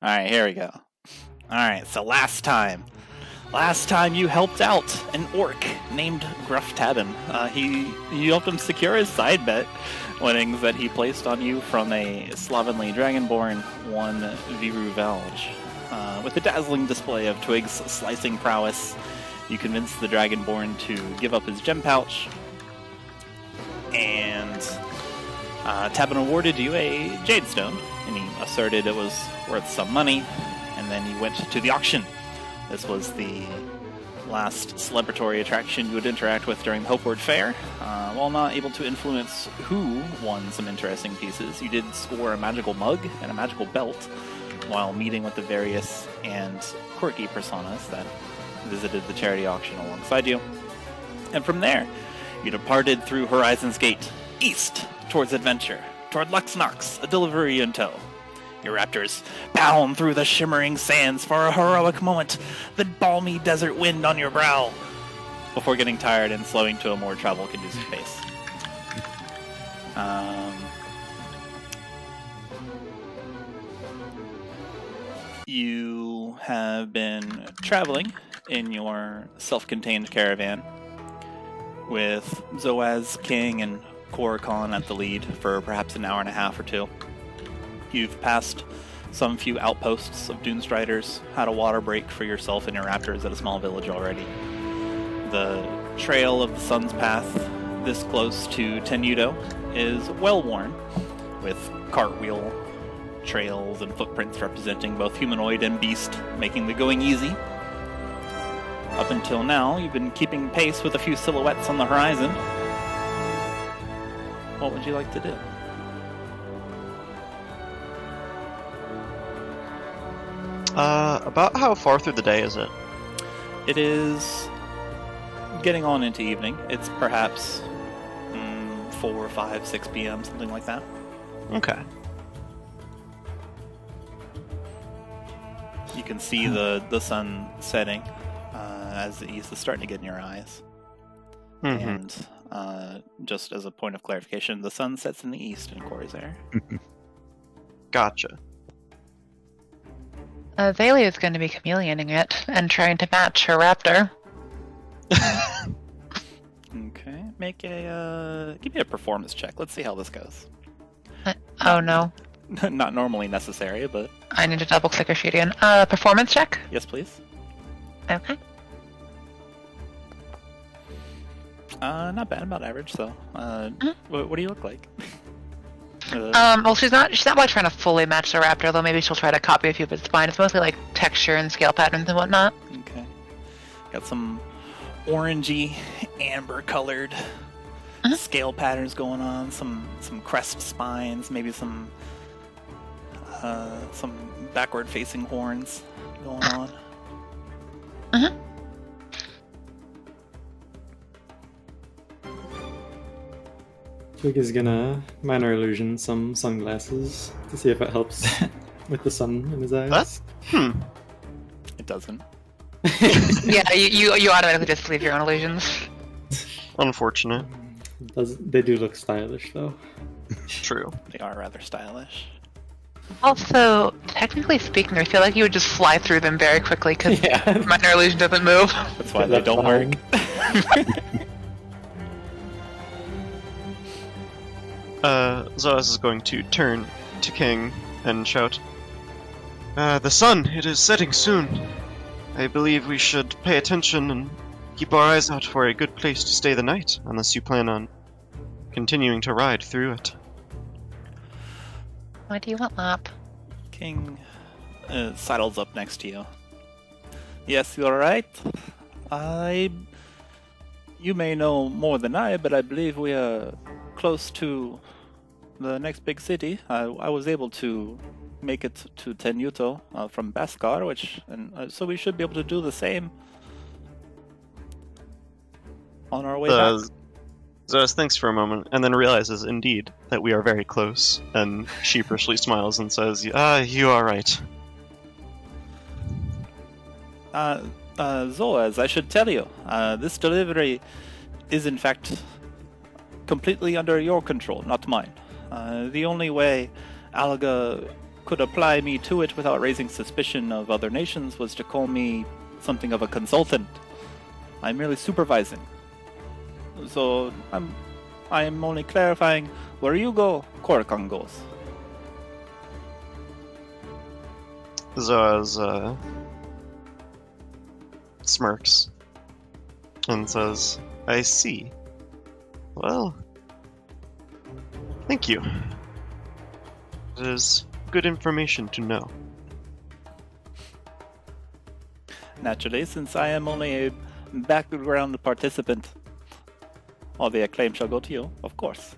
Alright, here we go. Alright, so last time you helped out an orc named Gruff Tabin. You helped him secure his side bet winnings that he placed on you from a slovenly dragonborn, one Viru Valge. With a dazzling display of Twig's slicing prowess, you convinced the dragonborn to give up his gem pouch, and Tabin awarded you a jade stone, and he asserted it was worth some money, and then you went to the auction. This was the last celebratory attraction you would interact with during the Hopeward Fair. While not able to influence who won some interesting pieces, you did score a magical mug and a magical belt while meeting with the various and quirky personas that visited the charity auction alongside you. And from there, you departed through Horizon's Gate, east towards adventure, toward Luxnox, a delivery in tow. Your raptors pound through the shimmering sands for a heroic moment, the balmy desert wind on your brow, before getting tired and slowing to a more travel-conducive pace. You have been traveling in your self-contained caravan with Zoaz, King, and Korokon at the lead for perhaps an hour and a half or two. You've passed some few outposts of Dunestriders, had a water break for yourself and your raptors at a small village already. The trail of the Sun's Path, this close to Tenuto, is well worn, with cartwheel trails and footprints representing both humanoid and beast, making the going easy. Up until now, you've been keeping pace with a few silhouettes on the horizon. What would you like to do? About how far through the day is it? It is getting on into evening. It's perhaps 4, 5, 6 p.m., something like that. Okay. You can see the sun setting as the east is starting to get in your eyes. And just as a point of clarification, the sun sets in the east in Khorzaire. Gotcha. Xalia is going to be chameleoning it and trying to match her raptor. Okay, give me a performance check. Let's see how this goes. Oh no. Not normally necessary, but... I need to double click her sheet again. Performance check? Yes, please. Okay. Not bad, about average, so... What do you look like? Well, she's not like trying to fully match the raptor, though maybe she'll try to copy a few of its spine. It's mostly like texture and scale patterns and whatnot. Okay. Got some orangey, amber-colored scale patterns going on, some crest spines, maybe some backward-facing horns going on. Twig is gonna minor illusion some sunglasses to see if it helps with the sun in his eyes. It doesn't. Yeah, you automatically just leave your own illusions. Unfortunate. They do look stylish, though. True. They are rather stylish. Also, technically speaking, I feel like you would just fly through them very quickly because minor illusion doesn't move. That's why they don't work. Zoaz is going to turn to King and shout, the sun, it is setting soon. I believe we should pay attention and keep our eyes out for a good place to stay the night, unless you plan on continuing to ride through it. What do you want, Lap? King sidles up next to you. Yes, you're right. You may know more than I, but I believe we are close to the next big city. I was able to make it to Tenuto from Baskar, so we should be able to do the same on our way back. Zoaz thinks for a moment, and then realizes, indeed, that we are very close, and sheepishly smiles and says, you are right. Zoaz, I should tell you, this delivery is in fact completely under your control, not mine. The only way Alga could apply me to it without raising suspicion of other nations was to call me something of a consultant. I'm merely supervising. So I'm only clarifying, where you go, Korkan goes. Zoaz smirks and says, I see. Well, thank you. It is good information to know. Naturally, since I am only a background participant, all the acclaim shall go to you, of course.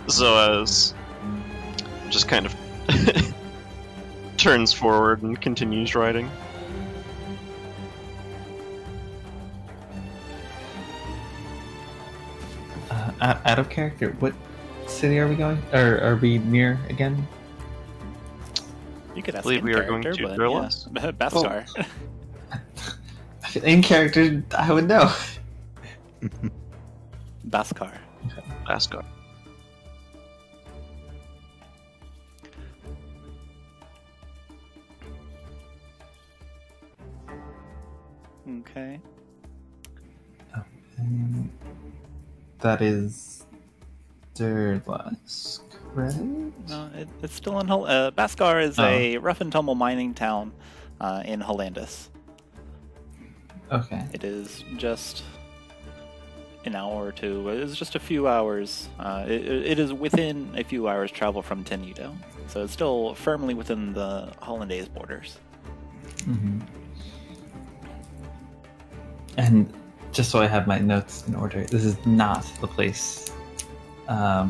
Zoaz just kind of turns forward and continues riding. Out of character, what city are we going? Or are we near again? You could ask I believe we are going to Relics. Yeah. Baskar. In character, I would know. Baskar. Baskar. Okay. That is Durlask, right? No, it's still in Baskar is a rough and tumble mining town in Hollandis. Okay. It is just an hour or two. It is just a few hours. It is within a few hours travel from Tenuto. So it's still firmly within the Hollandaise borders. Mm-hmm. And just so I have my notes in order, this is not the place that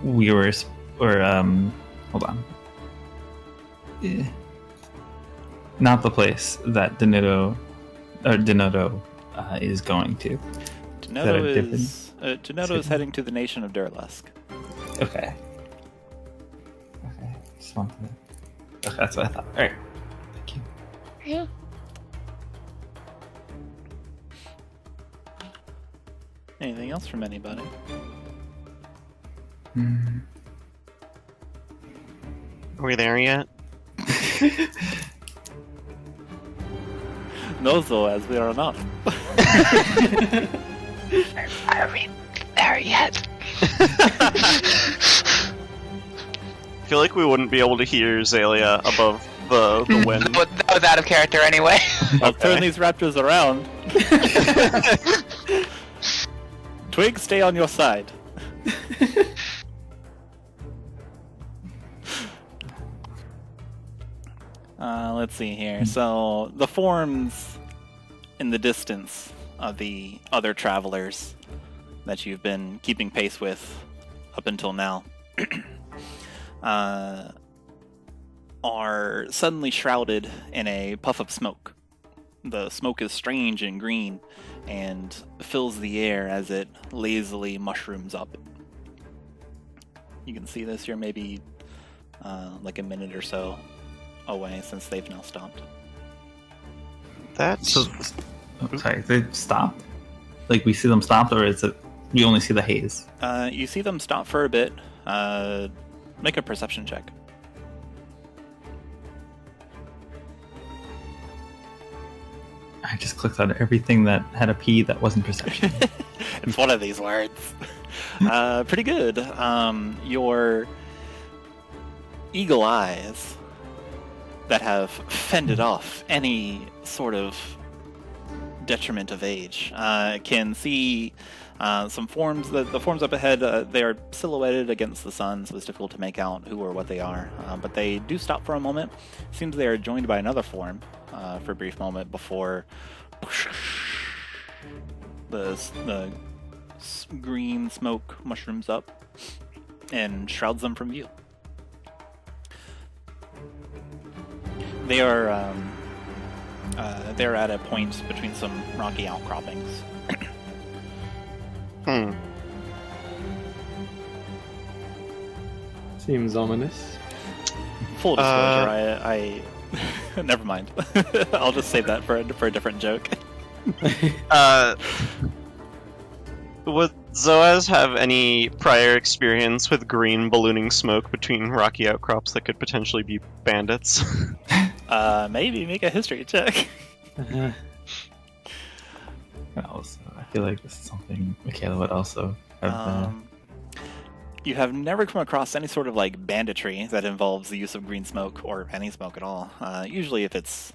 we were, hold on. Not the place that Denoto is going to. Denoto is heading to the nation of Durlask. Okay. Just wanted to... Okay, that's what I thought. Alright. Thank you. Yeah. Anything else from anybody? Are we there yet? No, Zoaz, we are not. Are we there yet? I feel like we wouldn't be able to hear Xalia above the wind. But that was out of character anyway. I'll turn these raptors around. Twig, stay on your side. Let's see here. So, the forms in the distance of the other travelers that you've been keeping pace with up until now are suddenly shrouded in a puff of smoke. The smoke is strange and green and fills the air as it lazily mushrooms up. You can see this. You're maybe like a minute or so away since they've now stopped. That's... Sorry, they stopped? Like, we see them stopped, or is it we only see the haze? You see them stop for a bit. Make a perception check. I just clicked on everything that had a P that wasn't perception. It's one of these words. Pretty good. Your eagle eyes that have fended off any sort of detriment of age can see some forms. The forms up ahead, they are silhouetted against the sun, so it's difficult to make out who or what they are. But they do stop for a moment. Seems they are joined by another form for a brief moment before the green smoke mushrooms up and shrouds them from view. They are they're at a point between some rocky outcroppings. Seems ominous. Full disclosure, I never mind. I'll just save that for a different joke. Would Zoaz have any prior experience with green ballooning smoke between rocky outcrops that could potentially be bandits? Maybe make a history check. Also, I feel like this is something Makayla would also have. You have never come across any sort of like banditry that involves the use of green smoke or any smoke at all. Usually, if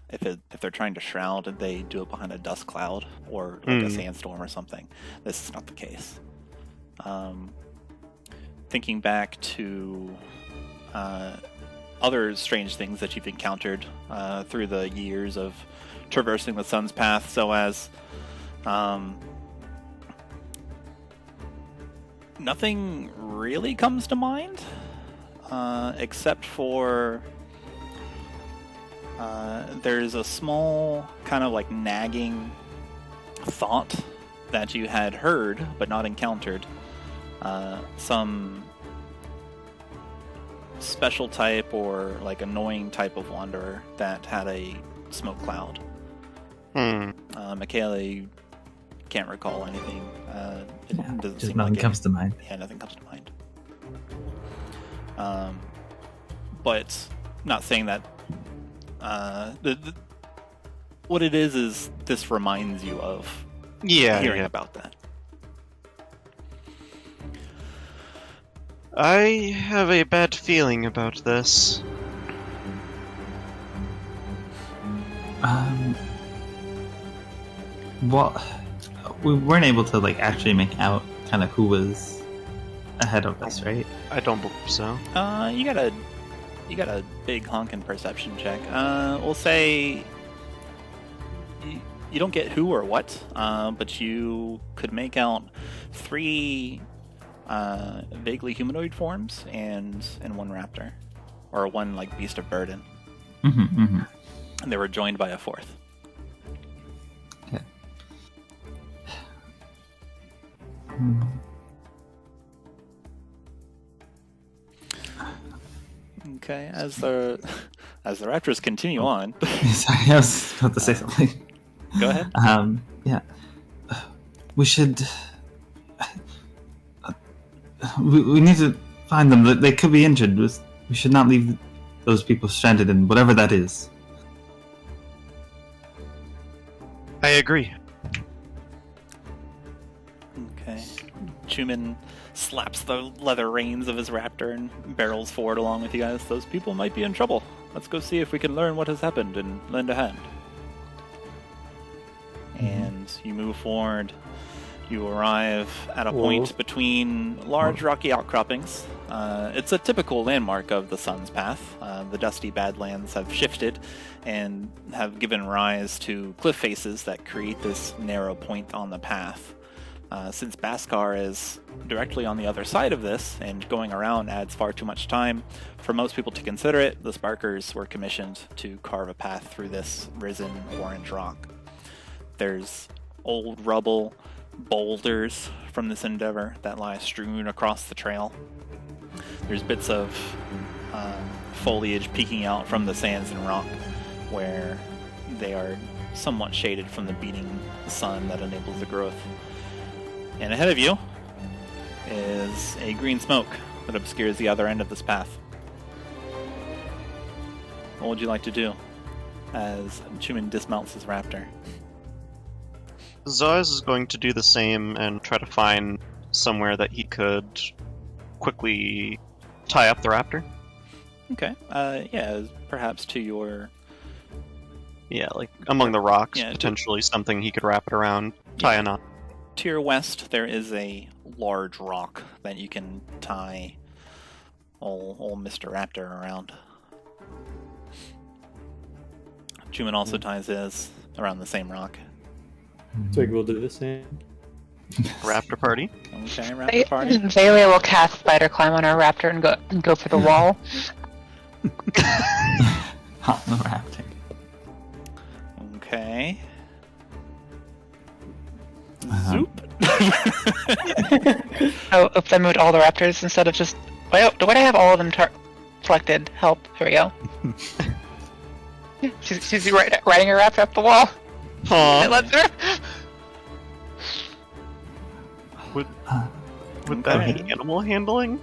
they're trying to shroud, they do it behind a dust cloud or like a sandstorm or something. This is not the case. Thinking back to other strange things that you've encountered through the years of traversing the sun's path, so as nothing really comes to mind, except for there's a small kind of like nagging thought that you had heard but not encountered. Some special type or like annoying type of wanderer that had a smoke cloud. Makayla, you can't recall anything. It doesn't Just seem nothing like comes to mind. Yeah, nothing comes to mind. But not saying that. What it is this reminds you of hearing about that. I have a bad feeling about this. Well, we weren't able to like actually make out kind of who was ahead of us, right? I don't believe so. You got a big honkin' perception check. We'll say you don't get who or what, but you could make out 3 vaguely humanoid forms and 1 raptor, or 1 like beast of burden. And they were joined by a 4th. Okay. Okay, as the raptors continue on. Sorry, I was about to say something. Go ahead. Yeah. We should. We need to find them. They could be injured. We should not leave those people stranded in whatever that is. I agree. Okay. Chuman slaps the leather reins of his raptor and barrels forward along with you guys. Those people might be in trouble. Let's go see if we can learn what has happened and lend a hand. And you move forward. You arrive at a point between large rocky outcroppings. It's a typical landmark of the Sun's Path. The dusty Badlands have shifted and have given rise to cliff faces that create this narrow point on the path. Since Baskar is directly on the other side of this, and going around adds far too much time for most people to consider it, the Sparkers were commissioned to carve a path through this risen orange rock. There's old rubble, boulders from this endeavor that lie strewn across the trail. There's bits of foliage peeking out from the sands and rock where they are somewhat shaded from the beating sun that enables the growth. And ahead of you is a green smoke that obscures the other end of this path. What would you like to do as Chuman dismounts his raptor? Zoaz is going to do the same and try to find somewhere that he could quickly tie up the raptor. Okay. Yeah, perhaps to your... Yeah, like among the rocks, potentially something he could wrap it around, tie a knot. To your west, there is a large rock that you can tie old Mr. Raptor around. Chuman also ties his around the same rock. Twig will do the same. Raptor party. Okay, Raptor party. Xalia will cast Spider Climb on our raptor and go for the wall. Hot the raptor. Okay. Zoop. Oh, if I moved all the raptors instead of just... Wait, do I have all of them selected? Help. Here we go. She's riding her raptor up the wall. Aw. Let's her. Would that be animal handling?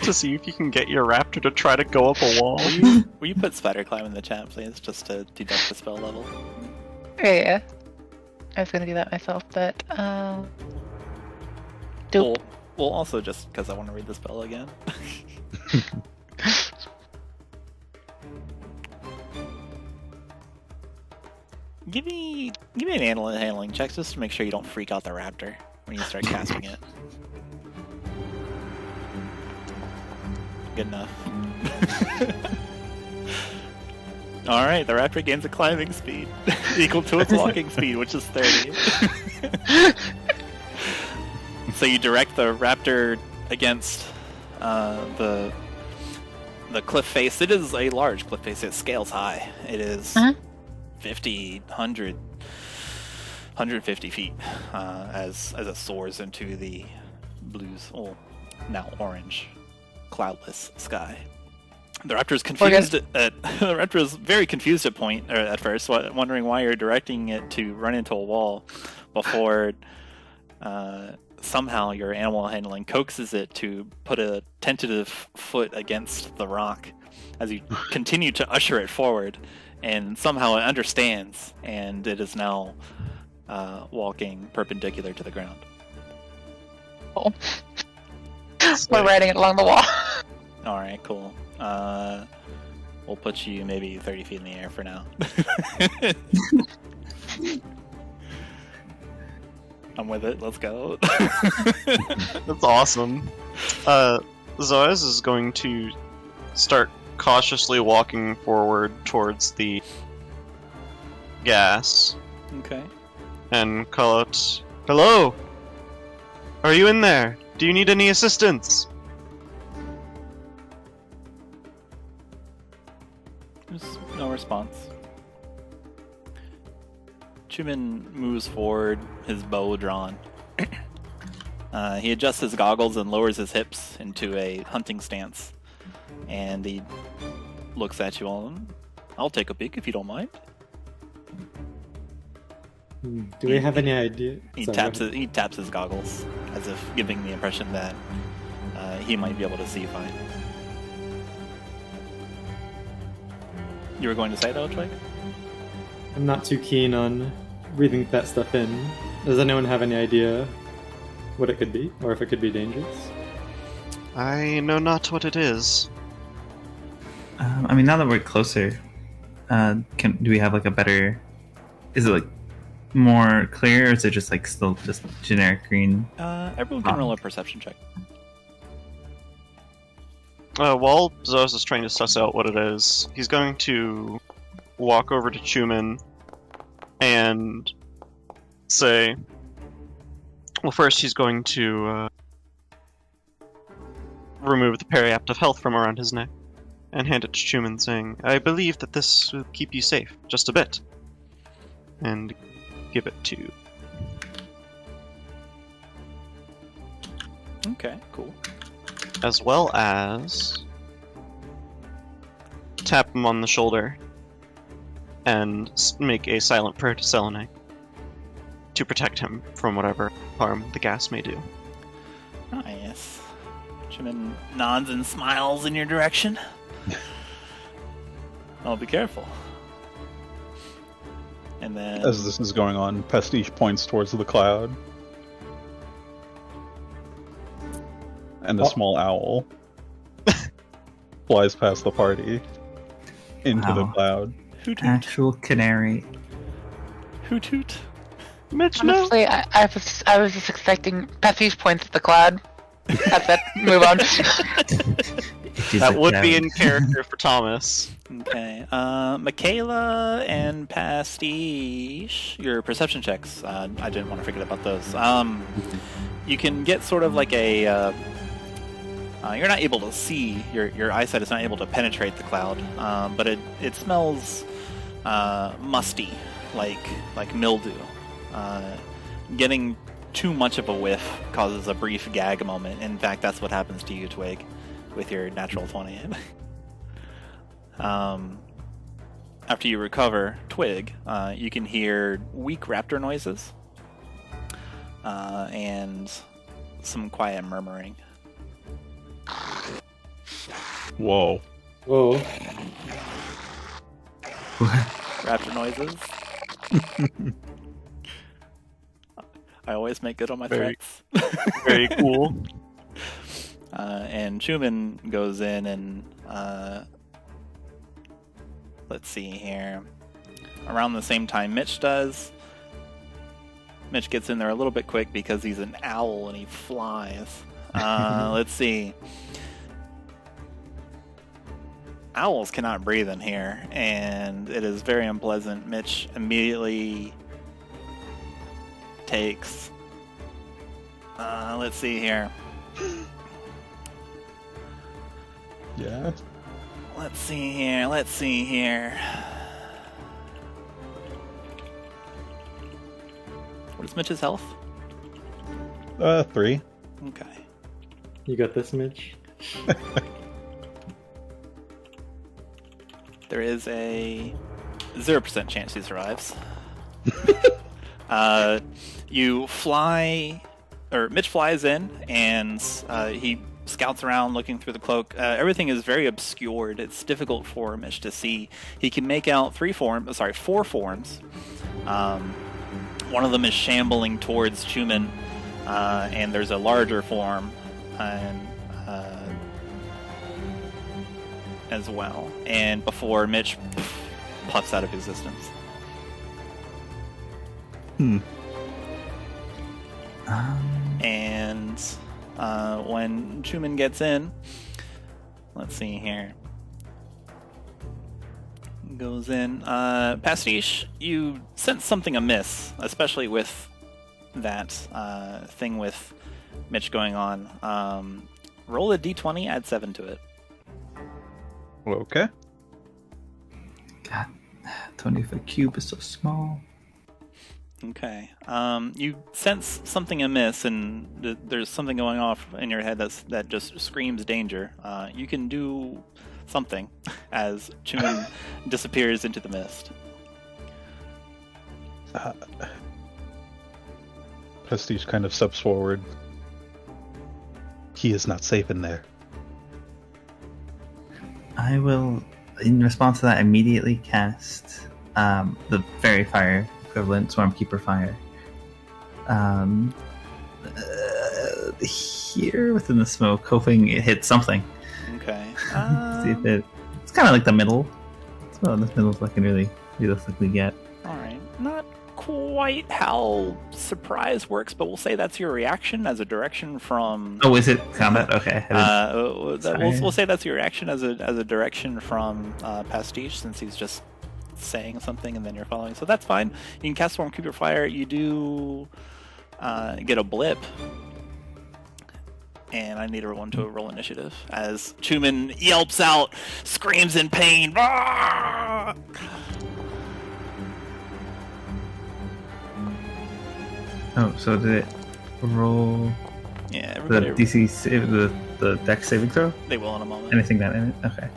To see if you can get your raptor to try to go up a wall? Will you put spider climb in the chat, please, just to deduct the spell level? Yeah. I was gonna do that myself, but dope. Well, also just because I want to read the spell again. Give me an animal handling check just to make sure you don't freak out the raptor when you start casting it. Good enough. Alright, the raptor gains a climbing speed equal to its walking speed, which is 30. So you direct the raptor against the cliff face. It is a large cliff face. It scales high. It is 50, 100, 150 feet as it soars into the blues, now orange, cloudless sky. The raptor is confused. The raptor is very confused at first, wondering why you're directing it to run into a wall before somehow your animal handling coaxes it to put a tentative foot against the rock as you continue to usher it forward, and somehow it understands, and it is now walking perpendicular to the ground. Oh. We're riding it along the wall. Alright, cool. We'll put you maybe 30 feet in the air for now. I'm with it, let's go. That's awesome. Zoaz is going to start cautiously walking forward towards the gas. Okay. And call out, "Hello! Are you in there? Do you need any assistance?" There's no response. Chuman moves forward, his bow drawn. He adjusts his goggles and lowers his hips into a hunting stance. And he looks at you all. "I'll take a peek if you don't mind." Do we have any idea? He Sorry, taps his goggles, as if giving the impression that he might be able to see fine. You were going to say though, Twig? I'm not too keen on breathing that stuff in. Does anyone have any idea what it could be, or if it could be dangerous? I know not what it is. I mean, now that we're closer, do we have like a better? Is it like more clear, or is it just like still just generic green? Everyone can roll a perception check. While Zoaz is trying to suss out what it is, he's going to walk over to Chuman and say, well, first he's going to remove the periapt of health from around his neck and hand it to Chuman, saying, "I believe that this will keep you safe, just a bit." And give it to... Okay, cool. As well as tap him on the shoulder and make a silent prayer to Selenite to protect him from whatever harm the gas may do. Nice. Chuman nods and smiles in your direction. I'll be careful. And then... As this is going on, Pastiche points towards the cloud. And a small owl flies past the party into the cloud. Hoot hoot. Actual canary. Hoot hoot. Mitch, no. Honestly, I was just expecting Pastiche points at the cloud. That's it. Move on. That would be in character for Thomas. Okay. Makayla and Pastiche, your perception checks. I didn't want to forget about those. You can get sort of like a... you're not able to see, your eyesight is not able to penetrate the cloud, but it smells musty, like mildew. Getting too much of a whiff causes a brief gag moment. In fact, that's what happens to you, Twig, with your natural 20. after you recover Twig, you can hear weak raptor noises and some quiet murmuring. Whoa. Whoa. Raptor noises. I always make good on my threats. Very cool. And Chuman goes in and let's see here. Around the same time Mitch does. Mitch gets in there a little bit quick because he's an owl and he flies. Let's see. Owls cannot breathe in here, and it is very unpleasant. Mitch immediately takes... let's see here. Yeah. Let's see here. What is Mitch's health? 3. Okay. You got this, Mitch? There is a 0% chance he survives. You fly, or Mitch flies in, and he scouts around looking through the cloak. Everything is very obscured. It's difficult for Mitch to see. He can make out 4 forms. One of them is shambling towards Chuman, and there's a larger form as well. And before Mitch puffs out of existence. And when Chuman gets in, let's see here. Goes in. Pastiche, you sense something amiss, especially with that thing with Mitch going on. Roll a d20, add 7 to it. Okay. God, 20-foot cube is so small. Okay. You sense something amiss, and there's something going off in your head that just screams danger. You can do something as Chuman disappears into the mist. Pastiche kind of steps forward. He is not safe in there. I will, in response to that, immediately cast the fairy fire equivalent, Swarmkeeper fire. Here within the smoke, hoping it hits something. Okay. See if it's kind of like the middle. It's about this middle I can really realistically get. Alright. Not quite how surprise works, but we'll say that's your reaction as a direction from... Oh, is it combat? Okay. We'll say that's your reaction as a direction from Pastiche, since he's just saying something and then you're following. So that's fine. You can cast Swarmkeeper Fire. You do get a blip. And I need everyone to roll initiative as Chuman yelps out, screams in pain. Ah! Oh, so did it roll? Yeah, The everybody. DC, the Dex saving throw? They will in a moment. Anything that in it? Okay.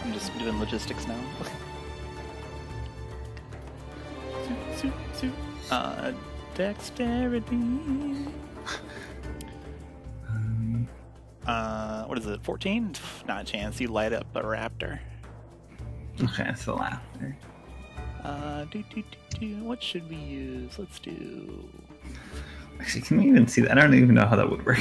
I'm just doing logistics now. Dexterity. What is it? 14? Not a chance. You light up a raptor. Okay, that's the last. What should we use? Let's do. Actually, can we even see that? I don't even know how that would work.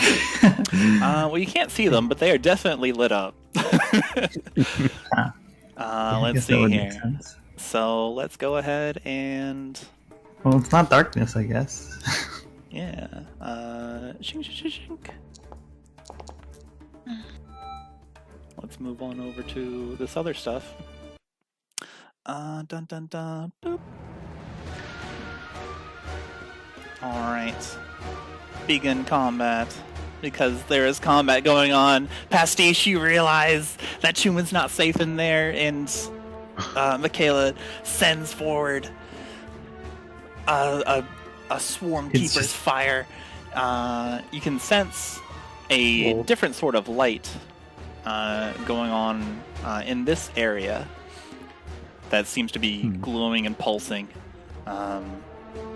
Well, you can't see them, but they are definitely lit up. Yeah, I Let's guess that see would make here. sense. So let's go ahead and Well, it's not darkness, I guess. yeah. Shink, shink, shink. Let's move on over to this other stuff. Dun dun dun. Boop. Alright. Begin combat. Because there is combat going on. Pastiche, you realize that Chuman's not safe in there, and Makayla sends forward a Swarmkeeper's just... fire. You can sense a different sort of light going on in this area. that seems to be glowing and pulsing,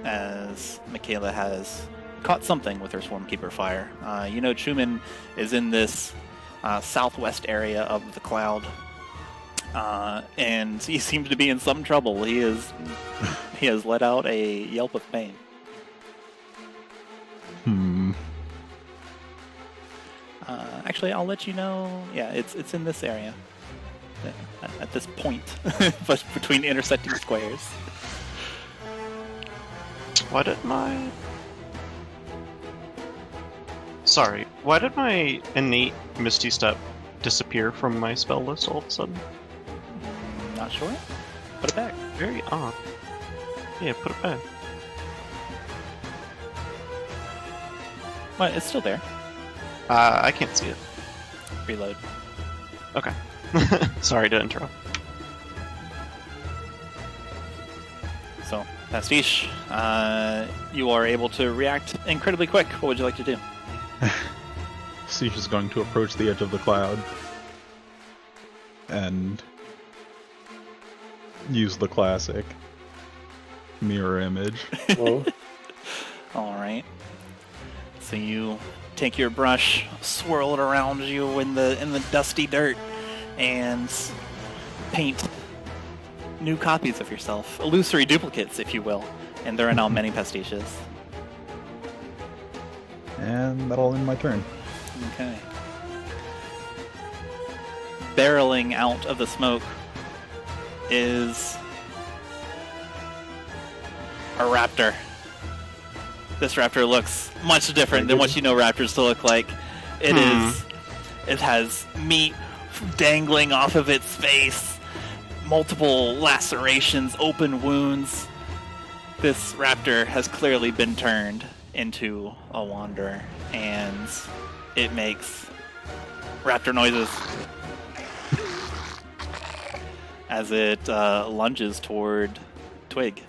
as Makayla has caught something with her Swarmkeeper fire. You know, Chuman is in this southwest area of the cloud, and he seems to be in some trouble. He has let out a yelp of pain. Actually, I'll let you know. Yeah, it's in this area. At this point, but between intersecting squares. Why did my... Sorry, why did my innate Misty Step disappear from my spell list all of a sudden? Not sure. Put it back. Very odd. Yeah, put it back. Well, it's still there. I can't see it. Reload. Okay. Sorry to interrupt. So, Pastiche, you are able to react incredibly quick. What would you like to do? Pastiche is going to approach the edge of the cloud and use the classic mirror image. Whoa. Alright. So you take your brush, swirl it around you in the dusty dirt, and paint new copies of yourself. Illusory duplicates, if you will. And there are now many Pastiches. And that'll end my turn. Okay. Barreling out of the smoke is a raptor. This raptor looks much different than what you know raptors to look like. It has meat dangling off of its face, multiple lacerations, open wounds. This raptor has clearly been turned into a wanderer, and it makes raptor noises as it lunges toward Twig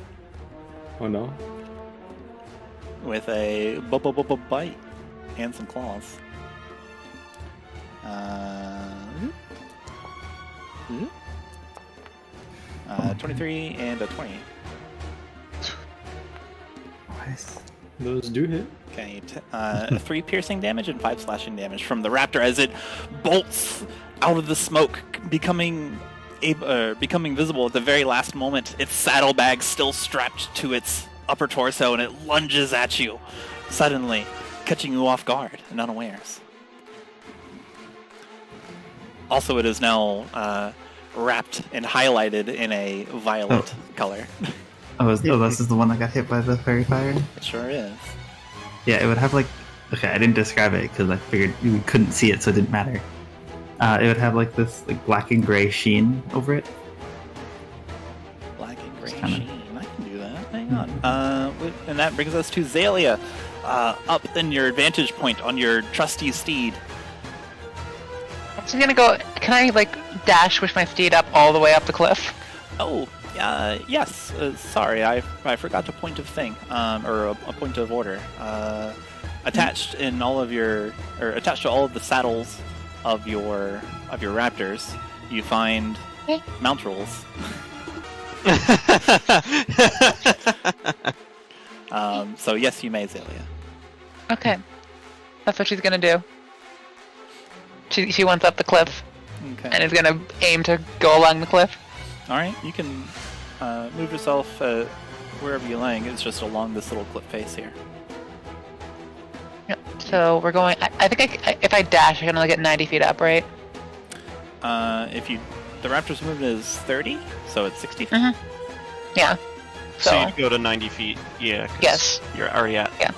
Oh no. with a bite and some claws. 23 and a 20. Nice. Those do hit. Okay, 3 piercing damage and 5 slashing damage from the raptor as it bolts out of the smoke, becoming visible at the very last moment. Its saddlebag still strapped to its upper torso, and it lunges at you, suddenly catching you off guard and unawares. Also, it is now wrapped and highlighted in a violet color. This is the one that got hit by the fairy fire? It sure is. Yeah, it would have like... Okay, I didn't describe it because I figured we couldn't see it, so it didn't matter. It would have like this like black and gray sheen over it. Black and gray Kinda... sheen. I can do that. Hang on. And that brings us to Xalia, up in your vantage point on your trusty steed. So I'm gonna go. Can I like dash with my steed up all the way up the cliff? Oh, yes. Sorry, I forgot a point of thing, or a point of order. Attached in all of attached to all of the saddles of your raptors, you find mount rolls. So yes, you may, Xalia. Okay, that's what she's gonna do. She wants up the cliff, Okay. and is gonna aim to go along the cliff. All right, you can move yourself wherever you're laying. It's just along this little cliff face here. Yep. So we're going. I think if I dash, I can only get 90 feet up, right? The raptor's movement is 30, so it's 60 feet. Mm-hmm. Yeah. So you'd go to 90 feet, yeah. 'Cause Yes. You're already at. Yeah.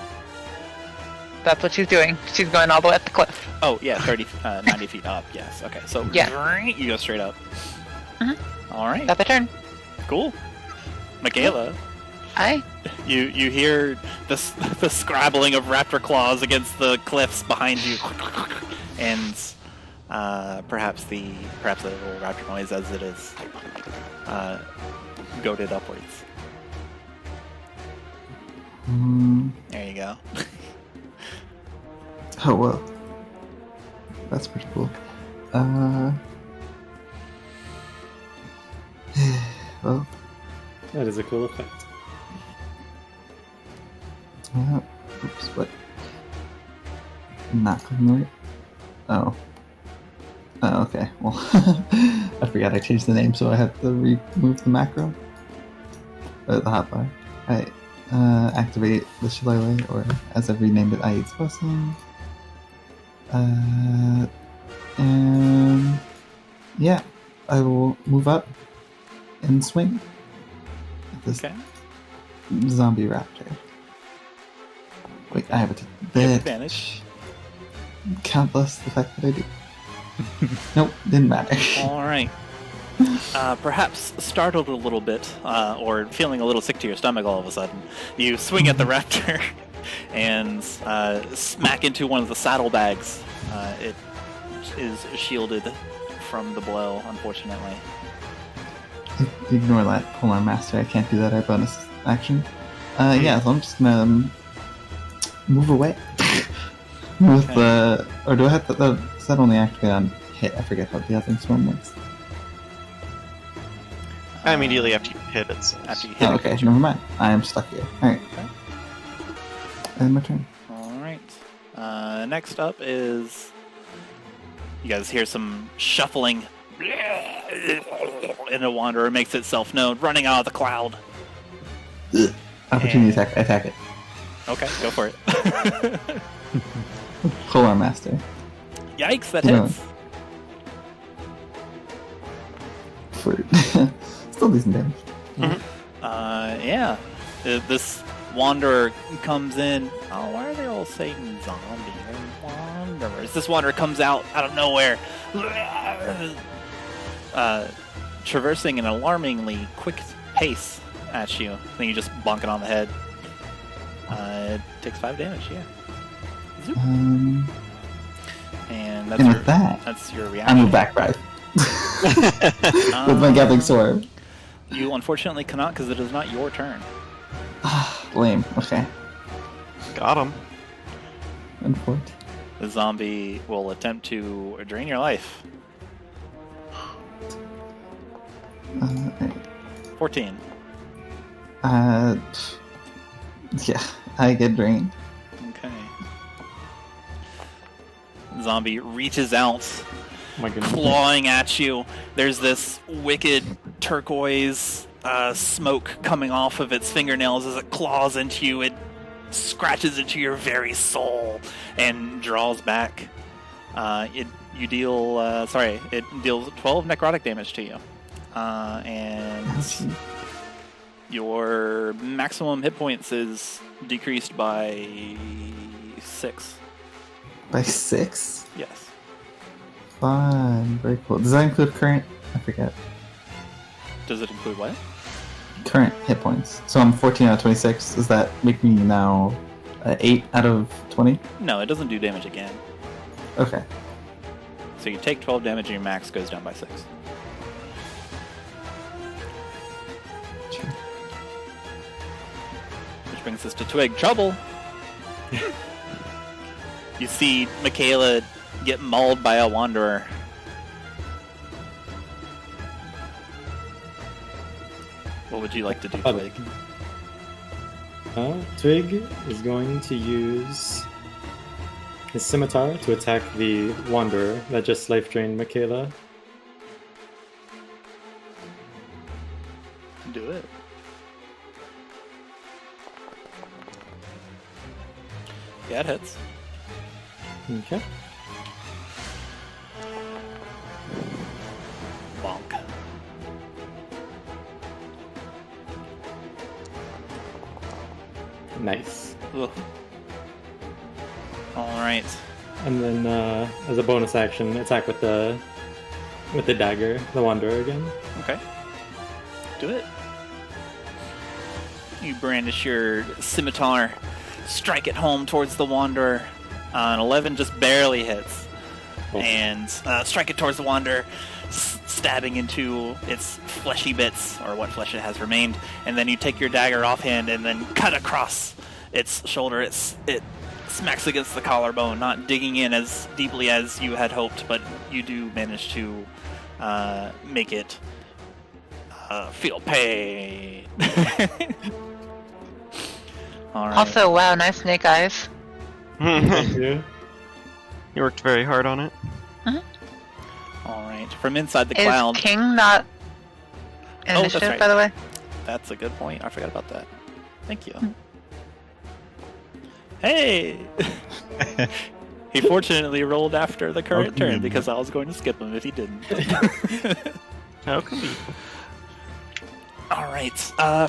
That's what she's doing. She's going all the way up the cliff. Oh, yeah, 90 feet up, yes. Okay, so you go straight up. Mm-hmm. All right. That's the turn. Cool. Makayla, Aye. you hear the scrabbling of raptor claws against the cliffs behind you, and perhaps the little raptor noise as it is goaded upwards. There you go. Oh, well. That's pretty cool. well, That is a cool effect. oops, what? Not familiar. Oh. Oh, okay. Well, I forgot I changed the name, so I have to remove the macro. The hotbar. I activate the shillelagh, or as I've renamed it, Aegis Blessing. And yeah, I will move up and swing at this zombie raptor. Wait, I have a bit advantage. Countless the fact that I do. Nope, didn't matter. All right. Perhaps startled a little bit, or feeling a little sick to your stomach all of a sudden, you swing at the raptor and smack into one of the saddlebags. It is shielded from the blow, unfortunately. Ignore that. Polearm Master, I can't do that. Our bonus action. Yeah, so I'm just gonna move away. With or do I have to? Does that only activate on hit? I forget how the other storm works. Immediately after you hit it. After you hit okay, never mind. I am stuck here. Alright. Okay. And my turn. Alright. Next up is... You guys hear some shuffling. And a wanderer makes itself known, running out of the cloud. Opportunity attack. I attack it. Okay, go for it. Polearm Master. Yikes, that hits. For still decent damage. Yeah. This wanderer comes in. Oh, why are they all saying zombie? They're wanderers. This wanderer comes out of nowhere, traversing an alarmingly quick pace at you. Then you just bonk it on the head. It takes 5 damage, yeah. Zoop. And that's that's your reaction. I move back right. With my gathering sword. You unfortunately cannot, because it is not your turn. Lame. Okay. Got him. Unfortunate. The zombie will attempt to drain your life. 14. Yeah, I get drained. Okay. Zombie reaches out, My goodness. clawing at you. There's this wicked turquoise smoke coming off of its fingernails as it claws into you. It scratches into your very soul and draws back. It deals 12 necrotic damage to you. And your maximum hit points is decreased by 6. By 6? Yes. Fun. Very cool. Does that include current? I forget. Does it include what? Current hit points. So I'm 14 out of 26. Does that make me now 8 out of 20? No, it doesn't do damage again. Okay. So you take 12 damage and your max goes down by 6. Sure. Which brings us to Twig Trouble. You see Makayla get mauled by a wanderer. What would you like to do, Twig? Twig is going to use his scimitar to attack the wanderer that just life drained Makayla. Do it. Yeah, it hits. Okay. Bonk. Nice. Ugh. Alright. And then, as a bonus action, attack with the dagger, the wanderer again. Okay. Do it. You brandish your scimitar, strike it home towards the wanderer. An 11 just barely hits. Oh. And strike it towards the wanderer, stabbing into its fleshy bits, or what flesh it has remained. And then you take your dagger offhand and then cut across its shoulder. It smacks against the collarbone, not digging in as deeply as you had hoped, but you do manage to make it Feel pain. All right. Also, wow, nice snake eyes. Thank you. You worked very hard on it. All right. From inside the Is cloud. King not that's initiative, right. by the way? That's a good point. I forgot about that. Thank you. Hey! He fortunately rolled after the current Okay. turn because I was going to skip him if he didn't. How come you? Alright,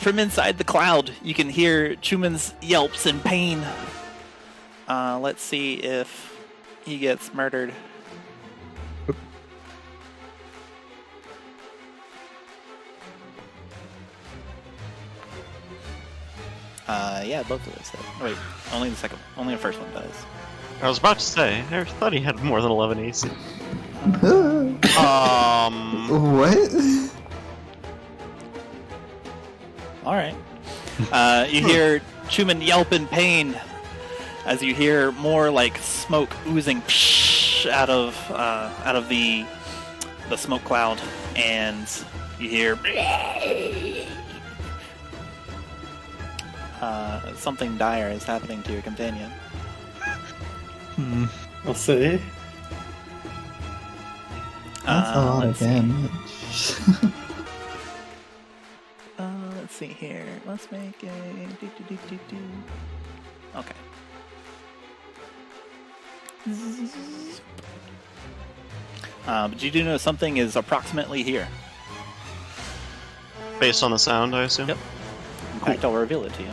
from inside the cloud, you can hear Chuman's yelps in pain. Let's see if he gets murdered. Yeah, both of those hit. Wait, only the second, only the first one does. I was about to say, I thought he had more than 11 AC. What? Alright. You hear Chuman yelp in pain as you hear more like smoke oozing out of the smoke cloud, and you hear something dire is happening to your companion. I'll say. That's a lot of let's see. damage. Let's see here. Let's make a Okay. But you do know something is approximately here. Based on the sound, I assume? Yep. In fact, I'll reveal it to you.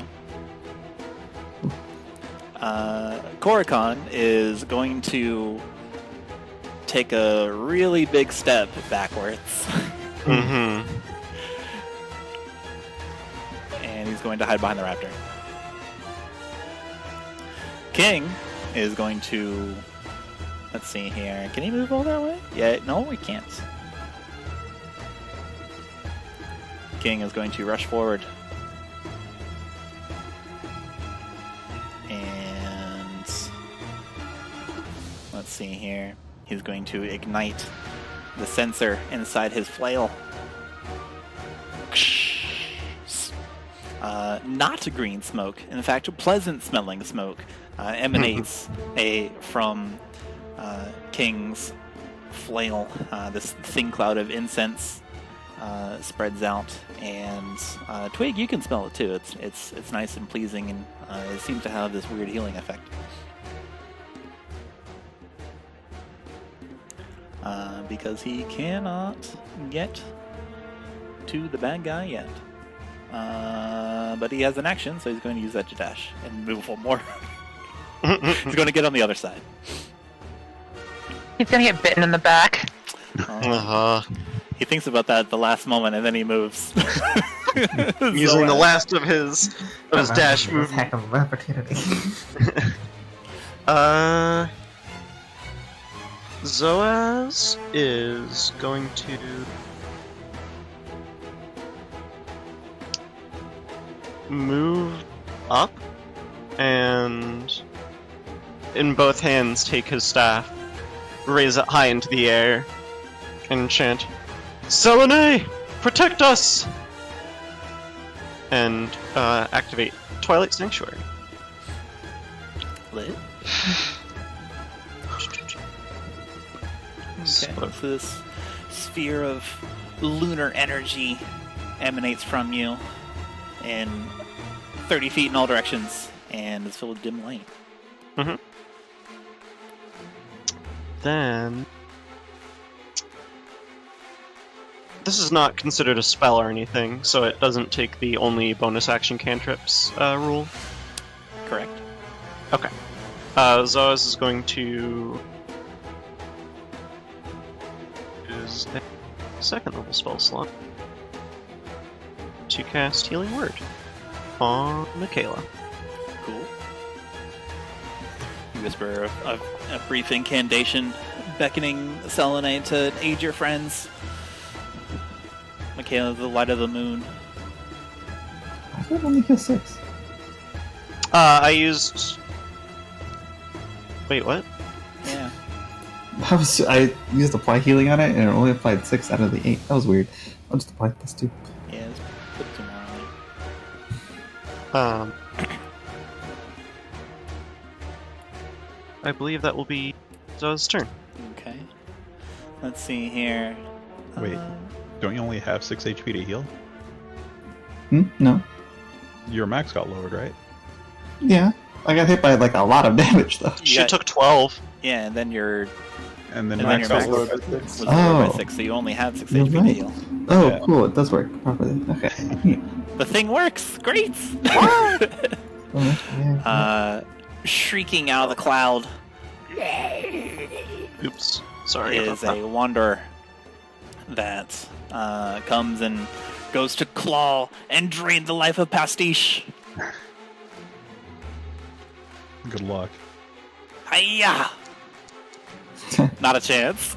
Korikon is going to take a really big step backwards. Mm-hmm. And he's going to hide behind the raptor. King is going to... Let's see here. Can he move all that way? Yeah, no, he can't. King is going to rush forward. And... Let's see here. He's going to ignite the sensor inside his flail. Not green smoke, in fact, pleasant smelling smoke emanates from King's flail. This thin cloud of incense spreads out, and Twig, you can smell it too. It's nice and pleasing, and it seems to have this weird healing effect. Because he cannot get to the bad guy yet. But he has an action, so he's going to use that to dash and move one more. He's going to get on the other side. He's gonna get bitten in the back. He thinks about that at the last moment, and then he moves. Using the last of his dash move. Heck of an opportunity. Zoaz is going to move up and in both hands take his staff, raise it high into the air, and chant, Selene, protect us! And activate Twilight Sanctuary. Lit. Okay, so this sphere of lunar energy emanates from you in 30 feet in all directions, and is filled with dim light. Mm-hmm. Then... This is not considered a spell or anything, so it doesn't take the only bonus action cantrips rule. Correct. Okay. Zoaz is going to use a second level spell slot to cast Healing Word on Makayla. Cool. You whisper a brief incantation, beckoning Selene to aid your friends. Makayla, the light of the moon. I thought it only heal 6. I used... Wait, what? Yeah. I used apply healing on it, and it only applied 6 out of the 8. That was weird. I'll just apply this too. Yeah, just put 2 more on it. I believe that will be Zoaz's turn. Okay. Let's see here. Wait, don't you only have 6 HP to heal? No. Your max got lowered, right? Yeah. I got hit by like a lot of damage though. She took 12. Yeah, and then your And then And then max your got max- lowered. was lowered by Oh. 6, so you only had 6 You're HP to right. heal. Oh, Yeah. cool. It does work properly. Okay. The thing works! Great! Shrieking out of the cloud Oops. Sorry is about a wanderer that comes and goes to claw and drain the life of Pastiche. Good luck. Hiya! Not a chance.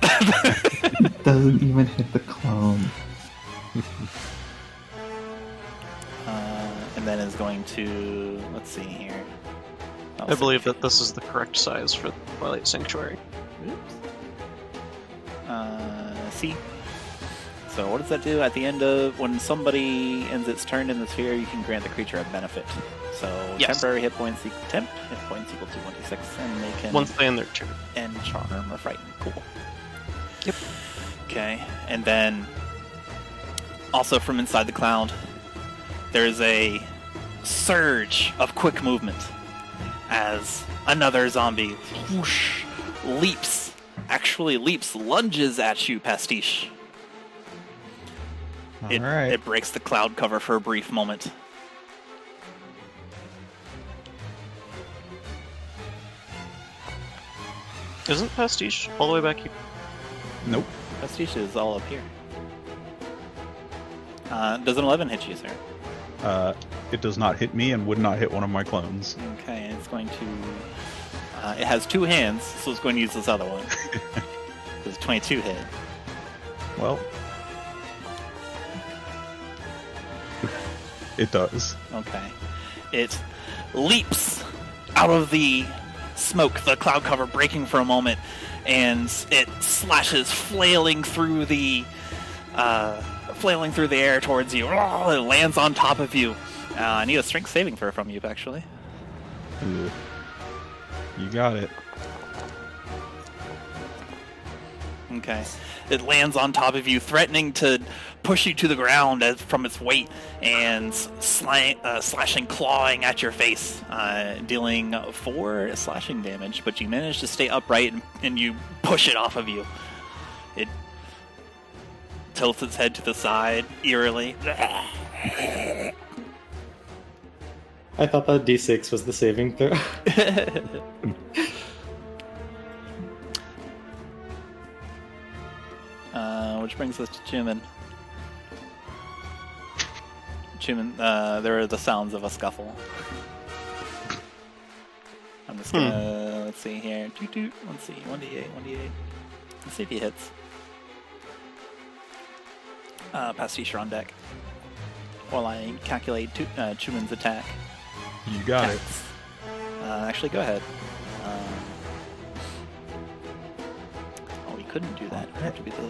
Doesn't even hit the clone. And then is going to, let's see here. I believe that this is the correct size for the Twilight Sanctuary. Oops. C. So what does that do? At the end of when somebody ends its turn in the sphere, you can grant the creature a benefit. So Yes. temporary hit points equal hit points equal to 1d6, and they can Once they end their turn. end charm or frighten. Cool. Yep. Okay, and then also from inside the cloud, there's a surge of quick movement as another zombie whoosh, lunges at you, Pastiche. Alright. It breaks the cloud cover for a brief moment. Isn't Pastiche all the way back here? Nope. Pastiche is all up here. Does an 11 hit you, sir? It does not hit me and would not hit one of my clones. Okay, and it's going to... it has 2 hands, so it's going to use this other one. It's a 22 hit. Well, it does. Okay. It leaps out of the smoke, the cloud cover breaking for a moment, and it slashes, flailing through the air towards you. It lands on top of you. I need a strength saving throw from you, actually. Ooh. You got it. Okay. It lands on top of you, threatening to push you to the ground from its weight, and slashing, clawing at your face, dealing 4 slashing damage, but you manage to stay upright and you push it off of you. It tilts its head to the side, eerily. I thought that D6 was the saving throw. Which brings us to Chuman. Chuman, there are the sounds of a scuffle. I'm just gonna, let's see here. Toot. Let's see, 1d8. Let's see if he hits. Pastiche on deck. While I calculate Chuman's attack. You got it. Actually, go ahead. We couldn't do that. It would have to be the...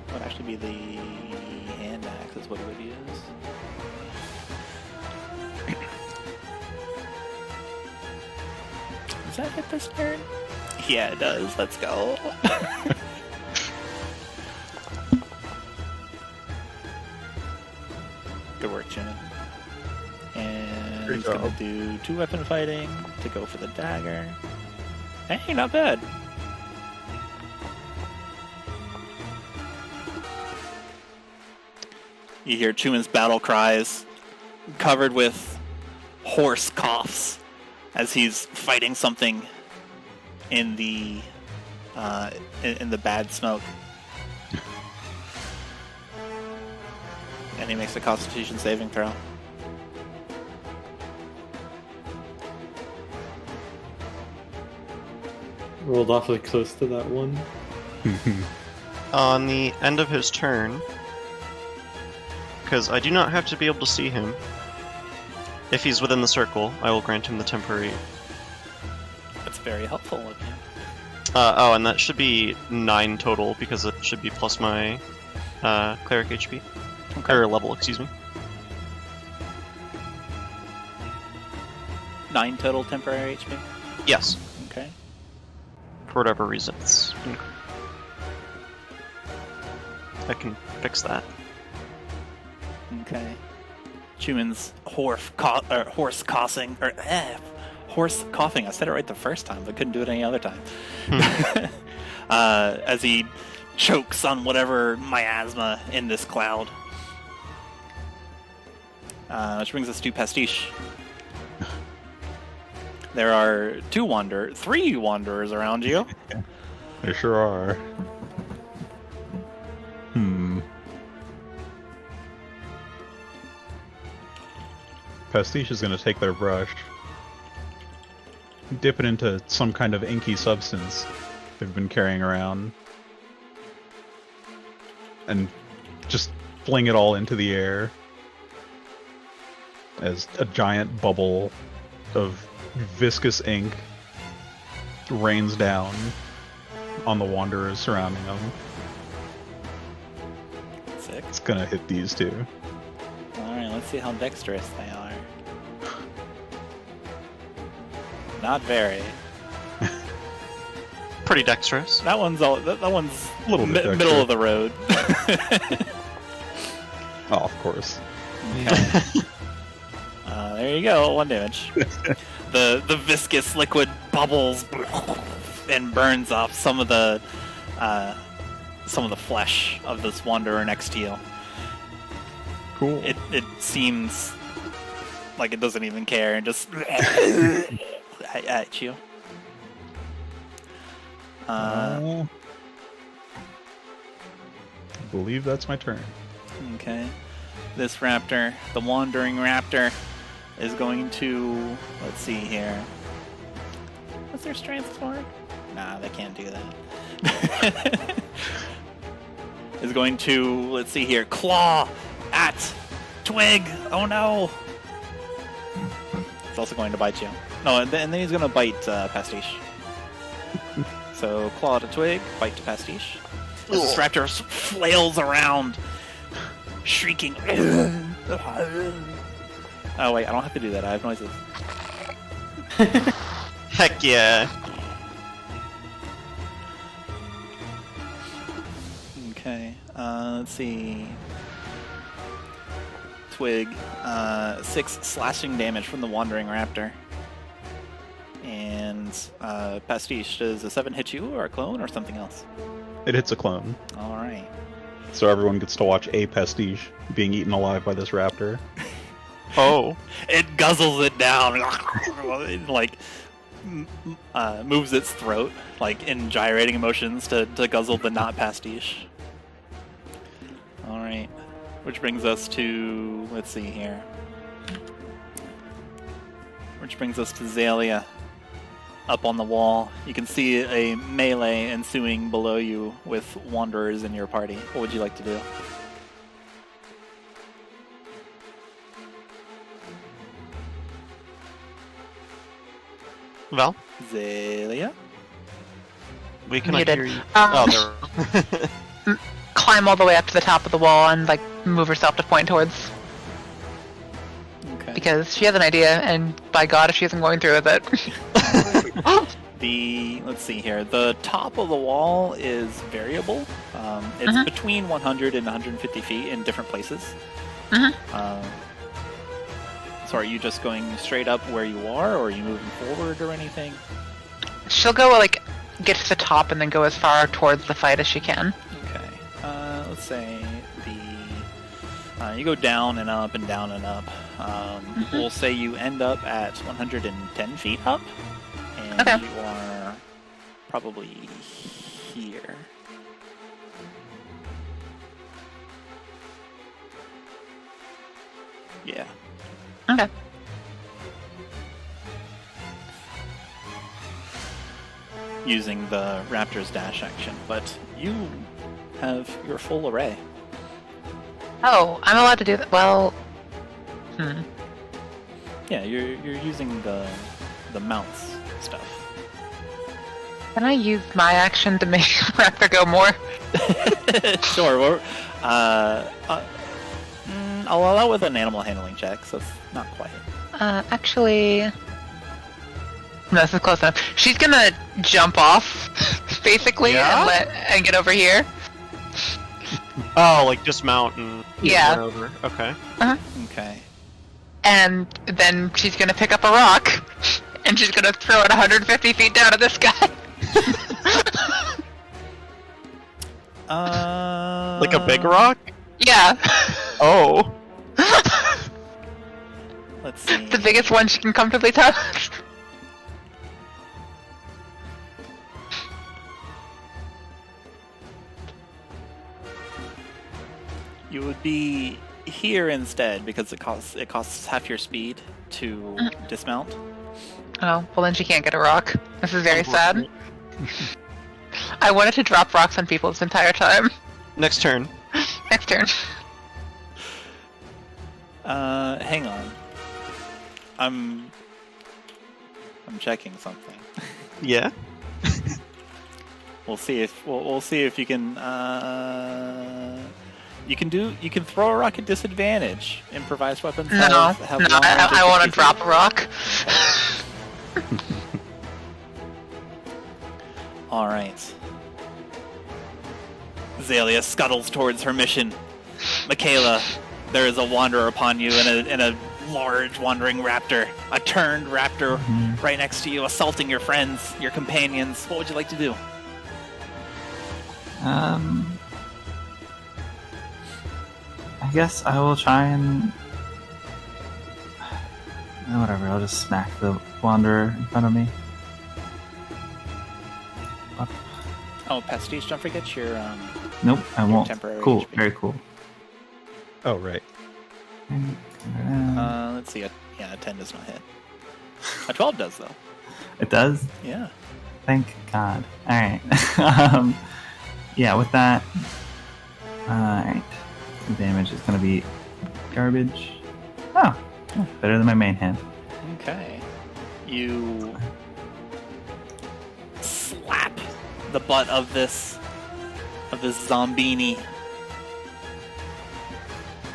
It would actually be the hand axe is what it would use. Does that hit this turn? Yeah, it does. Let's go. Good work, Chuman. And Great he's job. gonna do 2 weapon fighting to go for the dagger. Hey, not bad. You hear Chuman's battle cries, covered with hoarse coughs, as he's fighting something in the bad smoke. And he makes a Constitution saving throw. Rolled awfully close to that one. On the end of his turn, because I do not have to be able to see him, if he's within the circle, I will grant him the temporary. That's very helpful of you. Oh, and that should be 9 total, because it should be plus my cleric HP. Okay. Or level, excuse me. 9 total temporary HP. Yes. Okay. For whatever reason, I can fix that. Okay. Chuman's horse coughing. I said it right the first time, but couldn't do it any other time. As he chokes on whatever miasma in this cloud. Which brings us to Pastiche. There are 3 wanderers around you. There sure are. Pastiche is going to take their brush, dip it into some kind of inky substance they've been carrying around, and just fling it all into the air as a giant bubble of viscous ink rains down on the wanderers surrounding them. Sick. It's gonna hit these two. Alright, let's see how dexterous they are. Not very. Pretty dexterous. That one's A little bit middle dexterous. of the road. Oh, of course. There you go, 1 damage. The viscous liquid bubbles and burns off some of the flesh of this wanderer next to you. Cool. It seems like it doesn't even care and just at you. I believe that's my turn. Okay. This raptor, the wandering raptor, is going to... Let's see here. What's their strength score? Nah, they can't do that. Is going to, let's see here, claw at Twig. Oh no! It's also going to bite you. No, and then he's going to bite Pastiche. So, claw to Twig, bite to Pastiche. This raptor flails around, shrieking. Oh wait, I don't have to do that. I have noises. Heck yeah. Okay, let's see. Twig, 6 slashing damage from the Wandering Raptor. And Pastiche, does a 7 hit you, or a clone, or something else? It hits a clone. Alright. So everyone gets to watch a Pastiche being eaten alive by this raptor. Oh. It guzzles it down. It, like, moves its throat, like, in gyrating motions to guzzle the not Pastiche. Alright. Which brings us to... Let's see here. Which brings us to Xalia. Up on the wall. You can see a melee ensuing below you with wanderers in your party. What would you like to do? Val? Xalia? We cannot Muted. hear you. Um, There. Climb all the way up to the top of the wall and like move herself to point towards, Okay. because she has an idea, and by God, if she isn't going through with it. Let's see here. The top of the wall is variable. It's between 100 and 150 feet in different places. So are you just going straight up where you are, or are you moving forward or anything? She'll go like get to the top and then go as far towards the fight as she can. Okay. Let's say you go down and up and down and up. We'll say you end up at 110 feet up, and Okay. you are probably here. Yeah. Okay. Using the Raptor's dash action, but you have your full array. Oh, I'm allowed to do that. Well, Yeah, you're using the mounts stuff. Can I use my action to make Raptor go more? Sure. I'll allow with an animal handling check, so it's not quite. Actually, no, this is close enough. She's gonna jump off, basically, Yeah? and get over here. Oh, like dismount and Yeah. run over. Okay. Okay. And then she's gonna pick up a rock, and she's gonna throw it 150 feet down at this guy. Like a big rock? Yeah. Oh. Let's see. The biggest one she can comfortably touch. You would be here instead because it costs half your speed to dismount. Oh, well then she can't get a rock. This is very sad. I wanted to drop rocks on people this entire time. Next turn. Next turn. Hang on. I'm checking something. Yeah. We'll see if you can you can throw a rock at disadvantage. Improvised weapons. No, have no, long range I of want 50 to drop a rock. All right. Xalia scuttles towards her mission. Makayla, there is a wanderer upon you in a large wandering raptor, a turned raptor right next to you, assaulting your friends, your companions. What would you like to do? I guess I will try and... whatever, I'll just smack the wanderer in front of me. Up. Oh, Pastiche, don't forget your Nope, I won't. temporary Cool, HP. very cool. Oh, right. Let's see. A 10 does not hit. A 12 does though. It does? Yeah. Thank God. Alright. Yeah, with that... Alright. The damage is gonna be garbage. Oh, better than my main hand. Okay. You slap the butt of this zombini.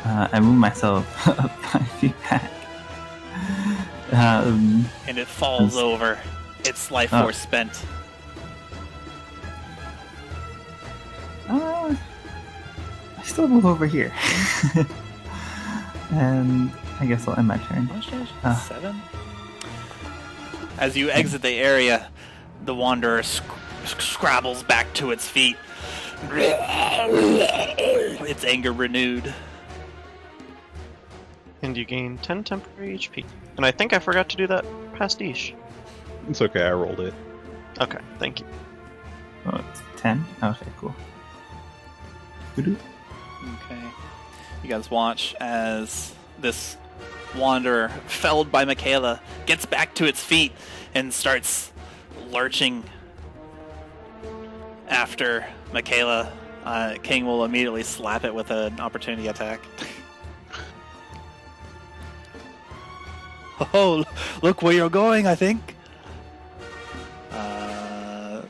I move myself 5 feet back. And it falls over. Its life force spent. I still move over here. And I guess I'll end my turn. 7. As you exit the area, the wanderer scrabbles back to its feet. Its anger renewed. And you gain 10 temporary HP. And I think I forgot to do that pastiche. It's okay, I rolled it. Okay, thank you. Oh, it's 10? Okay, cool. Voodoo. Okay. You guys watch as this wanderer, felled by Makayla, gets back to its feet and starts lurching after Makayla. King will immediately slap it with an opportunity attack. Oh, look where you're going, I think.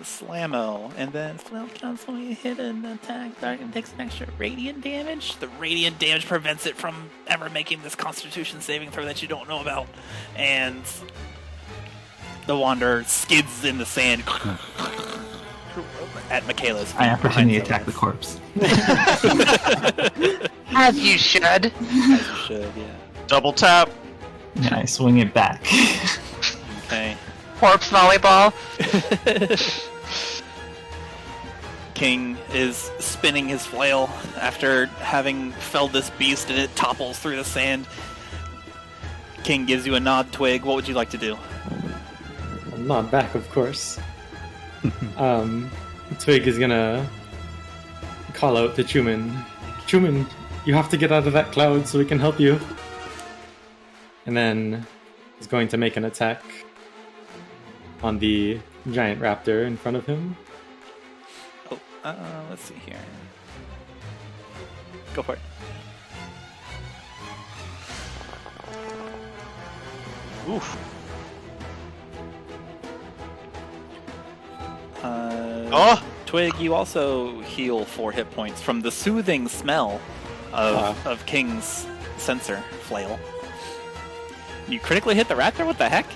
Slammo, and then Flail counts when you hit an attack. Target takes an extra radiant damage. The radiant damage prevents it from ever making this Constitution saving throw that you don't know about. And the Wanderer skids in the sand at Makayla's feet. I opportunity behind attack the Zoaz. corpse. As you should. As you should, yeah. Double tap. Yeah, I swing it back. Okay. Corpse volleyball. King is spinning his flail after having felled this beast, and it topples through the sand. King gives you a nod, Twig. What would you like to do? I'll nod back, of course. Twig is gonna call out to Chuman. Chuman, you have to get out of that cloud so we can help you. And then is going to make an attack on the giant raptor in front of him. Oh, let's see here. Go for it. Oof. 12 Twig, you also heal 4 hit points from the soothing smell of King's censer flail. You critically hit the raptor? What the heck?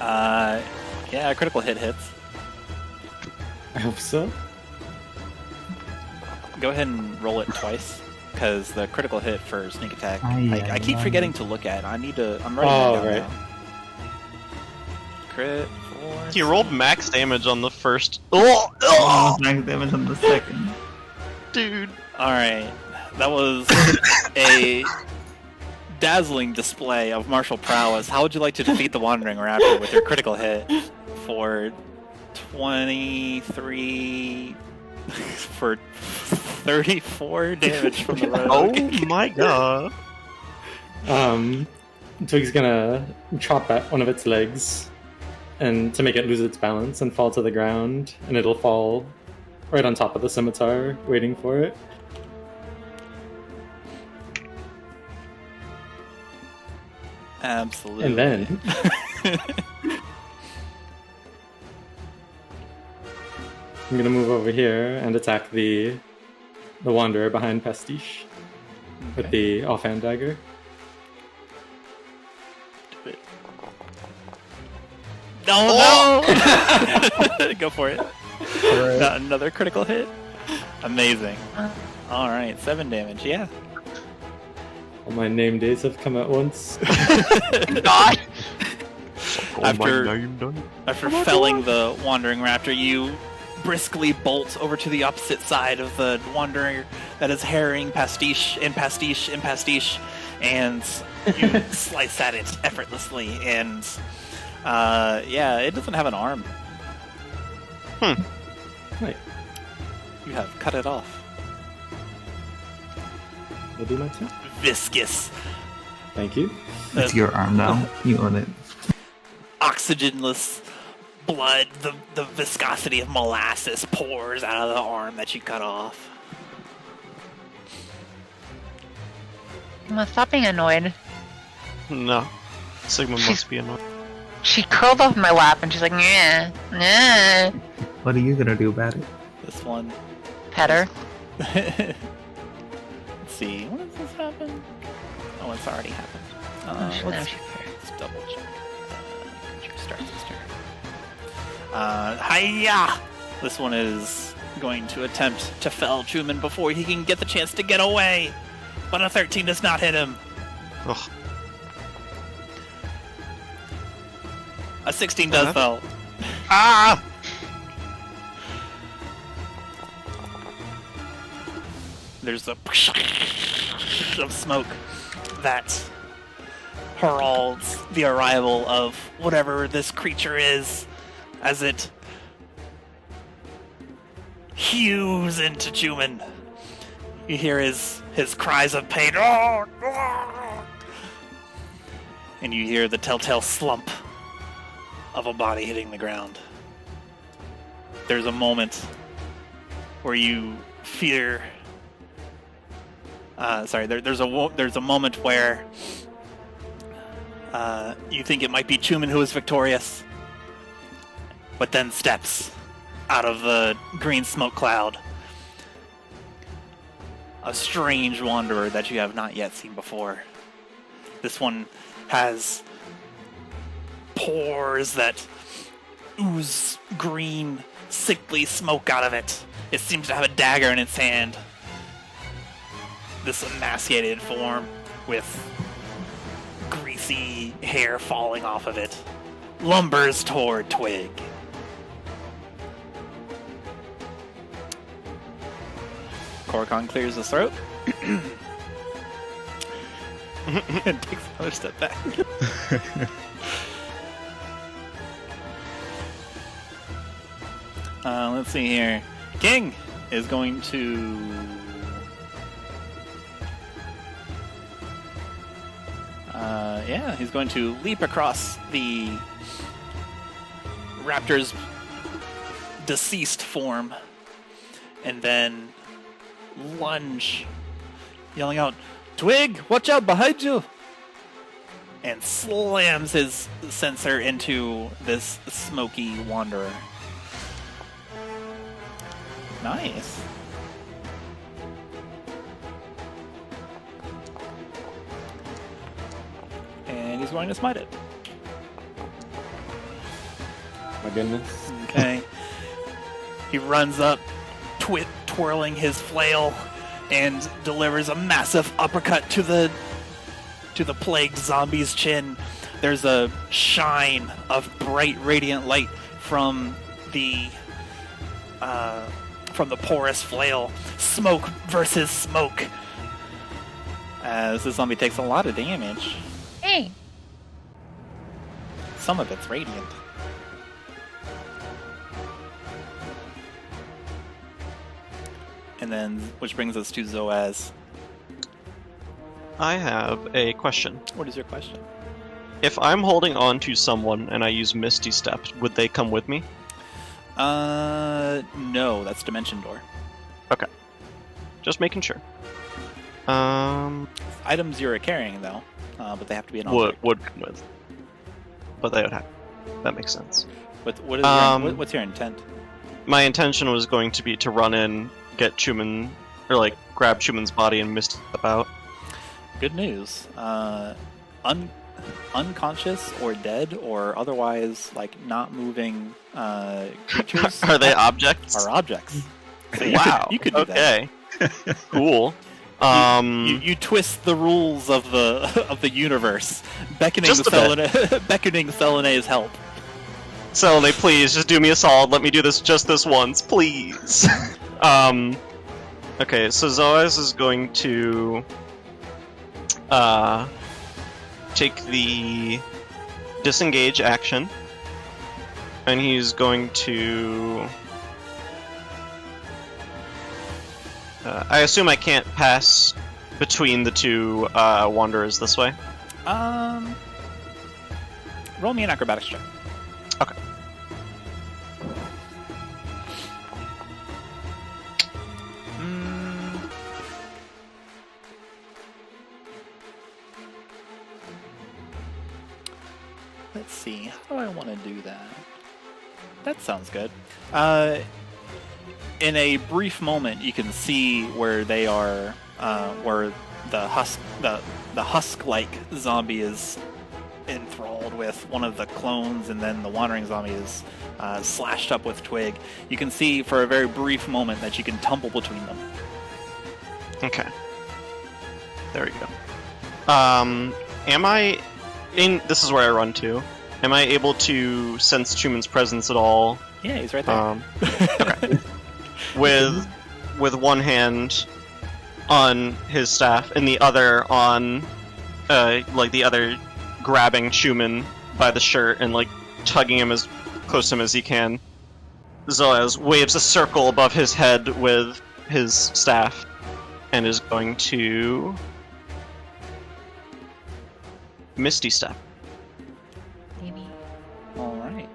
Yeah, a critical hit hits. I hope so. Go ahead and roll it twice, because the critical hit for sneak attack, I keep forgetting to look at. I'm writing it down now. Crit. He rolled max damage on the first. Max damage on the second. Dude. Alright. That was a dazzling display of martial prowess. How would you like to defeat the Wandering Raptor with your critical hit for 23... for 34 damage from the rogue? Oh my god. Twig's gonna chop at one of its legs, and to make it lose its balance and fall to the ground, and it'll fall right on top of the scimitar, waiting for it. Absolutely. And then I'm gonna move over here and attack the wanderer behind Pastiche with the offhand dagger. Do it. No! Go for it. Got another critical hit. Amazing. Alright, 7 damage, yeah. All my name days have come at once. God! After felling the Wandering Raptor, you briskly bolt over to the opposite side of the Wanderer that is harrying Pastiche, and you slice at it effortlessly, and yeah, it doesn't have an arm. Right. You have cut it off. I'll do my turn. Viscous. Thank you. It's your arm now. You own it. Oxygenless blood, the viscosity of molasses pours out of the arm that you cut off. Stop being annoyed. No. Sigma must be annoyed. She curled up in my lap and she's like, nah, nah. What are you gonna do about it? This one. Pet her. Let's see, when does this happen? Oh, it's already happened. Let's double check. Creature starts its turn. Hiya! This one is going to attempt to fell Chuman before he can get the chance to get away. But a 13 does not hit him. Ugh. A 16 does though. Ah! There's a of smoke that heralds the arrival of whatever this creature is as it hews into Chuman. You hear his cries of pain. And you hear the telltale slump of a body hitting the ground. There's a moment where you fear... there's a moment where you think it might be Chuman who is victorious, but then steps out of the green smoke cloud a strange wanderer that you have not yet seen before. This one has pores that ooze green, sickly smoke out of it. It seems to have a dagger in its hand. This emaciated form with greasy hair falling off of it lumbers toward Twig. Korkon clears his throat and takes another step back. Let's see here. King is going to... yeah, he's going to leap across the raptor's deceased form and then lunge, yelling out, "Twig, watch out behind you!" and slams his sensor into this smoky wanderer. Nice. And he's going to smite it. My goodness. Okay. He runs up, twirling his flail, and delivers a massive uppercut to the plagued zombie's chin. There's a shine of bright, radiant light from the porous flail. Smoke versus smoke. As the zombie takes a lot of damage. Hey. Some of it's radiant. And then, which brings us to Zoaz. I have a question. What is your question? If I'm holding on to someone and I use Misty Step, would they come with me? No, that's Dimension Door. Okay. Just making sure. Items you're carrying, though, but they have to be an object. Would come with. But they would have. That makes sense. What's your intent? My intention was going to be to run in, get Chuman, or like grab Chuman's body and Misty Step out. Good news. Unconscious or dead or otherwise, like not moving creatures. Are they objects? Are objects. So Wow. You could do okay. Cool. You twist the rules of the universe, beckoning Just a beckoning Selene's help. Selene, please, just do me a solid. Let me do this just this once, please. Okay, so Zoaz is going to take the disengage action, and he's going to... I assume I can't pass between the two wanderers this way? Roll me an acrobatics check. Okay. Let's see. How do I want to do that? That sounds good. In a brief moment, you can see where they are, where the husk-like zombie is enthralled with one of the clones, and then the wandering zombie is slashed up with Twig. You can see for a very brief moment that you can tumble between them. Okay. There we go. Am I in? This is where I run to. Am I able to sense Chuman's presence at all? Yeah, he's right there. Okay. With one hand on his staff and the other on, like the other grabbing Chuman by the shirt and like tugging him as close to him as he can. Zoaz waves a circle above his head with his staff and is going to Misty Step. Maybe. All right.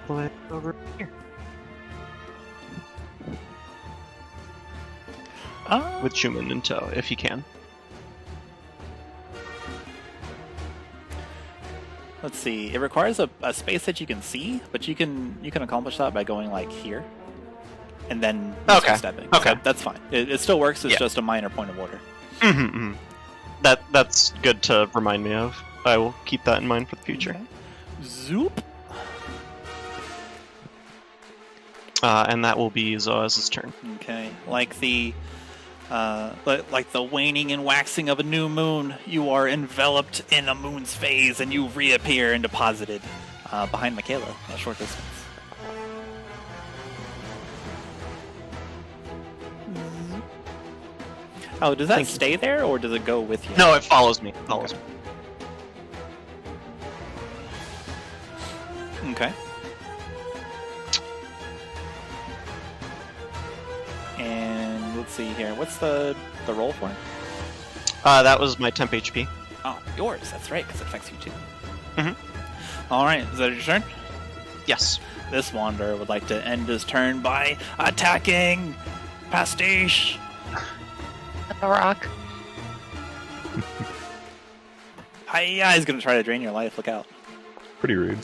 Play over here. With Chuman in tow, if he can. Let's see. It requires a space that you can see, but you can accomplish that by going like here, and then stepping. Okay, so that's fine. It still works. It's Yeah. just a minor point of order. Mm-hmm. That's good to remind me of. I will keep that in mind for the future. Okay. Zoop. And that will be Zoaz's turn. Okay. Like the waning and waxing of a new moon, you are enveloped in a moon's phase, and you reappear and deposited behind Makayla, a short distance. Oh, does that stay there, or does it go with you? No, it follows me. It follows me. Okay. And let's see here. What's the roll for it? That was my temp HP. Oh, yours. That's right, because it affects you too. Mm-hmm. All right. Is that your turn? Yes. This wanderer would like to end his turn by attacking Pastiche. A rock. Hiya! He's gonna try to drain your life. Look out. Pretty rude.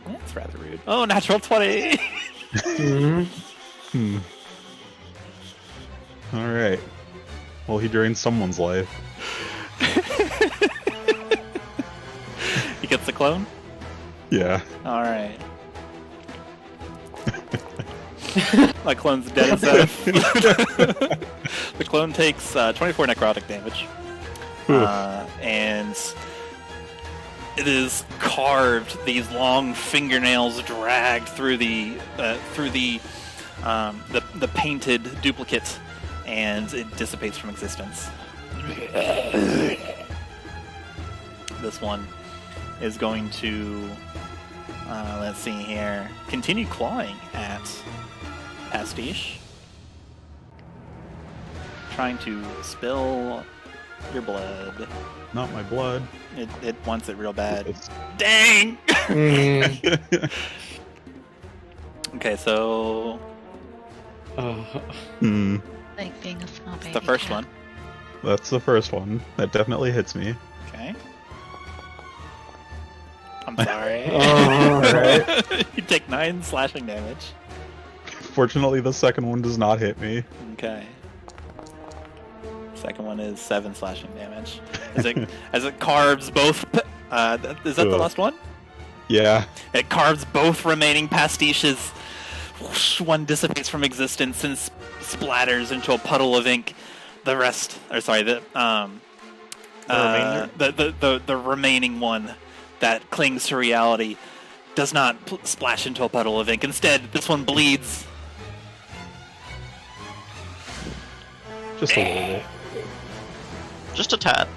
Yeah, it's rather rude. Oh, natural 20! Alright. Well, he drained someone's life. He gets the clone? Yeah. Alright. My clone's dead as death. The clone takes 24 necrotic damage. And it is carved, these long fingernails dragged through the painted duplicate, and it dissipates from existence. This one is going to, let's see here, continue clawing at Pastiche. Trying to spill your blood. Not my blood. It wants it real bad. It's- Dang! Okay, so Like being a small baby. the first cat. one. That's the first one. That definitely hits me. Okay. I'm sorry. Alright. You take 9 slashing damage. Fortunately, the second one does not hit me. Okay. Second one is 7 slashing damage. As it carves both. Is that the Ugh. last one? Yeah. It carves both remaining pastiches. Whoosh, one dissipates from existence and splatters into a puddle of ink. The rest, or sorry, the remaining one that clings to reality does not splash into a puddle of ink. Instead, this one bleeds. Just a little bit. Just a tad.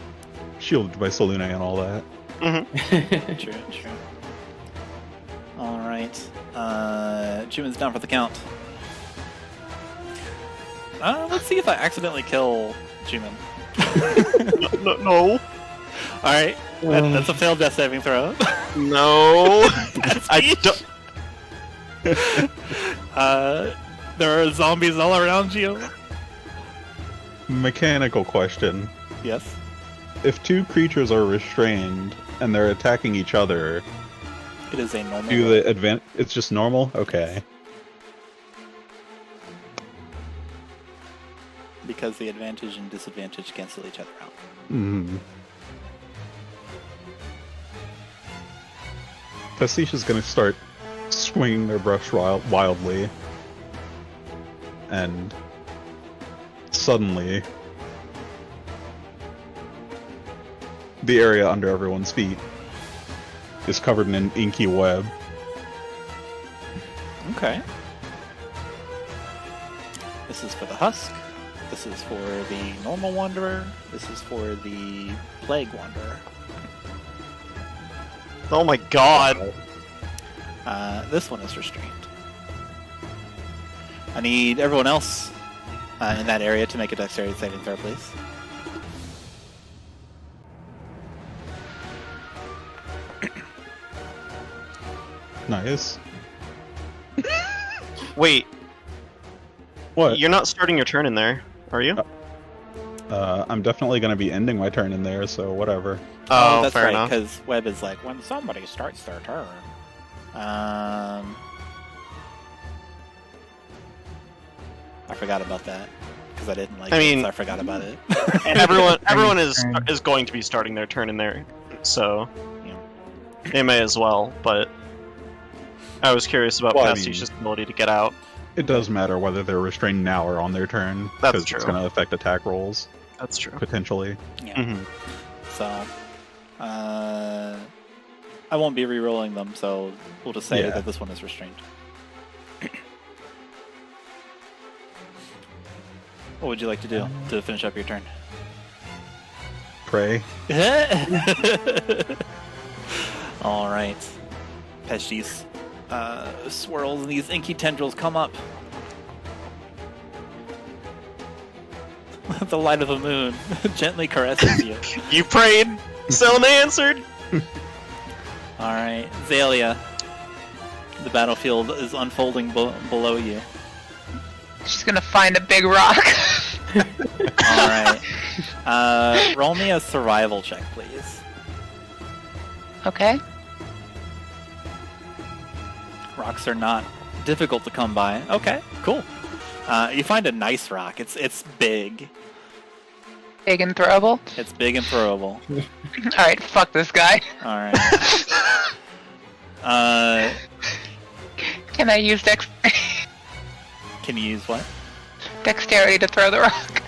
Shielded by Selune and all that. True. Alright. Chuman's down for the count. Let's see if I accidentally kill Chuman. No. Alright. That's a failed death saving throw. No. I don't. There are zombies all around you. Mechanical question. Yes. If two creatures are restrained and they're attacking each other, It is a normal. do the advan- it's just normal? Okay. Because the advantage and disadvantage cancel each other out. Pastiche is going to start swinging their brush wildly. And suddenly, the area under everyone's feet is covered in an inky web. Okay. This is for the Husk. This is for the Normal Wanderer. This is for the Plague Wanderer. Oh my god. This one is restrained. I need everyone else in that area to make a dexterity saving throw, please. Nice. Wait, What? you're not starting your turn in there, are you? I'm definitely going to be ending my turn in there, so whatever. Oh, that's fair right, enough. because Web is like, when somebody starts their turn. I forgot about that. Because I didn't like I it, mean- so I forgot about it. Everyone is Turn. is going to be starting their turn in there, so Yeah. they may as well. But I was curious about Well, I Pastiche's ability to get out. It does matter whether they're restrained now or on their turn. That's 'cause true. It's going to affect attack rolls, That's true. potentially. Yeah. Mm-hmm. So, I won't be re-rolling them, so we'll just say Yeah. that this one is restrained. What would you like to do to finish up your turn? Pray. Alright. Pastiche swirls and these inky tendrils come up. The light of the moon gently caresses you. You prayed, Selene answered. Alright, Xalia. The battlefield is unfolding below you. She's gonna find a big rock. Alright. Roll me a survival check, please. Okay. Rocks are not difficult to come by. Okay, cool. You find a nice rock. It's big. Big and throwable? It's big and throwable. Alright, fuck this guy. Alright. Can I use Can you use what? dexterity to throw the rock?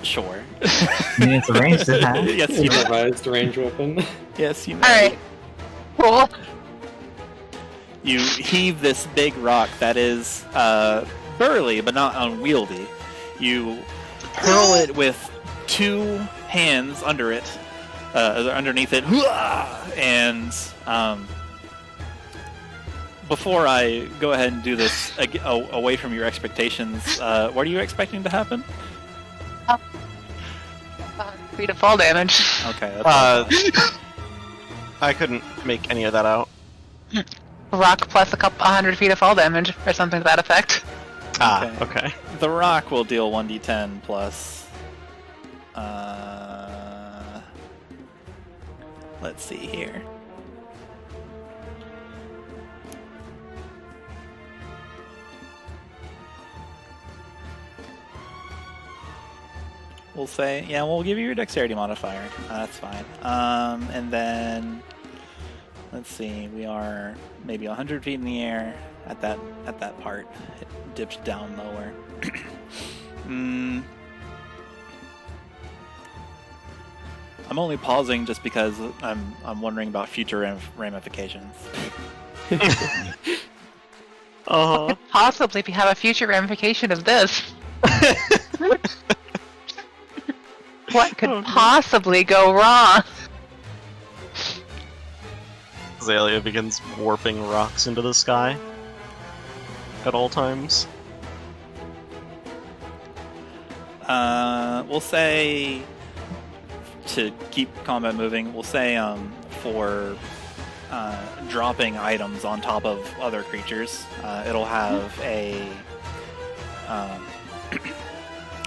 Sure. I mean, it's a ranged attack. Yes, you may. Improvised range weapon. Yes, you may. Alright. Cool. You heave this big rock that is burly but not unwieldy. You hurl it with two hands under it, underneath it, and before I go ahead and do this away from your expectations, what are you expecting to happen? 3 to fall damage. Okay. That's I couldn't make any of that out. Rock plus 100 feet of fall damage, or something to that effect. Ah, okay. The rock will deal 1d10 plus. Let's see here. We'll say, yeah, we'll give you your dexterity modifier. That's fine. And then let's see, we are maybe 100 feet in the air at that part. It dips down lower. I'm only pausing just because I'm wondering about future ramifications. Uh-huh. Could possibly have a future ramification of this. What could possibly go wrong? Xalia begins warping rocks into the sky at all times. We'll say, to keep combat moving, we'll say for dropping items on top of other creatures, it'll have an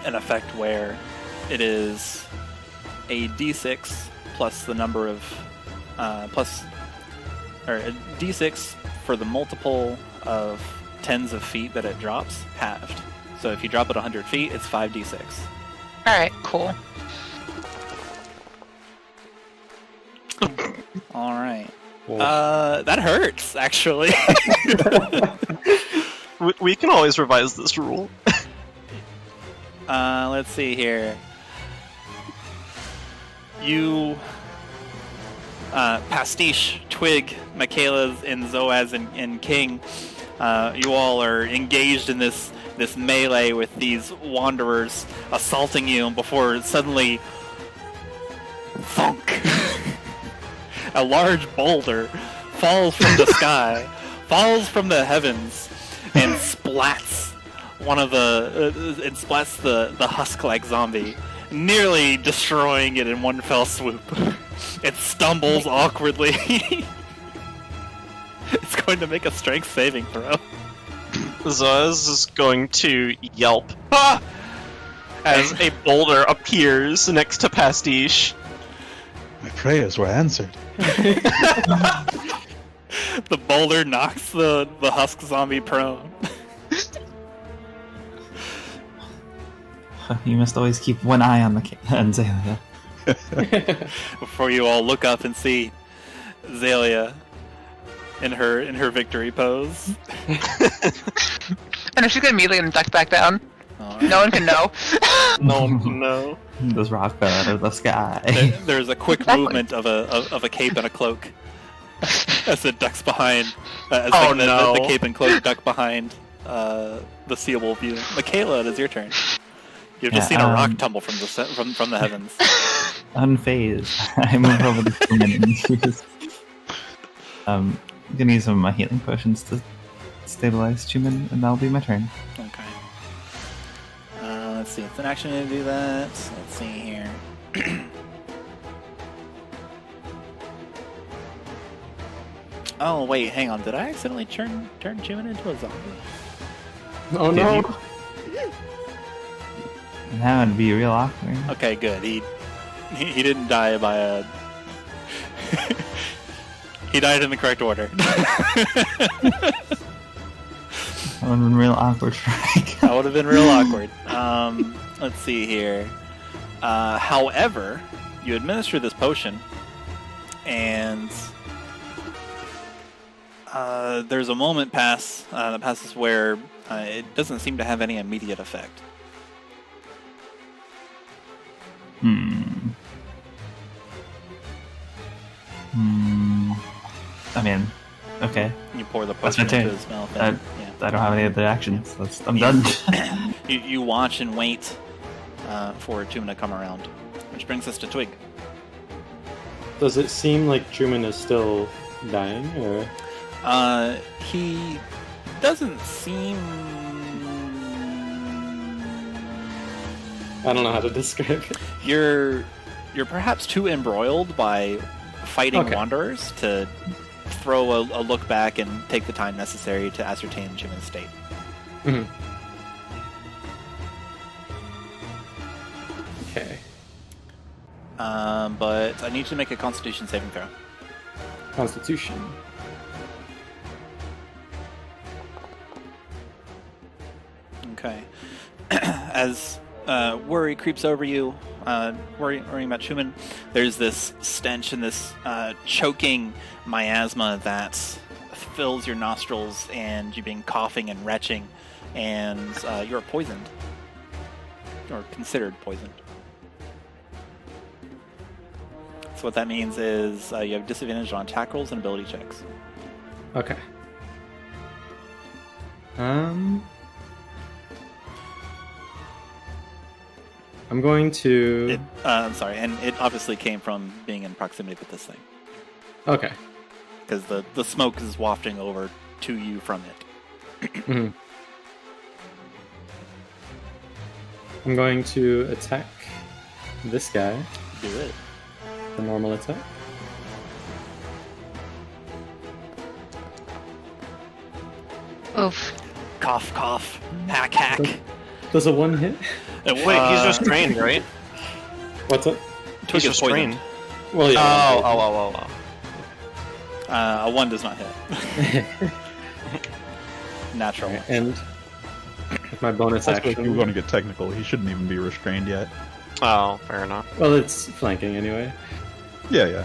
effect where it is a d6 plus the number of a d6 for the multiple of tens of feet that it drops, halved. So if you drop it 100 feet, it's 5d6. Alright, cool. Alright. That hurts, actually. We can always revise this rule. Let's see here. You, Pastiche, Twig, Makayla, and Zoaz, and King, you all are engaged in this melee with these wanderers assaulting you before suddenly, thunk! A large boulder falls from the sky, falls from the heavens, and splats the husk-like zombie, nearly destroying it in one fell swoop. It stumbles awkwardly. It's going to make a strength saving throw. Zoaz is going to yelp as a boulder appears next to Pastiche. My prayers were answered. The boulder knocks the husk zombie prone. You must always keep one eye on Xalia. Before you all look up and see Xalia in her victory pose. And she's gonna immediately duck back down. Right. No one can know. No one can know. Those rock fell out of the sky. There's a quick movement of a cape and a cloak as it ducks behind. The cape and cloak duck behind the seeable view. Makayla, it is your turn. You've just seen a rock tumble from the heavens. Unfazed. I move over to Chuman and use. I'm gonna use some of my healing potions to stabilize Chuman, and that'll be my turn. Okay. Let's see. It's an action to do that. Let's see here. Oh wait, hang on. Did I accidentally turn Chuman into a zombie? Oh Did no! you? That would be real awkward. Okay, good. He didn't die by a He died in the correct order. That would have been real awkward for Raikel. That would have been real awkward. Let's see here. However, you administer this potion, and there's a moment that passes where it doesn't seem to have any immediate effect. I mean, okay. You pour the That's my potion into turn. his mouth. I And, yeah. don't have any other actions. I'm done. You watch and wait for Chuman to come around, which brings us to Twig. Does it seem like Chuman is still dying, or He doesn't seem. I don't know how to describe it. You're perhaps too embroiled by fighting Okay. wanderers to throw a look back and take the time necessary to ascertain Chuman's state. Mhm. Okay. But I need you to make a Constitution saving throw. Constitution. Okay. As worry creeps over you, worrying about Chuman, there's this stench and this choking miasma that fills your nostrils, and you've been coughing and retching, and you're poisoned. Or considered poisoned. So what that means is you have disadvantage on attack rolls and ability checks. Okay. I'm going to. I'm sorry, and it obviously came from being in proximity with this thing. Okay. Because the smoke is wafting over to you from it. Mhm. I'm going to attack this guy. Do it. The normal attack. Oof. Cough, cough. Hack, hack. Does a 1 hit? Wait, he's restrained, right? What's up? Twig He's is poisoned. restrained. Well, yeah. Oh. A 1 does not hit. Natural. Alright, and with my bonus Also, if action. you were going to get technical, he shouldn't even be restrained yet. Oh, fair enough. Well, it's flanking anyway. Yeah.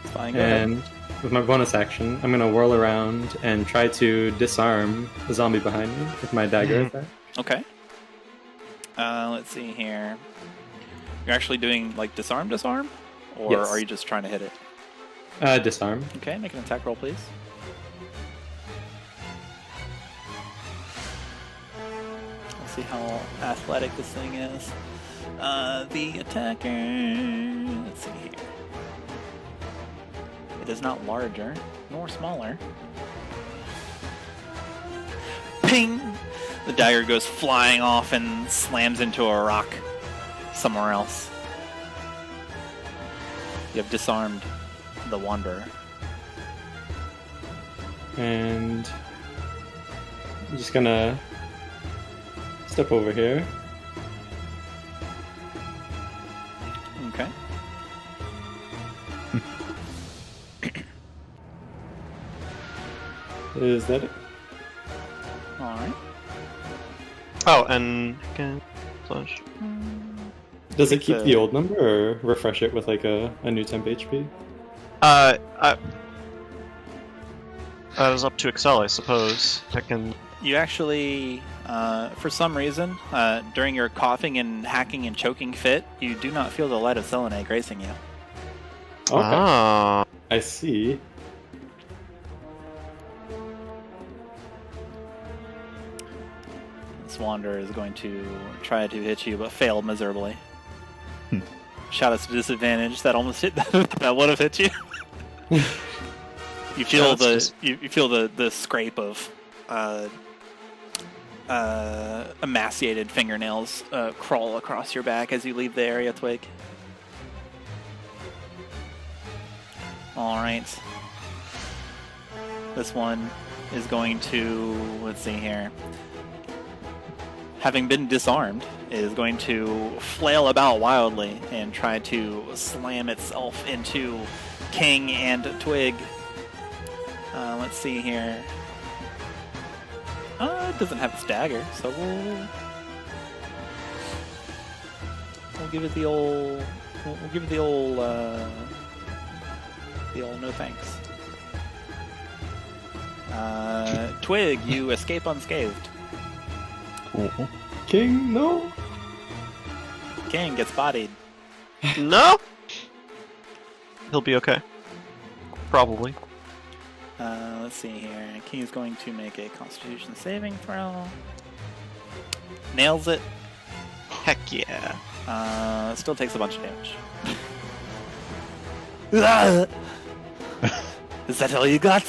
It's fine, go ahead. And with my bonus action, I'm gonna whirl around and try to disarm the zombie behind me with my dagger attack. Okay. Let's see here. You're actually doing like disarm? Or Yes. are you just trying to hit it? Disarm. Okay, make an attack roll, please. Let's see how athletic this thing is. The attacker. Let's see here. It is not larger nor smaller. Ping! The dagger goes flying off and slams into a rock somewhere else. You have disarmed the Wanderer. And I'm just gonna step over here. Okay. Is that it? Alright. Oh, and again, slash. Does it It's keep a- the old number or refresh it with like a new temp HP? That is up to Accel, I suppose. I can. You actually, for some reason, during your coughing and hacking and choking fit, you do not feel the light of Selenite gracing you. Okay. Ah. I see. This Wanderer is going to try to hit you, but fail miserably. Shot us to disadvantage. That almost hit. That would have hit you. You feel Yeah, that's you feel the scrape of emaciated fingernails crawl across your back as you leave the area, Twig. All right. This one is going to, let's see here. Having been disarmed, is going to flail about wildly and try to slam itself into King and Twig. Let's see here. It doesn't have its dagger, so we'll give it the old. We'll give it the old no thanks. Twig, you escape unscathed. Cool. King, no. King gets bodied. No. He'll be okay. Probably. Let's see here. King is going to make a Constitution saving throw. Nails it. Heck yeah. Still takes a bunch of damage. Is that all you got?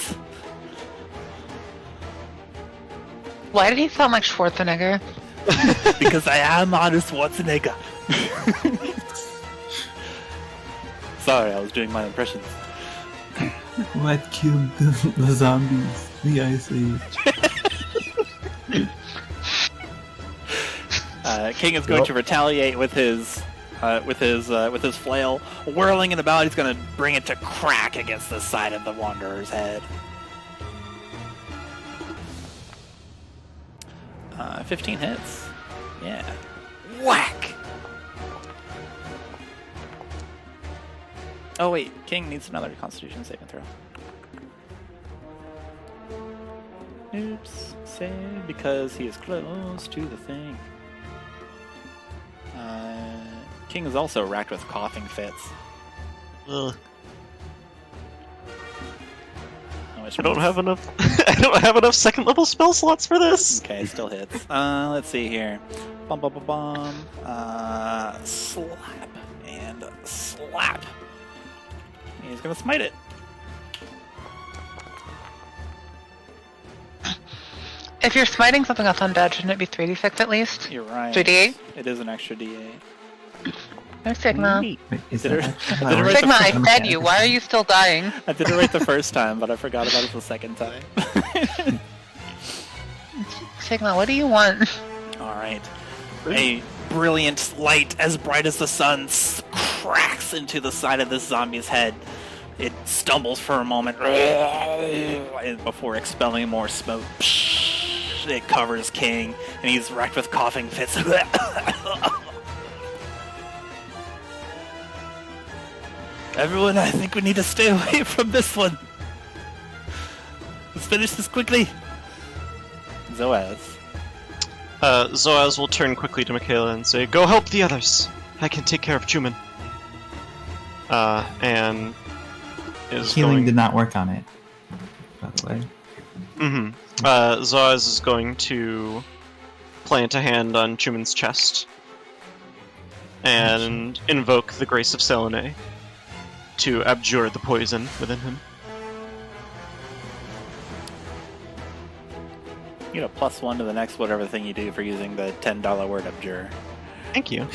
Why did he sound like Schwarzenegger? Because I am Arnold Schwarzenegger. Sorry, I was doing my impressions. What killed the zombies? The Ice Age. King is going to retaliate with his flail, whirling it about. He's going to bring it to crack against the side of the Wanderer's head. 15 hits. Yeah. Whack! Oh wait, King needs another Constitution saving throw. Oops, save because he is close to the thing. King is also racked with coughing fits. Ugh. Which I don't means- have enough. I don't have enough second level spell slots for this. Okay, it still hits. Let's see here. Bum bum bum bum. Slap and slap. He's gonna smite it. If you're smiting something that's undead, shouldn't it be 3d6 at least? You're right. 3d8? It is an extra D8. No, Sigma. Wait, is Did that it- actually did how it it right works? Sigma, I Okay. fed you. Why are you still dying? I did it right the first time, but I forgot about it the second time. Sigma, what do you want? Alright. A brilliant light as bright as the sun cracks into the side of this zombie's head. It stumbles for a moment before expelling more smoke. It covers King, and he's racked with coughing fits. Everyone, I think we need to stay away from this one. Let's finish this quickly. Zoaz. Zoaz will turn quickly to Makayla and say, "Go help the others. I can take care of Chuman." And is Healing going. did not work on it, by the way. Mm-hmm. Zoaz is going to plant a hand on Chuman's chest and invoke the Grace of Selene to abjure the poison within him. You get a +1 to the next whatever thing you do for using the $10 word abjure. Thank you.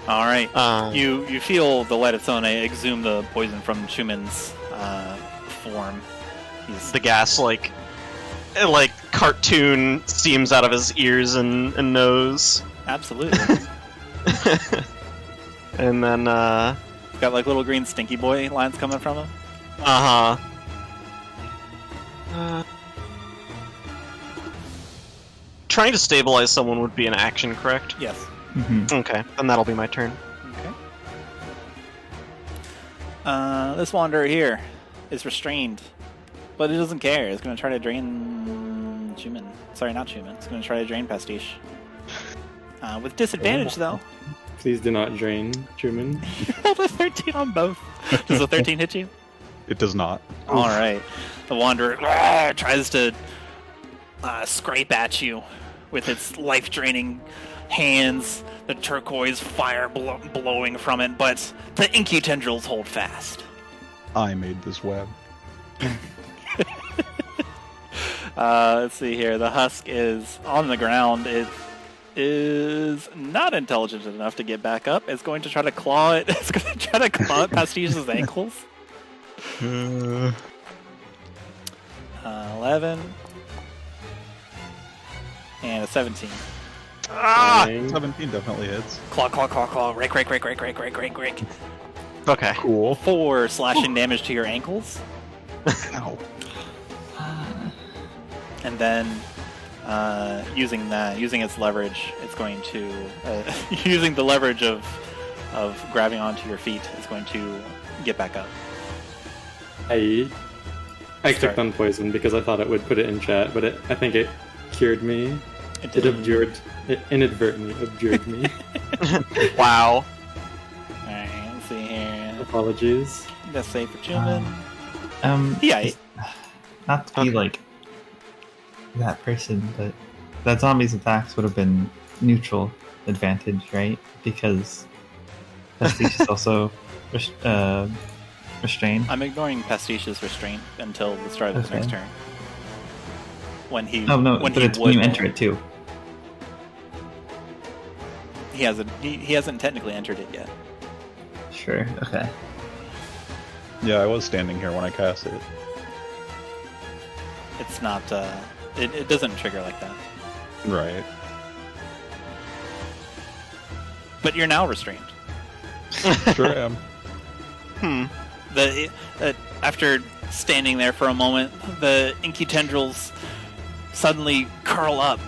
All right. You feel the light of Selene exhume the poison from Chuman's form. He's The gas, like cartoon steams out of his ears and nose. absolutely And then, got like little green stinky boy lines coming from him. Trying to stabilize someone would be an action, correct? Yes. Mm-hmm. Okay, then that'll be my turn. Okay. This wanderer here is restrained, but it doesn't care. It's going to try to drain Chuman. Sorry, not Chuman. It's going to try to drain Pastiche. With disadvantage, though. Please do not drain Chuman. Rolled a 13 on both. Does a 13 hit you? It does not. All right. The wanderer tries to scrape at you with its life-draining hands, the turquoise fire blowing from it, but the inky tendrils hold fast. I made this web. Let's see here. The husk is on the ground. It is not intelligent enough to get back up. It's going to try to claw it. It's going to try to claw at Pastiche's ankles. 11 and a 17. Ah! Fine. 17 definitely hits. Claw, claw, claw, claw. Rake. Okay. Cool. 4 slashing damage to your ankles. Ow. And then, using its leverage, it's going to, using the leverage of grabbing onto your feet, it's going to get back up. I clicked on poison because I thought it would put it in chat, but I think it cured me. It inadvertently abjured me. Wow. Alright, let's see here. Apologies. Let's say for Chuman. Yeah. Not to be like that person, but that zombie's attacks would have been neutral advantage, right? Because Pastiche is also restrained. I'm ignoring Pastiche's restraint until the start of his next turn. When he Oh no, when but he it's when you would- enter it too. He hasn't technically entered it yet. Sure. Okay. Yeah, I was standing here when I cast it. It's not. It doesn't trigger like that. Right. But you're now restrained. Sure am. After standing there for a moment, the inky tendrils suddenly curl up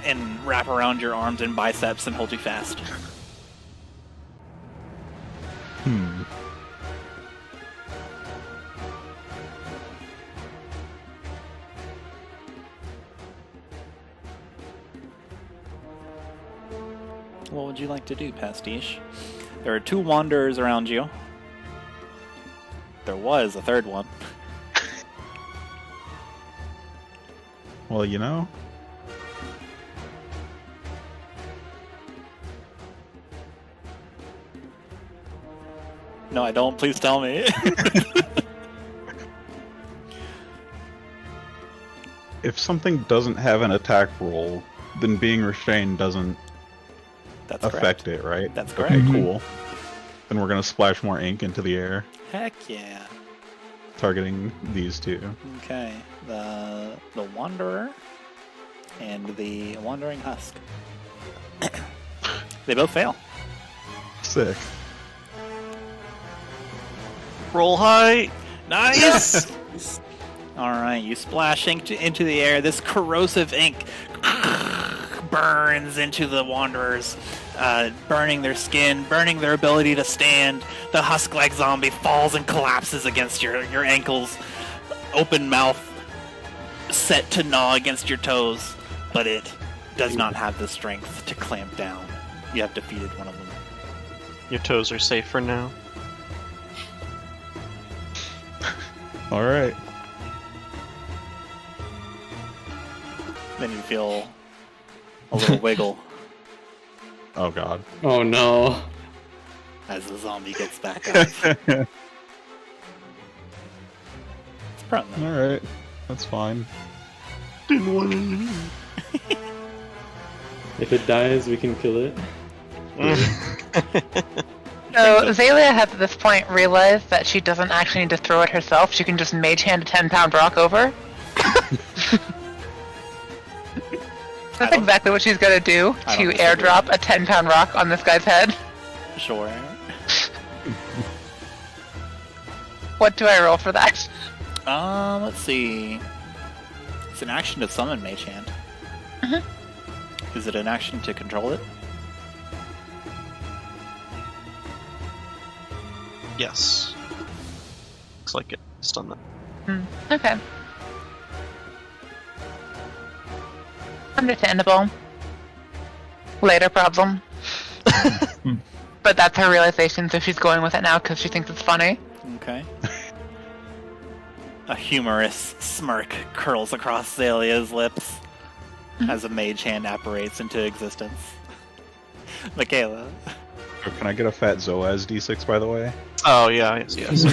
and wrap around your arms and biceps and hold you fast. What would you like to do, Pastiche? There are 2 wanderers around you. There was a third one. Well, you know. No, I don't. Please tell me. If something doesn't have an attack roll, then being restrained doesn't That's affect correct. it, right? That's Okay, correct. cool. Then we're gonna splash more ink into the air, Heck yeah. targeting these 2. Okay, the Wanderer and the Wandering Husk. They both fail. Sick. Roll high. Nice! Alright, you splash ink into the air. This corrosive ink burns into the Wanderers, burning their skin, burning their ability to stand. The husk-like zombie falls and collapses against your ankles, open mouth, set to gnaw against your toes, but it does not have the strength to clamp down. You have defeated one of them. Your toes are safe for now. Alright. Then you feel a little wiggle Oh god. Oh no. as the zombie gets back up. It's prone though. Alright. That's fine. Didn't want to. If it dies, we can kill it. So Xalia has at this point realized that she doesn't actually need to throw it herself. She can just mage hand a 10-pound rock over. That's exactly what she's gonna do I to don't disagree. airdrop a 10-pound rock on this guy's head. Sure. What do I roll for that? Let's see. It's an action to summon Mage Hand. Is it an action to control it? Yes. Looks like it. Stun that. Okay. Understandable. Later problem. But that's her realization, so she's going with it now because she thinks it's funny. Okay. A humorous smirk curls across Xalia's lips as a Mage Hand apparates into existence. Makayla. Oh, can I get a fat Zoaz D6, by the way? Oh yeah, yes.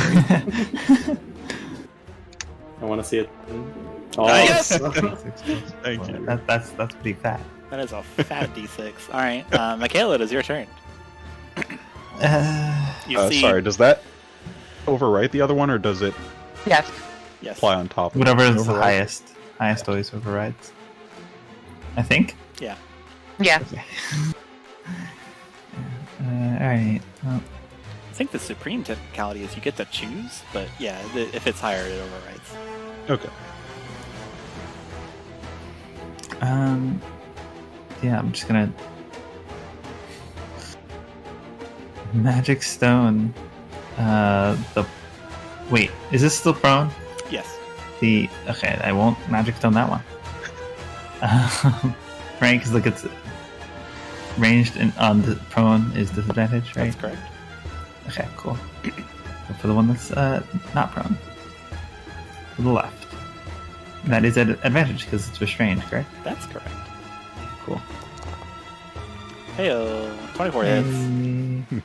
I want to see it. Oh, Nice! Thank you. That's pretty fat. That is a fat D6. Alright, Makayla, it is your turn. You see... Sorry, does that overwrite the other one, or does it Yes. Yes. apply on top of Whatever it? is the Overwrite? highest always overrides. I think. Yeah. Yeah. Okay. Alright. Well, I think the supreme technicality is you get to choose, but yeah, if it's higher, it overrides. Okay. yeah, I'm just gonna Magic Stone. Wait, is this still prone? Yes. Okay, I won't Magic Stone that one. Right, because look, it's ranged on the prone is disadvantage, right? That's correct. Okay, cool. So for the one that's not prone, to the left. That is at advantage because it's restrained, correct? That's correct. Cool. Heyo, 24 hits. Hey.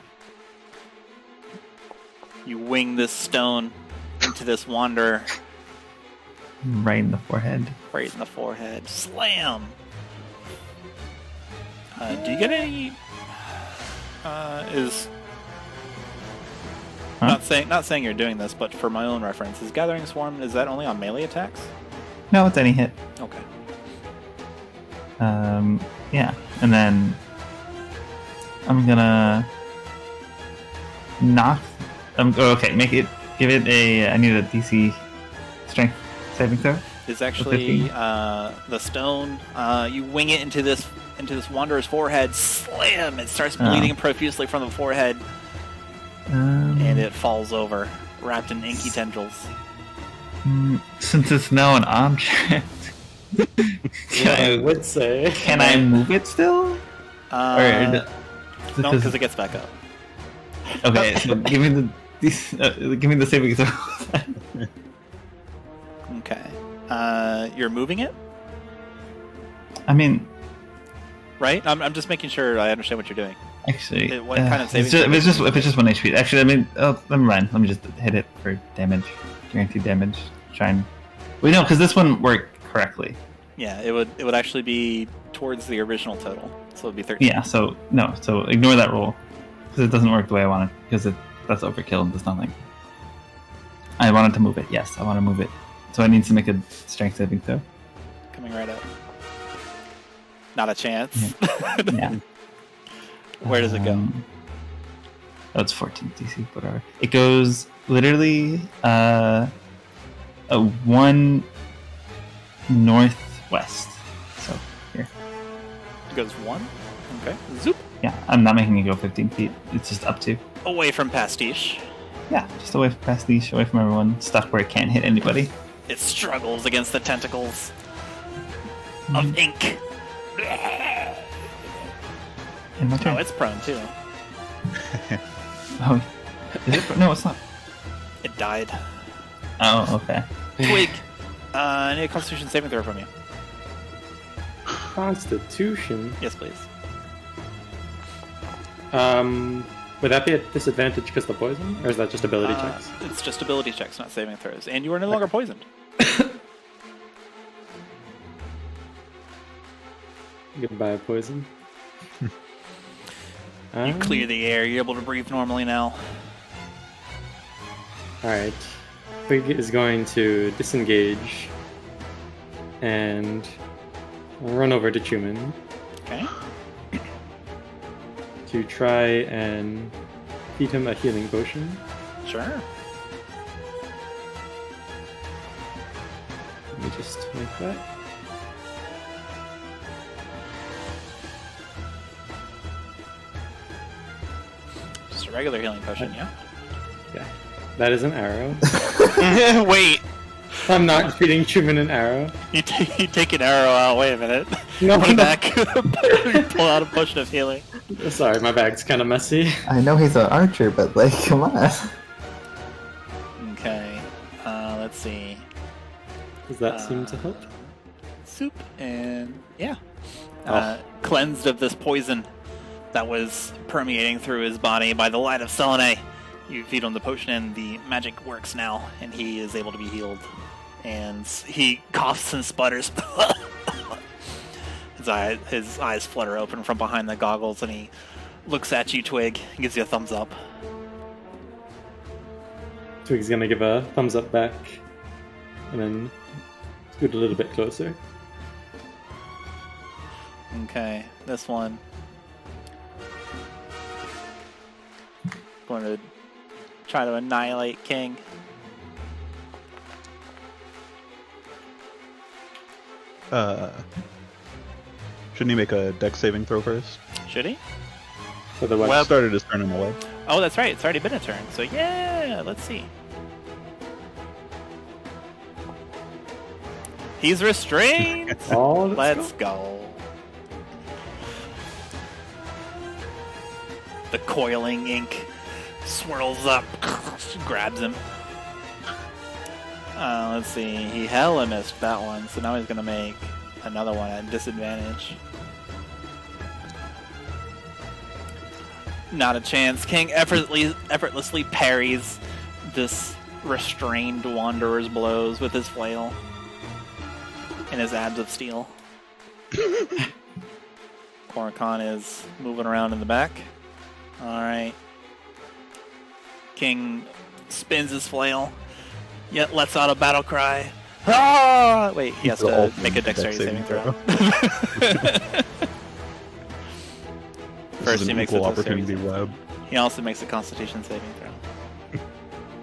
You wing this stone into this wanderer Right in the forehead. right in the forehead. Slam! Do you get any... Huh? Not saying you're doing this, but for my own reference, is Gathering Swarm, is that only on melee attacks? No, it's any hit. Okay. Yeah, and then I'm gonna knock. Okay, give it a. I need a DC strength saving throw. It's actually 15. the stone. You wing it into this wanderer's forehead. Slam! It starts bleeding profusely from the forehead, and it falls over, wrapped in inky tendrils. Since it's now an object, I would say. can I move it still? No, because it gets back up. Okay, so give me the saving throw. Okay. You're moving it, I mean, right? I'm just making sure I understand what you're doing. actually, What kind of saving if it's just 1 HP. Actually, I mean, never mind. Let me just hit it for damage, guaranteed damage. Try and wait, no, because this one worked correctly. Yeah, it would actually be towards the original total, so it'd be 13. Yeah, so ignore that roll because it doesn't work the way I want it because that's overkill and does nothing. I wanted to move it. Yes, I want to move it. So I need to make a strength saving throw. Coming right up. Not a chance. Yeah. Where does it go? Oh, it's 14 DC, whatever. It goes literally a 1 northwest. So here. It goes 1. Okay. Zoop. Yeah, I'm not making it go 15 feet. It's just up to. Away from Pastiche. Yeah, just away from Pastiche, away from everyone. Stuck where it can't hit anybody. It struggles against the tentacles of ink. And my turn. Oh, it's prone too. Oh, is it? No, it's not. It died. Oh, okay. Twig. I need a Constitution saving throw from you. Constitution. Yes, please. Would that be a disadvantage because of the poison, or is that just ability checks? It's just ability checks, not saving throws. And you are no longer poisoned. Goodbye, poison. You clear the air. You're able to breathe normally now. Alright. Twig is going to disengage and run over to Chuman Okay. to try and feed him a healing potion. Sure. Let me just make that. Just a regular healing potion, yeah? Yeah. That is an arrow. Wait. I'm not feeding Chuman an arrow. You take an arrow out. Wait a minute. No, Put it no. back. You pull out a potion of healing. Sorry, my bag's kind of messy. I know he's an archer, but like, come on. Okay. Let's see. Does that seem to help? Soup and yeah. Oh. Cleansed of this poison that was permeating through his body by the light of Selene. You feed him the potion and the magic works now, and he is able to be healed. And he coughs and sputters. His eyes flutter open from behind the goggles, and he looks at you, Twig, and gives you a thumbs up. Twig's gonna give a thumbs up back, and then scoot a little bit closer. Okay, this one. Going to try to annihilate King. Shouldn't he make a dex saving throw first? Should he? For the Web web. started his turn in the way. Oh, that's right. It's already been a turn. So yeah, let's see. He's restrained. Oh, Let's go. The coiling ink swirls up, grabs him. Let's see. He hella missed that one, so now he's gonna make another one at disadvantage. Not a chance. King effortlessly parries this restrained wanderer's blows with his flail and his abs of steel. Korrikan is moving around in the back. Alright. King spins his flail, yet lets out a battle cry. Ah! Wait, he has to make a dexterity saving throw. First, he makes a equal dexterity opportunity saving throw. web. He also makes a constitution saving throw.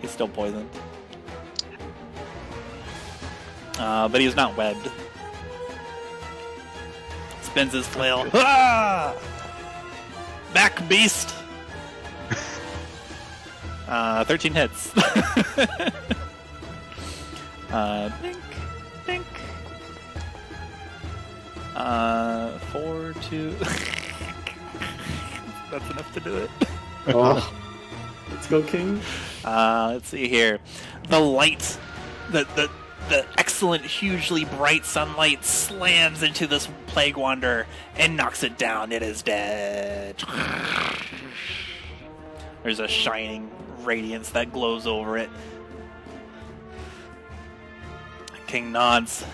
He's still poisoned. But he's not webbed. Spins his flail. Ah! Back, beast! 13 hits. Think. 4, 2. That's enough to do it. Oh. Let's go, King. Let's see here. The light, the excellent, hugely bright sunlight slams into this Plague Wanderer and knocks it down. It is dead. There's a shining radiance that glows over it. King nods,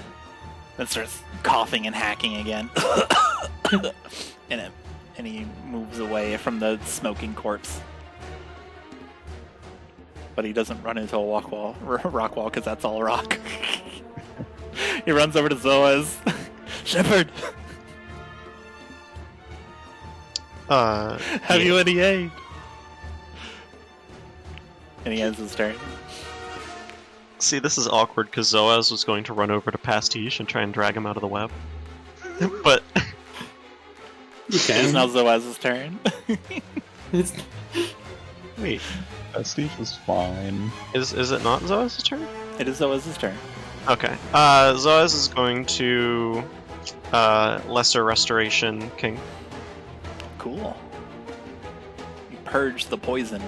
then starts coughing and hacking again. And he moves away from the smoking corpse. But he doesn't run into a rock wall, because that's all rock. He runs over to Zoaz. Shepherd! Have you any aid? And he ends his turn. See, this is awkward because Zoaz was going to run over to Pastiche and try and drag him out of the web. But You It's can. now Zoaz's turn. It's... wait, Pastiche was fine. is it not Zoaz's turn? It is Zoaz's turn. Okay. Zoaz is going to Lesser Restoration King. Cool. You purge the poison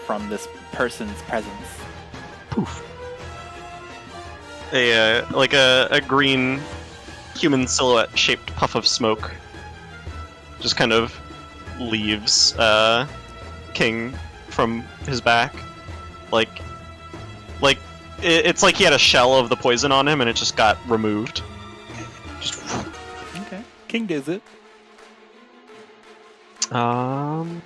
from this person's presence. Poof. A green human silhouette shaped puff of smoke just kind of leaves King from his back. It's like he had a shell of the poison on him and it just got removed. Just Okay. King does it. and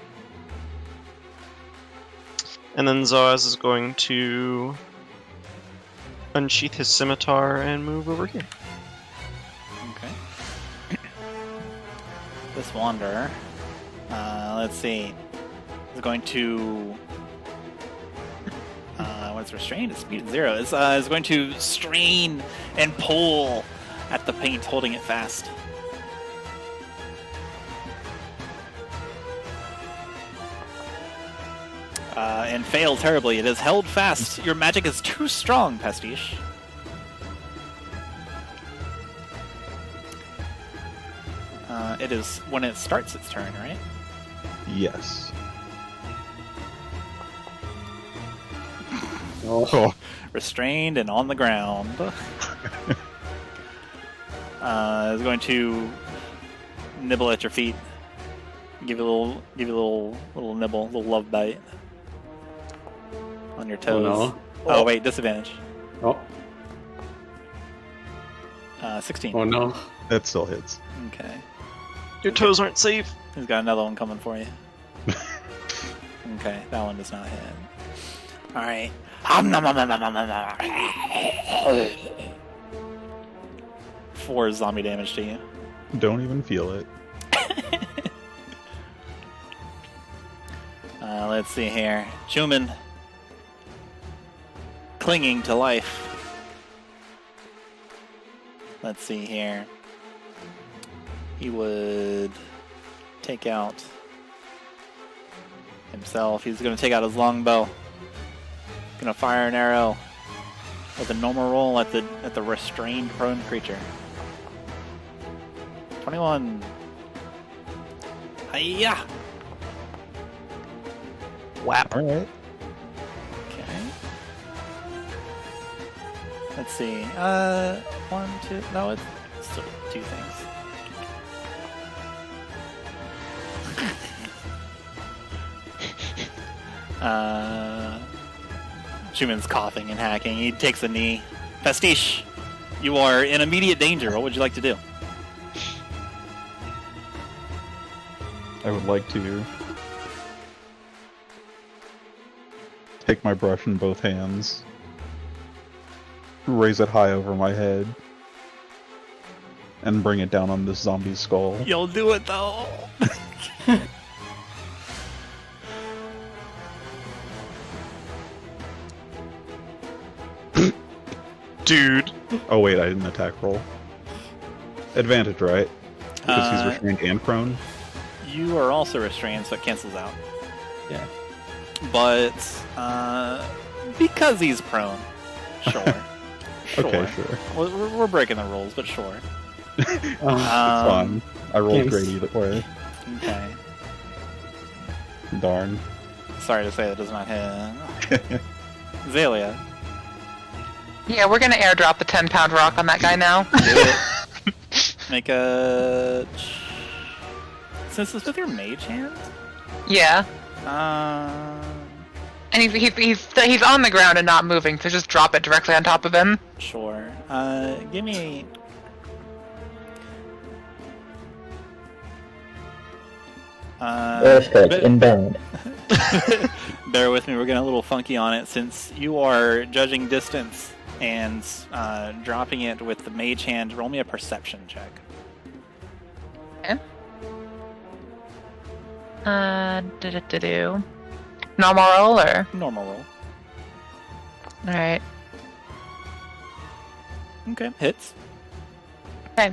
then Zoaz is going to unsheath his scimitar and move over here. Okay. This wanderer, let's see, is going to. When it's restrained, its speed is 0. Is going to strain and pull at the paint, holding it fast. And fail terribly. It is held fast. Your magic is too strong, Pastiche. It is when it starts its turn, right? Yes. Oh. Restrained and on the ground. Is going to nibble at your feet. Give you a little nibble, little love bite on your toes. no. Oh wait, disadvantage. Oh. 16. Oh no. That still hits. Okay. Your toes aren't safe. He's got another one coming for you. Okay, that one does not hit. Alright. 4 zombie damage to you. Don't even feel it. Let's see here. Chuman, clinging to life. Let's see here. He would take out himself. He's going to take out his longbow. Going to fire an arrow with a normal roll at the restrained prone creature. 21. Hiya! Whap. All right. Okay. Let's see. 1, 2. No, it's still 2 things. Chuman's coughing and hacking. He takes a knee. Pastiche, you are in immediate danger. What would you like to do? I would like to take my brush in both hands, raise it high over my head, and bring it down on this zombie's skull. You'll do it though. Dude. Oh wait, I didn't attack roll. Advantage, right? Because he's restrained and prone. You are also restrained, so it cancels out. Yeah. But because he's prone, sure. Okay, sure. We're breaking the rules, but sure. It's fun. I rolled games. great either way. Okay. Darn. Sorry to say that does not hit. Xalia. Yeah, we're gonna airdrop the 10-pound rock on that guy now. Do it. Make a... Since it's with your mage hand? Yeah. And he's on the ground and not moving, so just drop it directly on top of him. Sure. Give me... inbound. Bear with me, we're getting a little funky on it. Since you are judging distance and dropping it with the mage hand, roll me a perception check. Okay. Normal roll or? Normal roll. Alright. Okay, hits. Okay.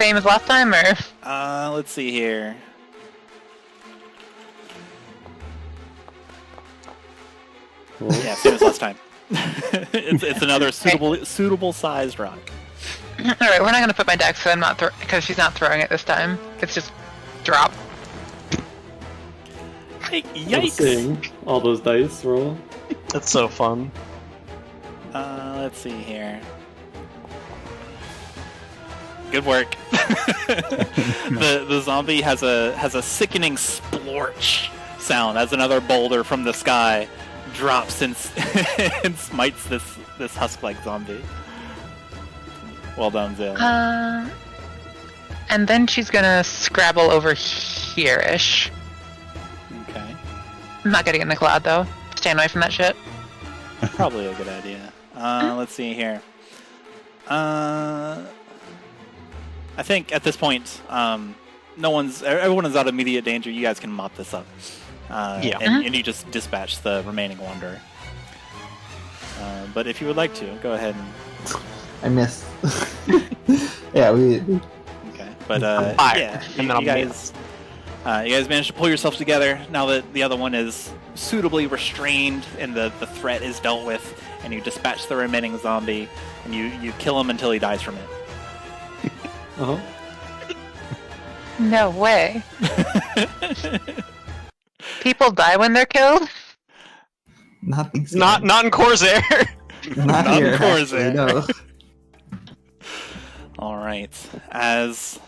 Same as last time or? Let's see here. Cool. Yeah, same as last time. it's another suitable sized rock. Alright, we're not gonna put my dex so I'm not because she's not throwing it this time. It's just drop. Hey, Let's yikes! seeing all those dice roll. That's so fun. Let's see here. Good work. the zombie has a sickening splorch sound as another boulder from the sky drops and smites this husk-like zombie. Well done, Zil. And then she's gonna scrabble over here-ish. Okay. I'm not getting in the cloud though. Stand away from that shit. Probably a good idea. Let's see here. I think at this point, everyone is out of immediate danger. You guys can mop this up. Yeah. And you just dispatch the remaining wanderer. But if you would like to, go ahead and... I missed. Yeah, we. Okay. But Fire. yeah, And then you guys managed to pull yourself together now that the other one is suitably restrained and the threat is dealt with, and you dispatch the remaining zombie, and you kill him until he dies from it. Uh-huh. No way. People die when they're killed? Not these Not in Khorzaire. Not not here. in Khorzaire. Actually, no. All right. As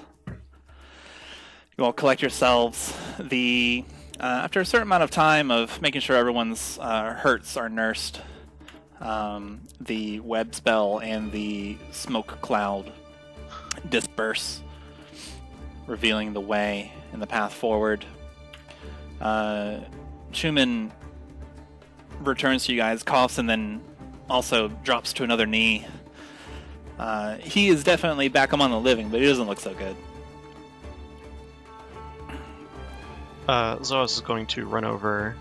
you all collect yourselves, after a certain amount of time of making sure everyone's hurts are nursed, the web spell and the smoke cloud disperse, revealing the way and the path forward. Chuman returns to you guys, coughs, and then also drops to another knee. He is definitely back among the living, but he doesn't look so good. Zoaz is going to run over,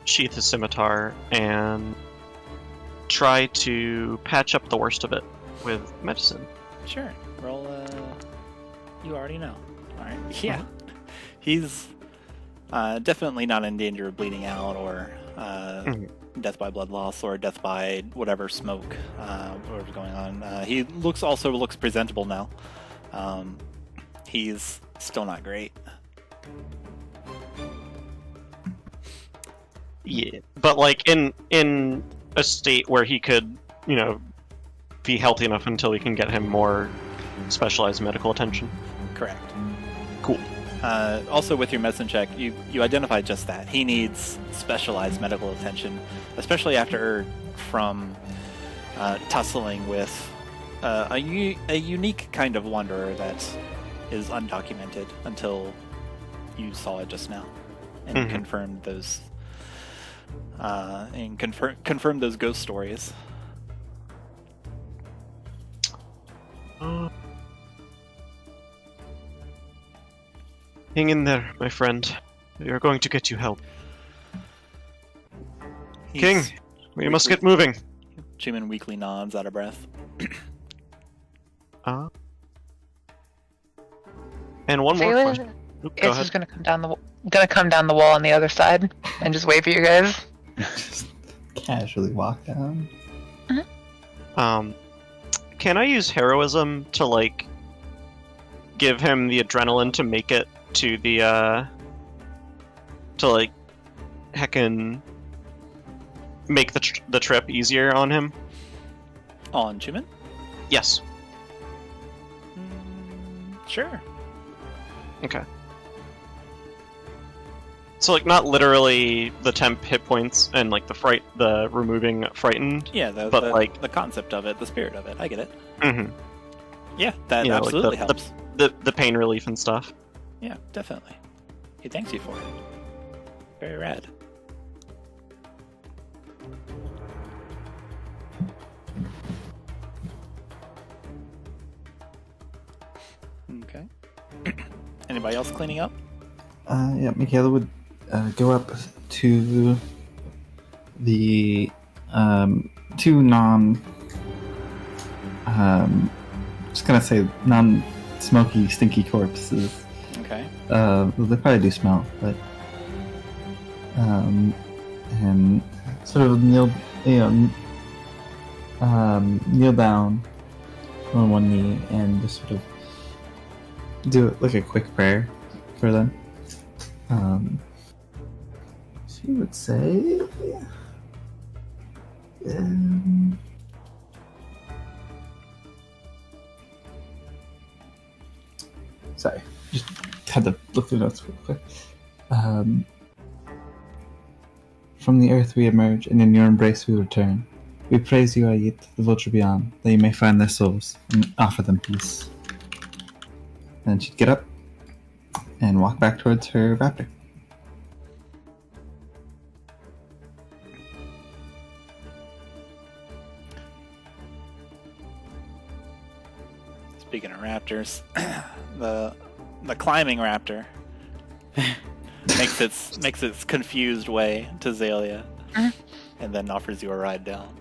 sheath his scimitar, and try to patch up the worst of it with medicine. Sure. Roll, you already know. Alright. Yeah. He's definitely not in danger of bleeding out or death by blood loss or death by whatever smoke, whatever's going on. He also looks presentable now. He's still not great. Yeah, but like in a state where he could, be healthy enough until we can get him more specialized medical attention. Correct. Cool. Also, with your medicine check, you identified just that. He needs specialized medical attention, especially after from tussling with a unique kind of wanderer that is undocumented until you saw it just now and confirmed those confirmed those ghost stories. Hang in there, my friend. We are going to get you help. King, we must get moving. Chuman weakly nods, out of breath. And one more question. Go It's ahead. just gonna come down the wall on the other side and just wait for you guys. Just casually walk down. Can I use heroism to give him the adrenaline to make it to the heckin' make the trip easier on him? On Chuman? Yes. Sure. Okay. So not literally the temp hit points and the removing frightened. Yeah, but the concept of it, the spirit of it. I get it. Mm-hmm. Yeah, that absolutely helps. The pain relief and stuff. Yeah, definitely. He thanks you for it. Very rad. Okay. Anybody else cleaning up? Yeah, Makayla would go up to the two just gonna say non-smoky, stinky corpses. Okay. They probably do smell, but and sort of kneel down on one knee and just sort of do a quick prayer for them. She would say, sorry, just had to look through notes real quick. From the earth we emerge, and in your embrace we return. We praise you, Ayit, the vulture beyond, that you may find their souls and offer them peace. And she'd get up and walk back towards her raptor. Speaking of raptors, the climbing raptor makes its confused way to Xalia, and then offers you a ride down.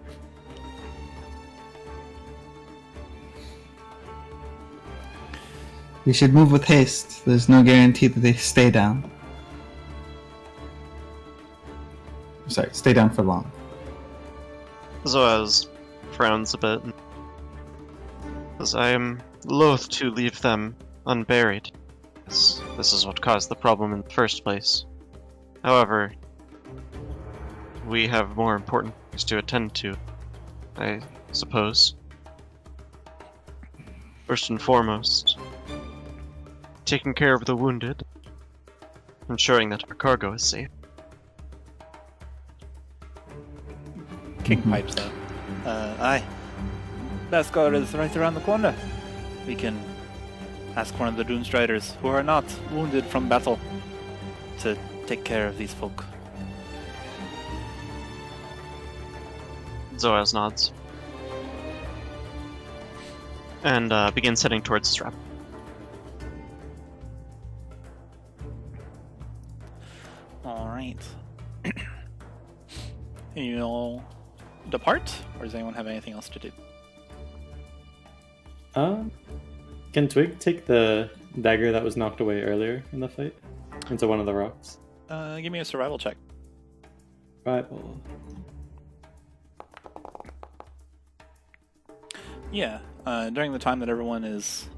We should move with haste. There's no guarantee that they stay down. Sorry, stay down for long. Zoaz frowns a bit. As I am loath to leave them unburied. This is what caused the problem in the first place. However, we have more important things to attend to, I suppose. First and foremost, taking care of the wounded, ensuring that our cargo is safe. King pipes up. Aye. Baskar is right around the corner. We can ask one of the Doomstriders who are not wounded from battle to take care of these folk. Zoaz nods. and begins heading towards Strap. All right. You'll depart, or does anyone have anything else to do? Can Twig take the dagger that was knocked away earlier in the fight into one of the rocks? Give me a survival check. Survival. Yeah. During the time that everyone is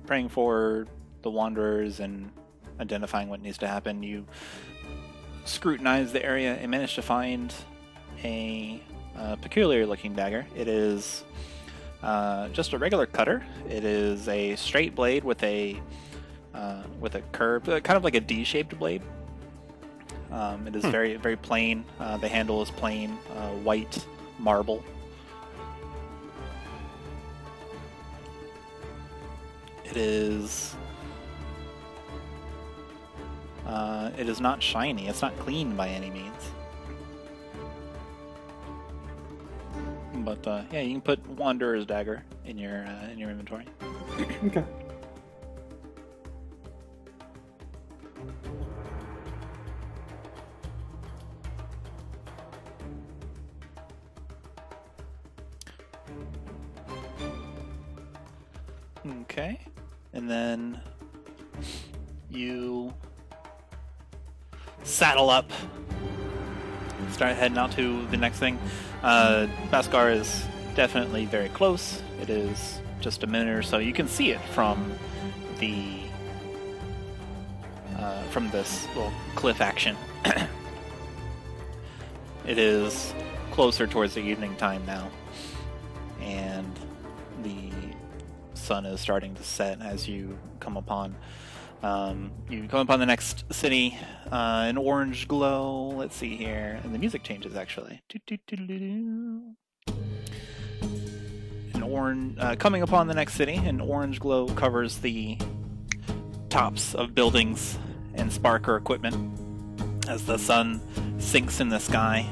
praying for the Wanderers and identifying what needs to happen, you scrutinize the area and manage to find a peculiar-looking dagger. It is just a regular cutter. It is a straight blade with a curve, kind of like a D-shaped blade. It is very, very plain. The handle is plain, white marble. It is not shiny. It's not clean by any means. But yeah, you can put Wanderer's Dagger in your inventory. Okay. Okay, and then you saddle up, start heading out to the next thing. Baskar is definitely very close. It is just a minute or so. You can see it from this little cliff action. It is closer towards the evening time now, and the sun is starting to set as you come upon the next city. An orange glow. Let's see here, and the music changes actually. Coming upon the next city, an orange glow covers the tops of buildings and Sparker equipment as the sun sinks in the sky.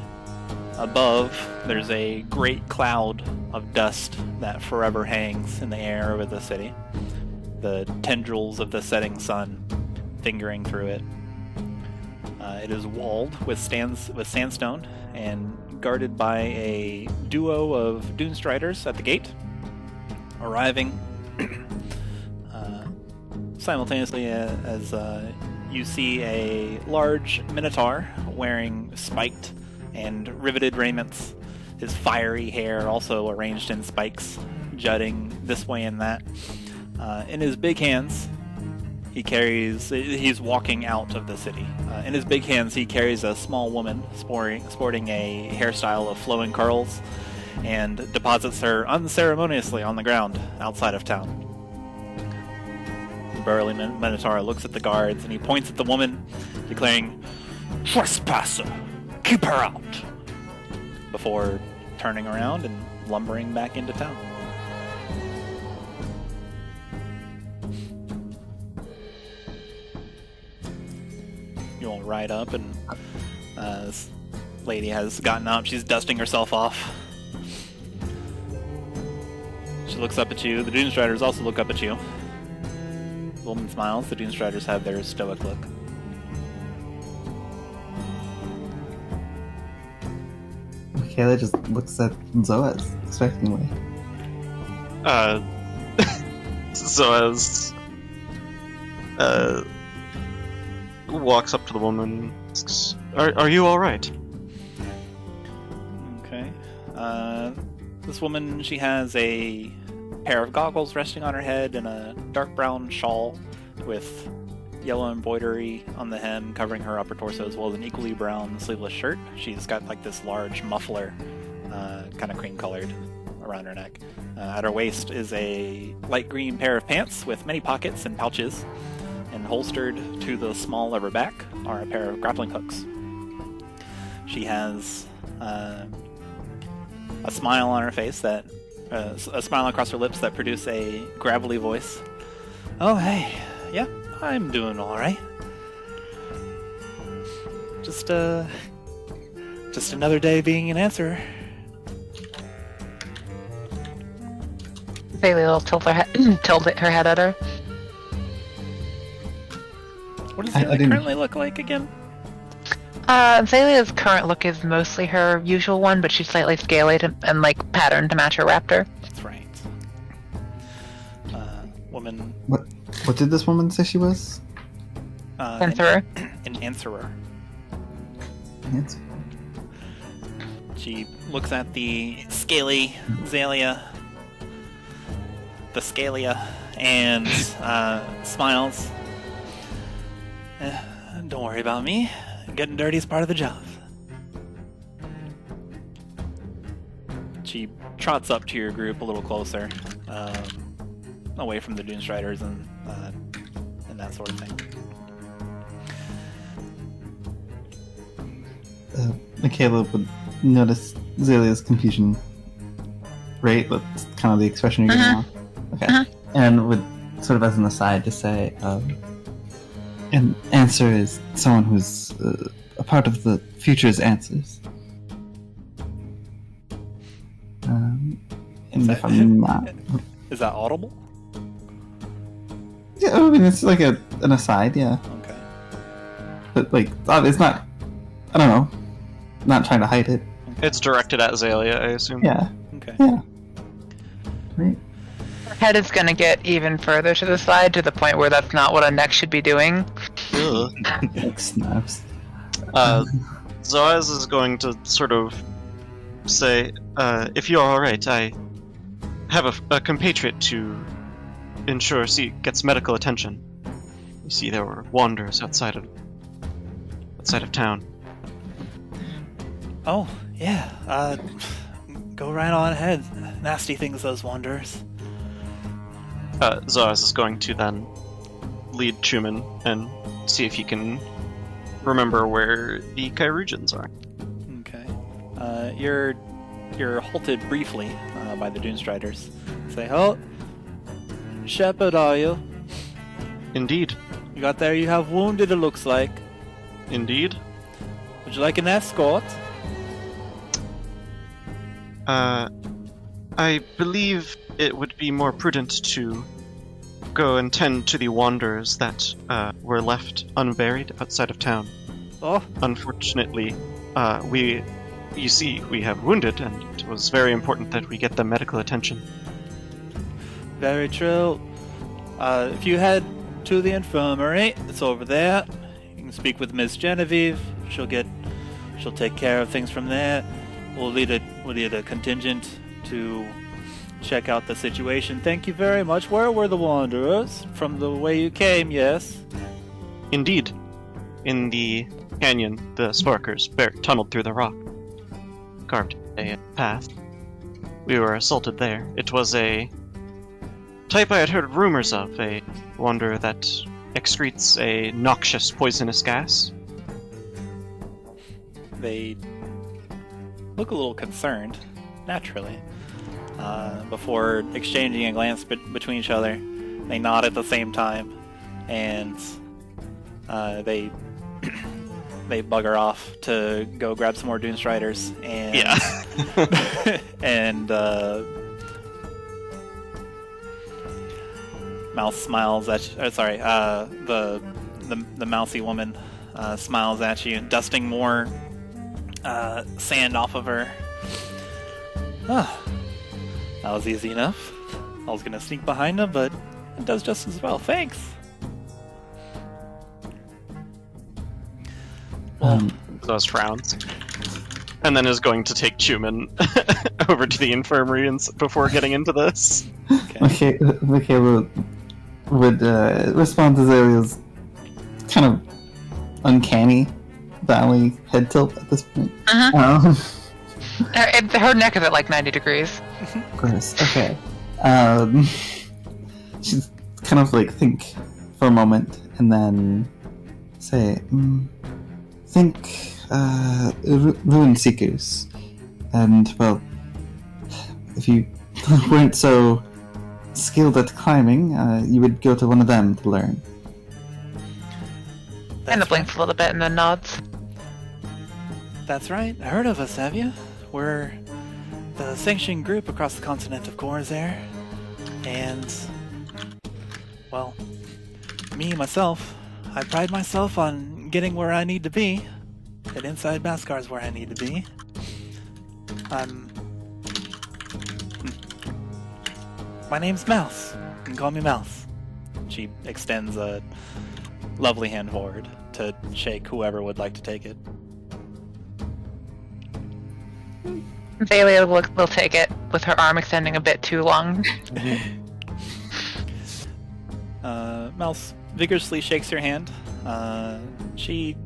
Above, there's a great cloud of dust that forever hangs in the air over the city. The tendrils of the setting sun fingering through it. It is walled with sandstone and guarded by a duo of Dunestriders at the gate, arriving simultaneously as you see a large Minotaur wearing spiked and riveted raiments, his fiery hair also arranged in spikes, jutting this way and that. In his big hands, he's walking out of the city. In his big hands, he carries a small woman sporting a hairstyle of flowing curls and deposits her unceremoniously on the ground outside of town. The burly Minotaur looks at the guards and he points at the woman, declaring, "Trespasser! Keep her out!" before turning around and lumbering back into town. You'll ride up, and this lady has gotten up. She's dusting herself off. She looks up at you. The Dunestriders also look up at you. The woman smiles. The Dunestriders have their stoic look. Makayla just looks at Zoaz expectantly. Zoaz walks up to the woman. Asks, Are you all right? Okay. This woman, she has a pair of goggles resting on her head and a dark brown shawl with yellow embroidery on the hem covering her upper torso, as well as an equally brown sleeveless shirt. She's got like this large muffler, kind of cream colored, around her neck. At her waist is a light green pair of pants with many pockets and pouches, and holstered to the small of her back are a pair of grappling hooks. She has a smile on her face a smile across her lips that produce a gravelly voice. "Oh, hey, yeah, I'm doing all right. Just another day being an answerer." Xalia will tilt her head at her. What does I it didn't- currently look like again? Xalia's current look is mostly her usual one, but she's slightly scaly and like patterned to match her raptor. That's right. Woman. What did this woman say she was? Answerer. An answerer. Yes. She looks at the scaly Xalia, and smiles. Don't worry about me. Getting dirty is part of the job. She trots up to your group a little closer, away from the Doomstriders and that sort of thing. Makayla would notice Xalia's confusion. Right? That's kind of the expression you're getting off. Okay. And would sort of as an aside to say, an answer is someone who's a part of the future's answers. And if I'm not... Is that audible? Yeah, I mean, it's like an aside, yeah. Okay. But, like, it's not... I don't know. Not trying to hide it. It's directed at Xalia, I assume. Yeah. Okay. Yeah. Right. Her head is gonna get even further to the side, to the point where that's not what a neck should be doing. Like snaps. Zoaz is going to sort of say, if you're alright, I have a compatriot to ensure she gets medical attention. You see, there were wanderers outside of town. Oh, yeah. Go right on ahead. Nasty things, those wanderers. Zoaz is going to then lead Chuman and see if he can remember where the Kyrugians are. Okay. You're halted briefly by the Doomstriders. Say, "Halt! Shepherd, are you? Indeed. You got there, you have wounded, it looks like. Indeed. Would you like an escort?" I believe it would be more prudent to go and tend to the wanderers that were left unburied outside of town. Oh, Unfortunately, we have wounded, and it was very important that we get them medical attention. very true. If you head to the infirmary, it's over there. You can speak with Miss Genevieve. She'll take care of things from there. We'll lead a contingent to check out the situation. Thank you very much. Where were the wanderers? From the way you came, yes? Indeed. In the canyon, the sparkers tunneled through the rock, carved a path. We were assaulted there. It was a type I had heard rumors of, a wanderer that excretes a noxious poisonous gas. They look a little concerned, naturally. Before exchanging a glance between each other, they nod at the same time, and they bugger off to go grab some more Doomstriders. And and Mouse smiles at you. Sorry, the mousy woman smiles at you, dusting more sand off of her. That was easy enough. I was gonna sneak behind him, but it does just as well. Thanks. Those frowns. And then is going to take Chuman over to the infirmary before getting into this. Okay, Makayla would respond to Xalia's kind of uncanny valley head tilt at this point. Her neck is at like 90 degrees. Of course. Okay. She's kind of like think for a moment and then say, think ruin seekers, and well, if you weren't so skilled at climbing, you would go to one of them to learn. And the blinks a little bit and then nods. That's right. Heard of us, have you? We're the sanctioning group across the continent of Khorzaire. And, well, me, myself, I pride myself on getting where I need to be. And inside Baskar is where I need to be. My name's Mouse. You can call me Mouse. She extends a lovely hand forward to shake whoever would like to take it. Xalia will take it with her arm extending a bit too long. Mouse vigorously shakes your hand. She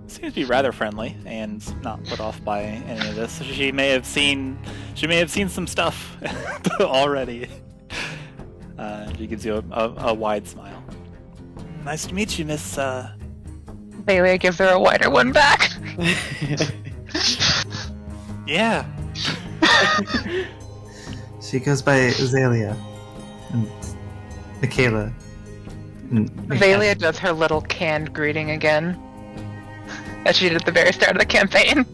seems to be rather friendly and not put off by any of this. She may have seen some stuff already. She gives you a wide smile. Nice to meet you, Miss. Xalia gives her a wider one back. Yeah. She goes by Xalia and Makayla. Xalia does her little canned greeting again, as she did at the very start of the campaign.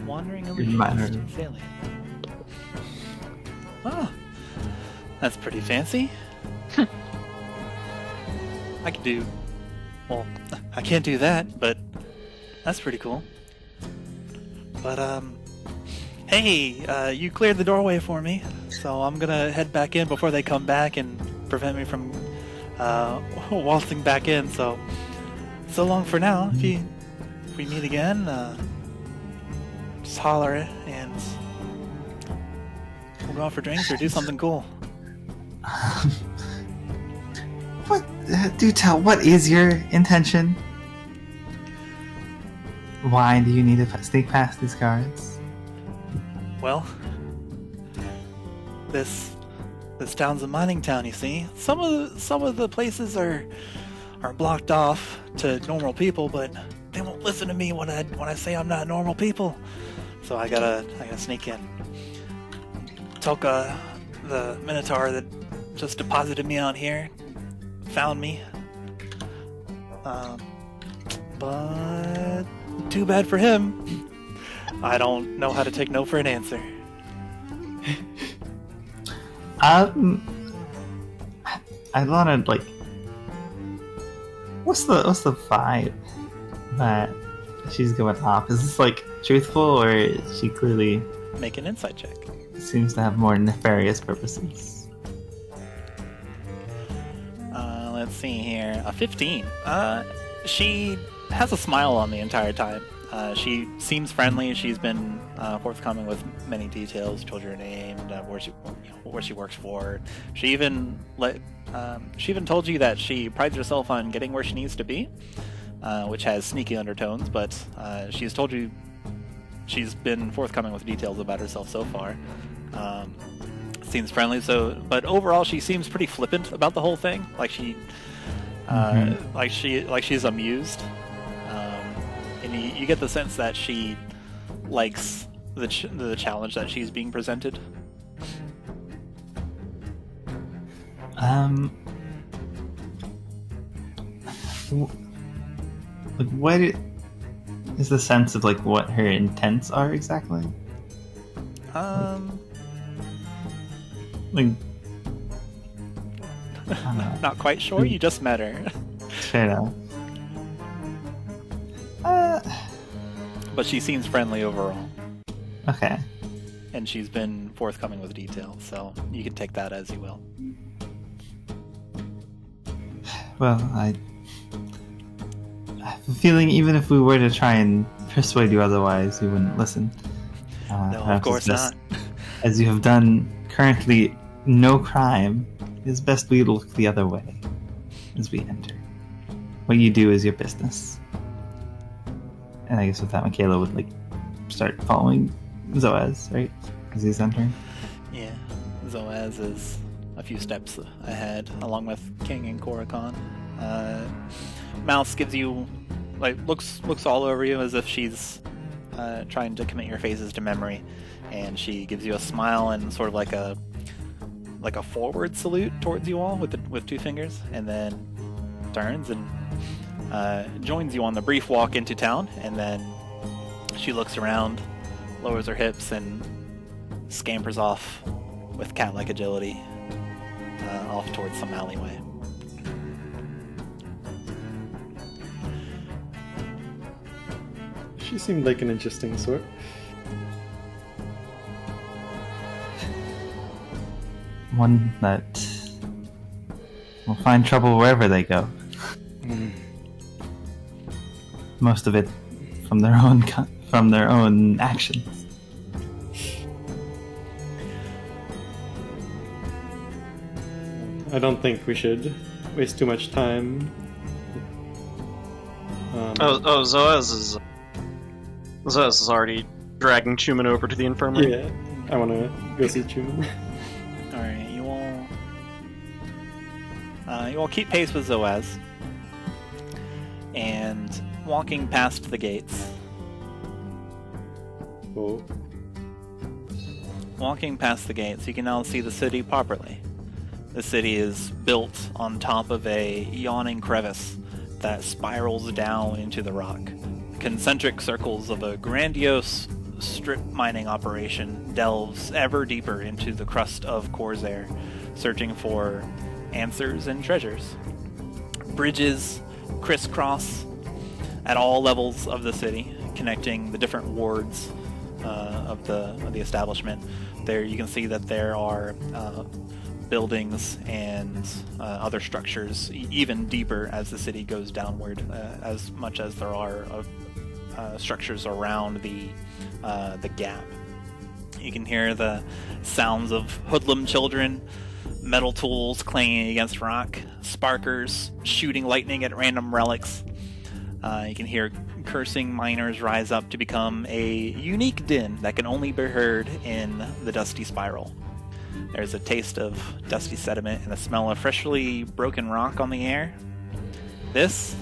Wandering over Minor. to Xalia. Oh, that's pretty fancy. I could do... Well, I can't do that, but that's pretty cool. But, hey, you cleared the doorway for me, so I'm gonna head back in before they come back and prevent me from, waltzing back in, so long for now. If we meet again, just holler and we'll go out for drinks or do something cool. What? Do tell, what is your intention? Why do you need to sneak past these guards? Well, this town's a mining town, you see. Some of the places are blocked off to normal people, but they won't listen to me when I say I'm not normal people. So I gotta sneak in. Toka, the Minotaur that just deposited me out here, found me. But too bad for him. I don't know how to take no for an answer. I wanna what's the vibe that she's going off? Is this truthful, or is she clearly Make an insight check. seems to have more nefarious purposes? Let's see here. A 15. She has a smile on the entire time. She seems friendly. She's been forthcoming with many details. Told her name, where she works for. She even told you that she prides herself on getting where she needs to be, which has sneaky undertones. But she's told you she's been forthcoming with details about herself so far. Seems friendly. But overall, she seems pretty flippant about the whole thing. She's amused. And you get the sense that she likes the challenge that she's being presented. What is the sense of what her intents are exactly? Not quite sure. You just met her. Fair enough. But she seems friendly overall. Okay. And she's been forthcoming with details, so you can take that as you will. Well, I have a feeling even if we were to try and persuade you otherwise, you wouldn't listen. No, of course not. As you have done currently no crime, it is best we look the other way as we enter. What you do is your business. And I guess with that, Makayla would start following Zoaz, right? As he's entering. Yeah, Zoaz is a few steps ahead, along with King and Korakon. Mouse gives you looks all over you as if she's trying to commit your faces to memory, and she gives you a smile and sort of like a forward salute towards you all with two fingers, and then turns and joins you on the brief walk into town, and then she looks around, lowers her hips, and scampers off with cat-like agility off towards some alleyway. She seemed like an interesting sort. One that will find trouble wherever they go. Most of it from their own actions. I don't think we should waste too much time. Zoaz is already dragging Chuman over to the infirmary. Yeah, I want to go see Chuman. Alright, you all keep pace with Zoaz, and walking past the gates. Oh. Walking past the gates, you can now see the city properly. The city is built on top of a yawning crevice that spirals down into the rock. Concentric circles of a grandiose strip mining operation delves ever deeper into the crust of Khorzaire, searching for answers and treasures. Bridges crisscross at all levels of the city, connecting the different wards of the establishment. There you can see that there are buildings and other structures even deeper as the city goes downward, as much as there are structures around the gap. You can hear the sounds of hoodlum children, metal tools clanging against rock, sparkers shooting lightning at random relics. You can hear cursing miners rise up to become a unique din that can only be heard in the dusty spiral. There's a taste of dusty sediment and a smell of freshly broken rock on the air. This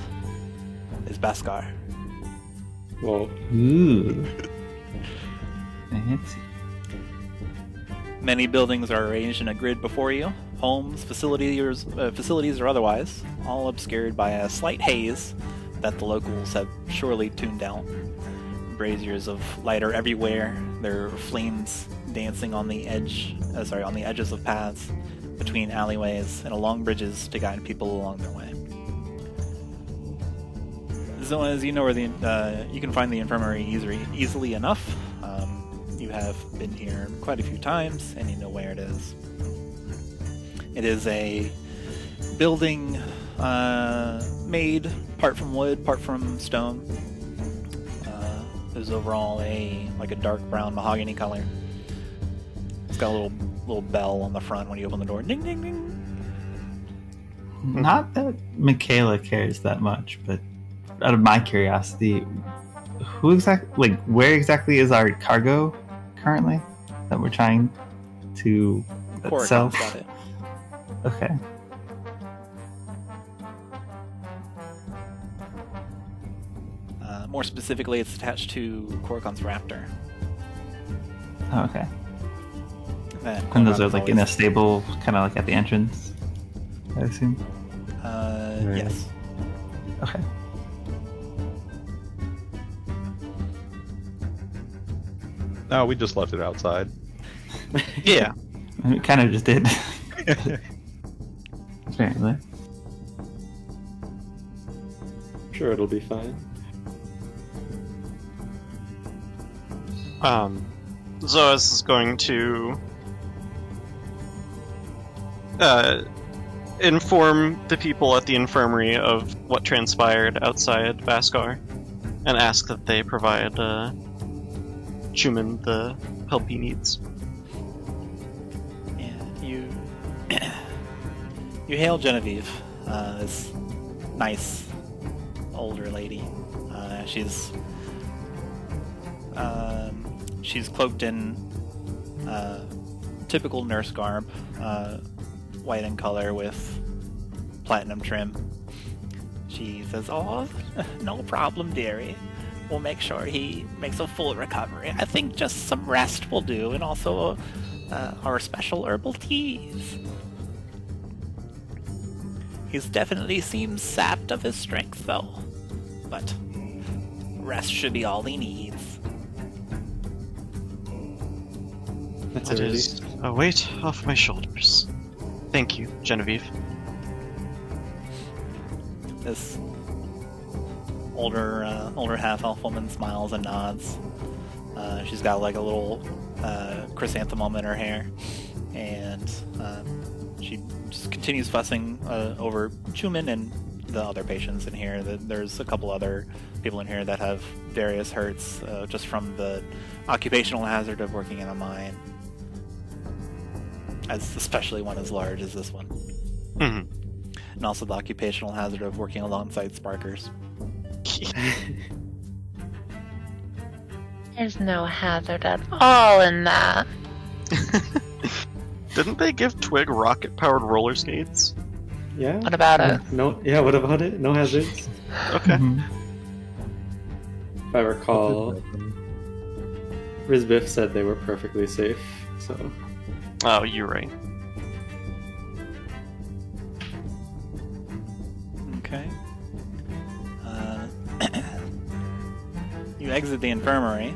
is Baskar. Whoa. Ooh. Fancy. Many buildings are arranged in a grid before you. Homes, facilities or otherwise, all obscured by a slight haze that the locals have surely tuned out. Braziers of light are everywhere. There are flames dancing on the edges of paths, between alleyways, and along bridges to guide people along their way. Zoaz, you know where you can find the infirmary easily enough. You have been here quite a few times, and you know where it is. It is a building made part from wood, part from stone. There's overall a dark brown mahogany color. It's got a little bell on the front when you open the door. Ding ding ding. Not that Makayla cares that much, but out of my curiosity, where exactly is our cargo currently that we're trying to sell? Got it. Okay. More specifically, it's attached to Khorzaire's Raptor. Oh, okay. And those are in a stable, kind of at the entrance, I assume? Yes. Okay. No, we just left it outside. Yeah. We kind of just did. Apparently. Sure, it'll be fine. Zoaz is going to inform the people at the infirmary of what transpired outside Baskar, and ask that they provide Chuman the help he needs. Yeah, you hail Genevieve, this nice older lady. She's cloaked in typical nurse garb, white in color with platinum trim. She says, "Oh, no problem, dearie. We'll make sure he makes a full recovery. I think just some rest will do, and also our special herbal teas. He's definitely seems sapped of his strength, though. But rest should be all he needs." That's That already. is a weight off my shoulders. Thank you, Genevieve. This older half-elf woman smiles and nods. She's got like a little chrysanthemum in her hair, and she just continues fussing over Chuman and the other patients in here. There's a couple other people in here that have various hurts just from the occupational hazard of working in a mine, especially one as large as this one. Mhm. And also the occupational hazard of working alongside sparkers. There's no hazard at all in that. Didn't they give Twig rocket-powered roller skates? Yeah. What about it? No. Yeah. What about it? No hazards. Okay. Mhm. If I recall, Rizbiff said they were perfectly safe. So Oh, you're right. Okay. You exit the infirmary.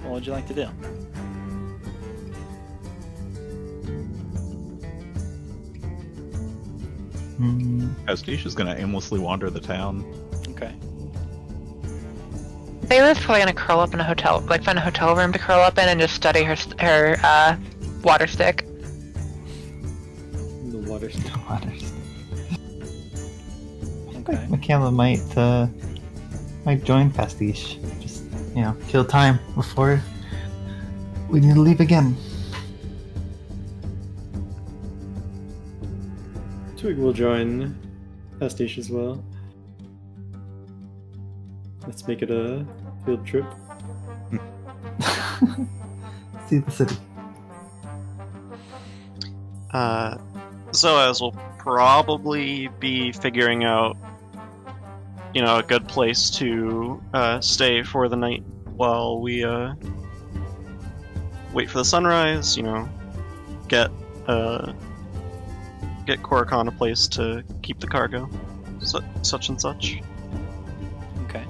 What would you like to do? Pastiche is gonna aimlessly wander the town. Okay. Sayla's probably gonna curl up in a hotel, like find a hotel room to curl up in and just study her water stick. the water. Waters. Okay. Makayla might join Pastiche. Just kill time before we need to leave again. Twig will join Pastiche as well. Let's make it a field trip. See the city. Zoaz will probably be figuring out, a good place to stay for the night while we wait for the sunrise. Get Korrikan a place to keep the cargo, such and such. Okay.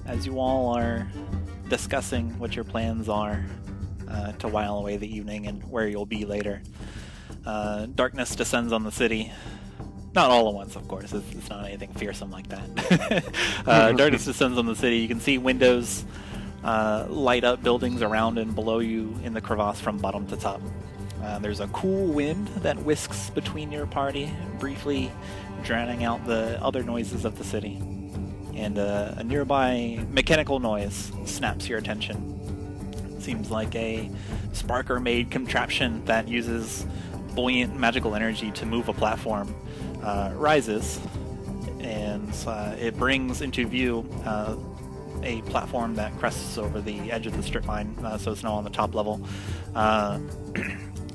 As you all are discussing what your plans are to while away the evening and where you'll be later, darkness descends on the city. Not all at once, of course. It's not anything fearsome like that. Darkness descends on the city. You can see windows light up buildings around and below you in the crevasse from bottom to top. There's a cool wind that whisks between your party, briefly drowning out the other noises of the city. And a nearby mechanical noise snaps your attention. It seems like a sparker-made contraption that uses buoyant magical energy to move a platform rises, and it brings into view a platform that crests over the edge of the strip mine, so it's now on the top level.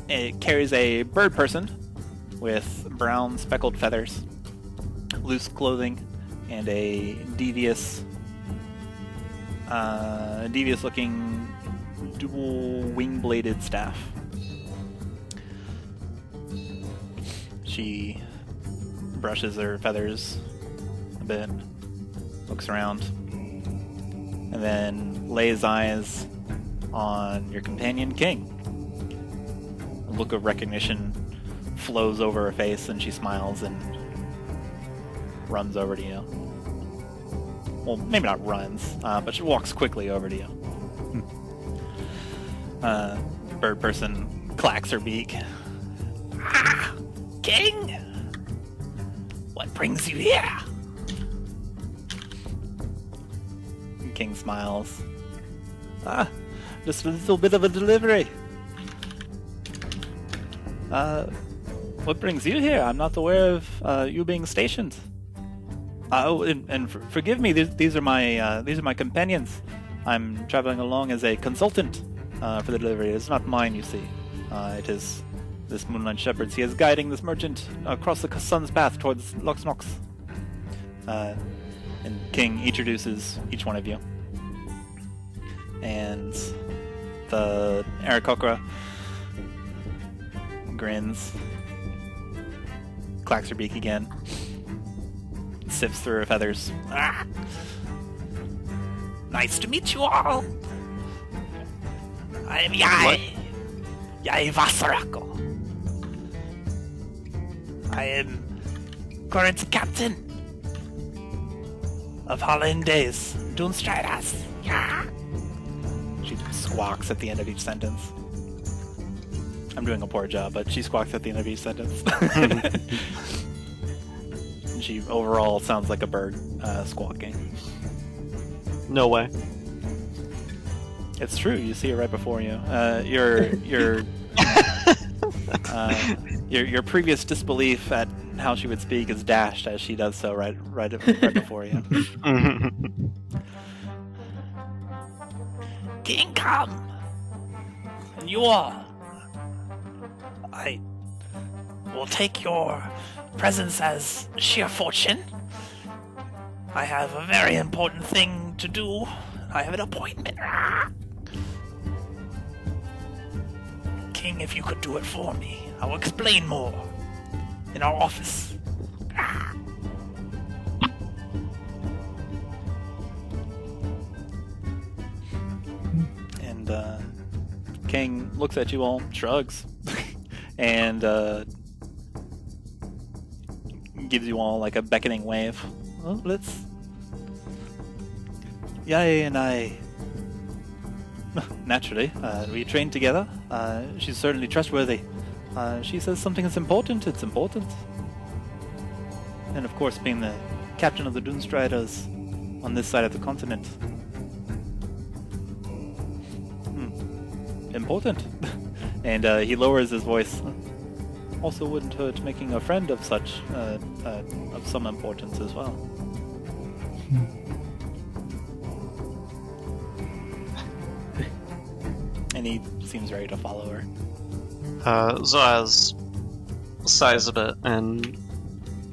It carries a bird person with brown speckled feathers, loose clothing, and a devious-looking dual wing-bladed staff. She brushes her feathers a bit, looks around, and then lays eyes on your companion, King. A look of recognition flows over her face, and she smiles and runs over to you. Well, maybe not runs, but she walks quickly over to you. Bird person clacks her beak. Ah, King! What brings you here? King smiles. Just a little bit of a delivery. What brings you here? I'm not aware of you being stationed. Forgive me. These are my companions. I'm traveling along as a consultant for the delivery. It's not mine, you see. It is this Moonlight Shepherd's. He is guiding this merchant across the sun's path towards Loxnox. And King introduces each one of you. And the Aarakocra grins, clacks her beak again, sifts through her feathers. Ah! Nice to meet you all. I am Yai. Yai Vasarako. I am current captain of Hollandaise Doomstriders. Yeah. She squawks at the end of each sentence. I'm doing a poor job, but she squawks at the end of each sentence. She overall sounds like a bird squawking. No way. It's true. You see it right before you. Your previous disbelief at how she would speak is dashed as she does so right before you. King, come, and you all. I will take your presence as sheer fortune. I have a very important thing to do. I have an appointment. King, if you could do it for me, I will explain more in our office. And King looks at you all, shrugs, and gives you all like a beckoning wave. Well, let's. Yai and I, naturally, we trained together. She's certainly trustworthy. She says something is important, it's important. And of course, being the captain of the Doomstriders on this side of the continent. Important. And he lowers his voice. Also wouldn't hurt making a friend of such, of some importance as well. And he seems ready to follow her. Zoaz sighs a bit and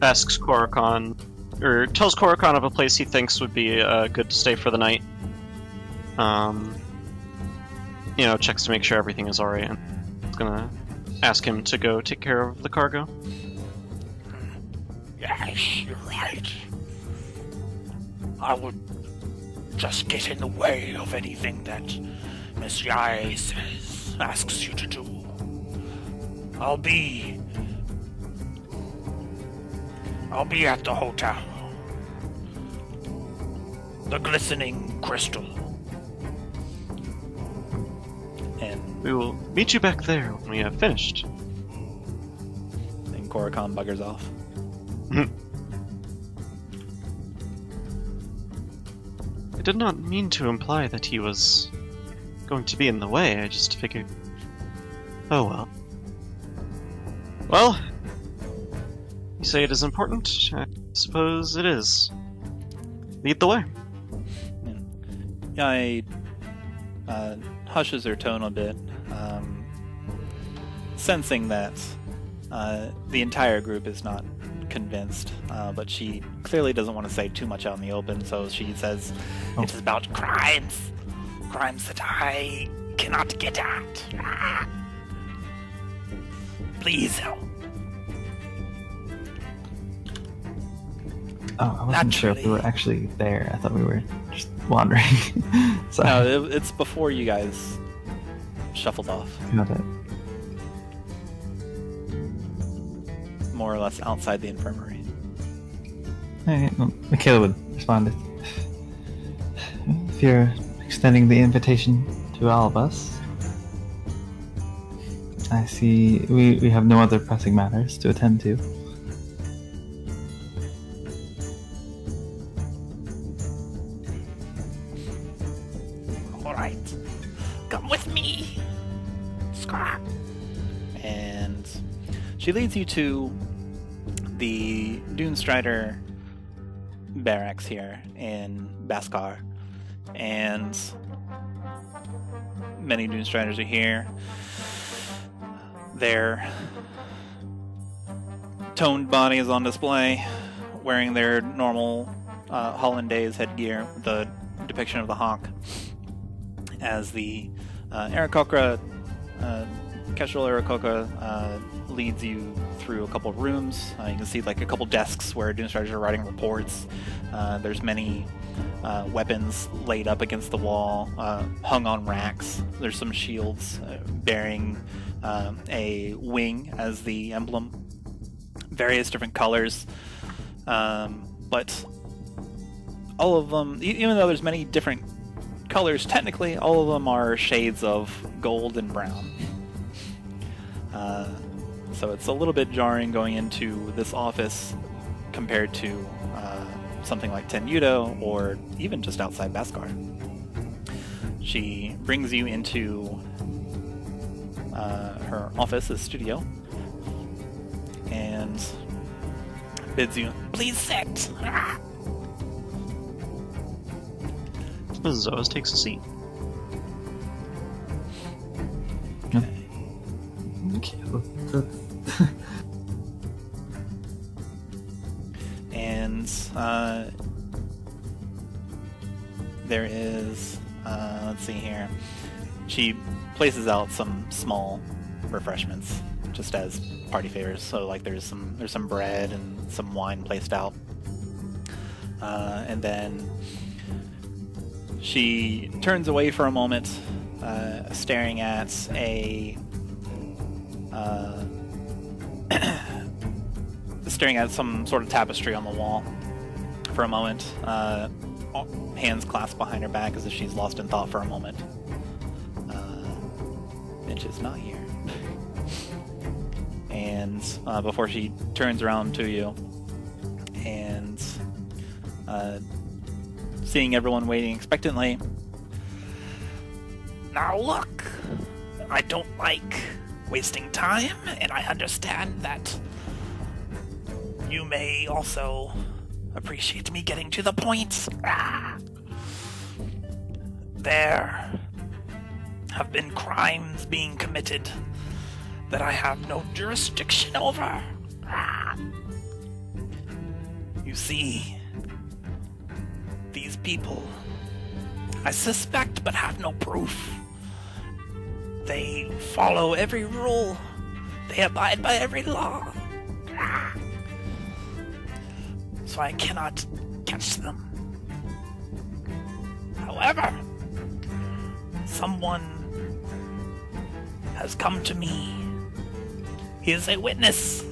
asks Korokon, or tells Korokon of a place he thinks would be good to stay for the night. Checks to make sure everything is alright, and is gonna ask him to go take care of the cargo. Yes, you're right. I would just get in the way of anything that Miss Yai asks you to do. I'll be at the hotel. The Glistening Crystal. And We will meet you back there when we have finished. then Korokon buggers off. I did not mean to imply that he was going to be in the way, I just figured... Oh well. Well, you say it is important, I suppose it is. Lead the way. Yai hushes her tone a bit, sensing that the entire group is not convinced, but she clearly doesn't want to say too much out in the open, so she says, It is about crimes that I cannot get at. Please help. Oh, I wasn't sure if we were actually there. I thought we were just wandering. Sorry. No, it's before you guys shuffled off. Got it. More or less outside the infirmary. Alright, well, Makayla would respond if you're extending the invitation to all of us. I see we have no other pressing matters to attend to. Alright. Come with me. Scrap. And she leads you to the Doomstrider barracks here in Baskar. And many Doomstriders are here. Their toned body is on display, wearing their normal Hollandaise headgear, the depiction of the hawk, as the Aarakocra, Kestrel Aarakocra leads you through a couple of rooms. You can see like a couple desks where Doomstriders are writing reports. There's many weapons laid up against the wall, hung on racks. There's some shields bearing a wing as the emblem. Various different colors, but all of them, even though there's many different colors, technically all of them are shades of gold and brown. So it's a little bit jarring going into this office compared to something like Tenuto or even just outside Baskar. She brings you into her office, the studio, and bids you, "Please sit." Zoaz takes a seat. Okay. And there is, let's see here. She places out some small refreshments, just as party favors. So, like, there's some bread and some wine placed out, and then she turns away for a moment, staring at staring at some sort of tapestry on the wall for a moment, hands clasped behind her back as if she's lost in thought for a moment. Mitch is not here. And before she turns around to you and seeing everyone waiting expectantly, Now look, I don't like wasting time, and I understand that you may also appreciate me getting to the point. There have been crimes being committed that I have no jurisdiction over. You see, these people, I suspect but have no proof. They follow every rule. They abide by every law. So I cannot catch them. However, someone has come to me. He is a witness.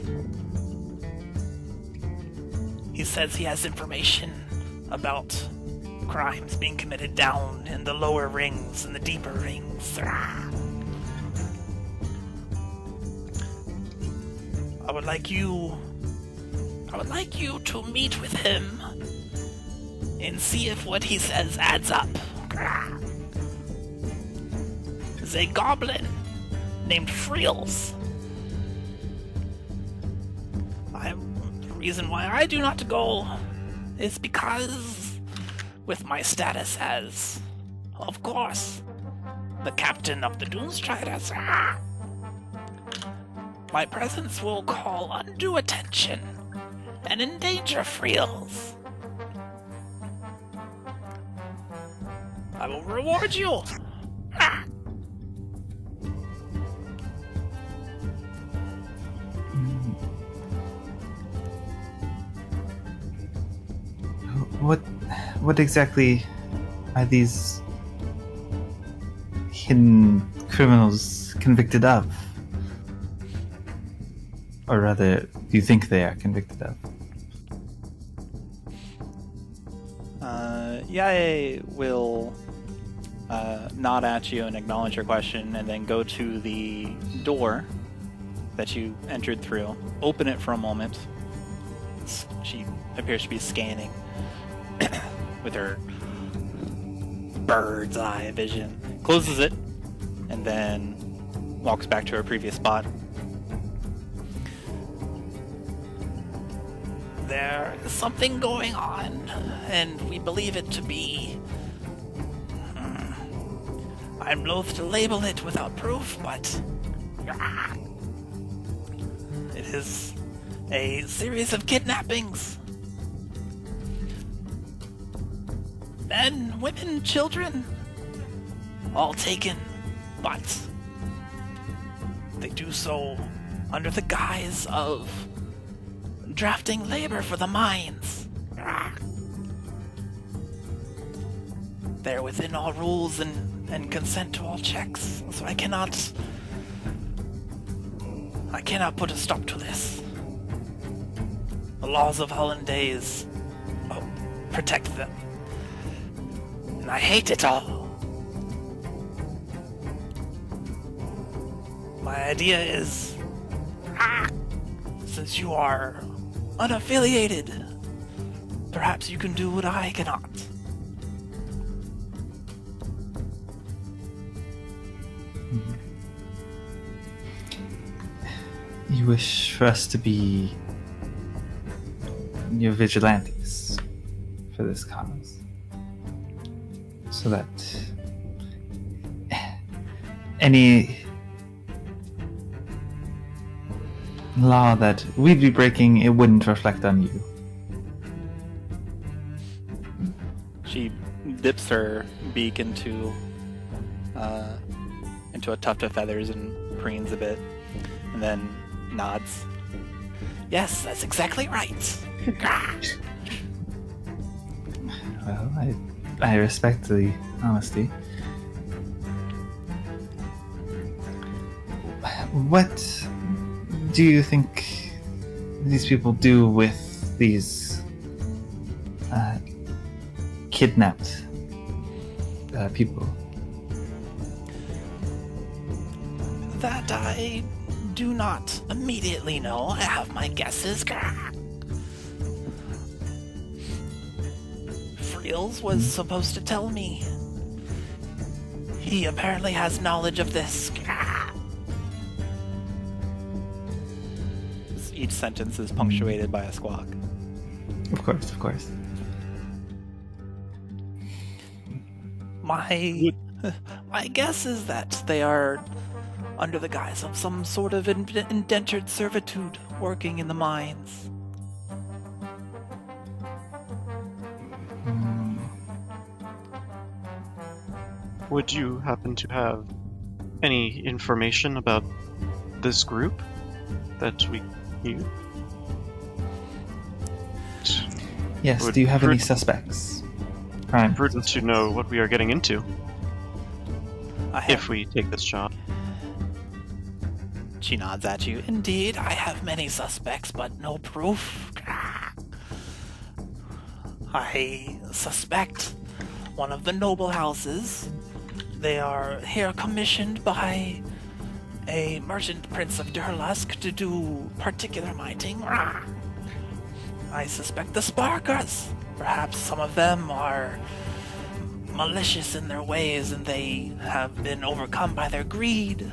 He says he has information about crimes being committed down in the lower rings and the deeper rings. I would like you to meet with him and see if what he says adds up. There's a goblin named Frills. The reason why I do not go is because, with my status as, of course, the captain of the Doomstriders, my presence will call undue attention and endanger Frills. I will reward you. What exactly are these hidden criminals convicted of? Or rather, do you think they are convicted of? Yae will nod at you and acknowledge your question, and then go to the door that you entered through, open it for a moment. She appears to be scanning with her bird's eye vision, closes it, and then walks back to her previous spot. There is something going on, and we believe it to be... I'm loath to label it without proof, but... it is a series of kidnappings. Men, women, children, all taken, but they do so under the guise of drafting labor for the mines. They're within all rules and consent to all checks, so I cannot I cannot put a stop to this. The laws of Hollandaise protect them. And I hate it all. My idea is, since you are unaffiliated, perhaps you can do what I cannot. You wish for us to be your vigilantes for this cause, so that any law that we'd be breaking, it wouldn't reflect on you. She dips her beak into a tuft of feathers and preens a bit, and then nods. Yes, that's exactly right. Well, I respect the honesty. What do you think these people do with these kidnapped people? That I do not immediately know. I have my guesses. Friels was supposed to tell me. He apparently has knowledge of this. Each sentence is punctuated by a squawk. Of course. My guess is that they are under the guise of some sort of indentured servitude working in the mines. Would you happen to have any information about this group that we knew? Yes, do you have any suspects? Prudent to know what we are getting into I if have, we take this job. She nods at you. Indeed, I have many suspects, but no proof. I suspect one of the noble houses. They are here commissioned by a merchant prince of Durlusk to do particular mining. I suspect the Sparkers. Perhaps some of them are malicious in their ways and they have been overcome by their greed.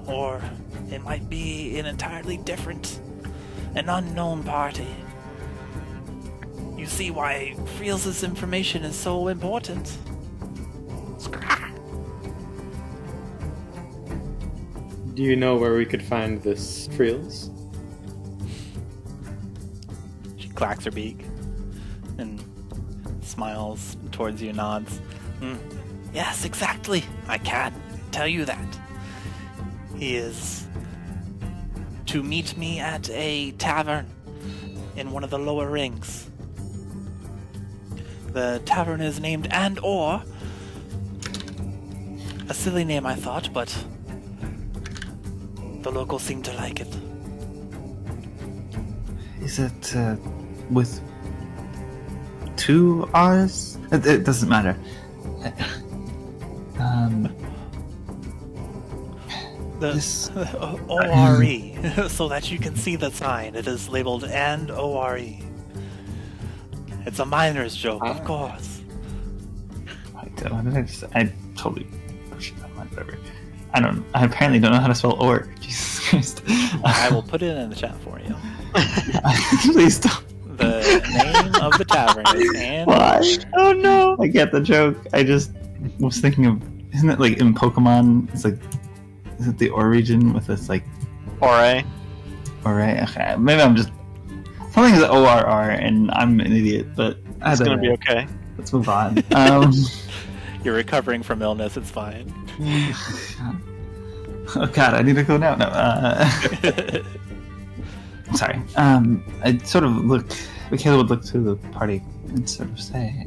Or it might be an entirely different, an unknown party. You see why Friels' information is so important. Do you know where we could find this Friels? She clacks her beak and smiles towards you and nods. Yes, exactly. I can tell you that. He is to meet me at a tavern in one of the lower rings. The tavern is named And/Or. A silly name, I thought, but the locals seem to like it. Is it with 2 R's? It doesn't matter. The O-R-E, so that you can see the sign. It is labeled And O-R-E. It's a miner's joke, of course. I totally pushed that line, whatever. I apparently don't know how to spell or. Jesus Christ. I will put it in the chat for you. Please don't. The name of the tavern is And. Why? Oh no! I get the joke. I just was thinking of, isn't it like in Pokemon? It's like, is it the Or region with this like Ore. Okay, maybe I'm just something is ORR and I'm an idiot, but It's gonna be okay. Let's move on. You're recovering from illness. It's fine. Oh god, I need to go now. No. Sorry. I'd sort of look. Makayla would look to the party and sort of say,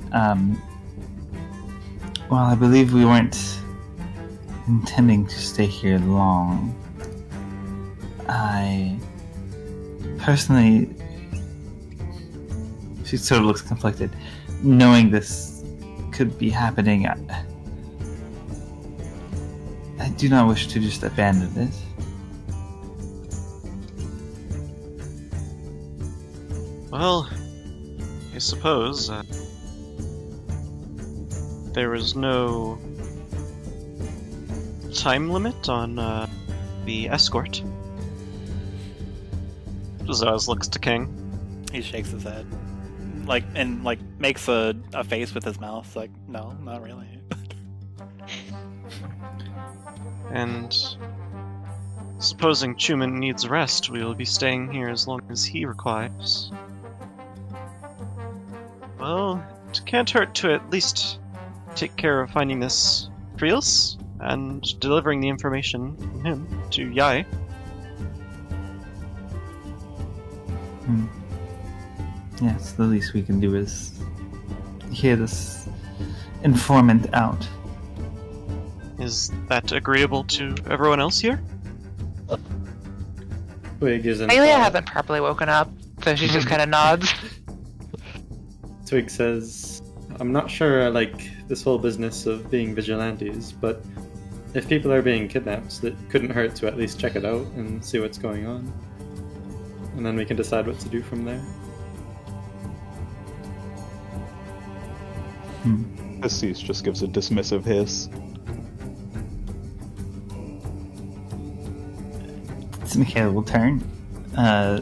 well, I believe we weren't intending to stay here long. I personally, she sort of looks conflicted. Knowing this could be happening, I do not wish to just abandon it. Well, I suppose there was no time limit on the escort. Zoaz looks to King. He shakes his head, and makes a face with his mouth, like, no, not really. And supposing Chuman needs rest, we will be staying here as long as he requires. Well, it can't hurt to at least take care of finding this Friels and delivering the information from him to Yai. Yes, the least we can do is hear this informant out. Is that agreeable to everyone else here? Twig isn't. Makayla hasn't properly woken up, so she just kind of nods. Twig says, I'm not sure I like this whole business of being vigilantes, but if people are being kidnapped, it couldn't hurt to at least check it out and see what's going on. And then we can decide what to do from there. Pastiche just gives a dismissive hiss. So Makayla will turn to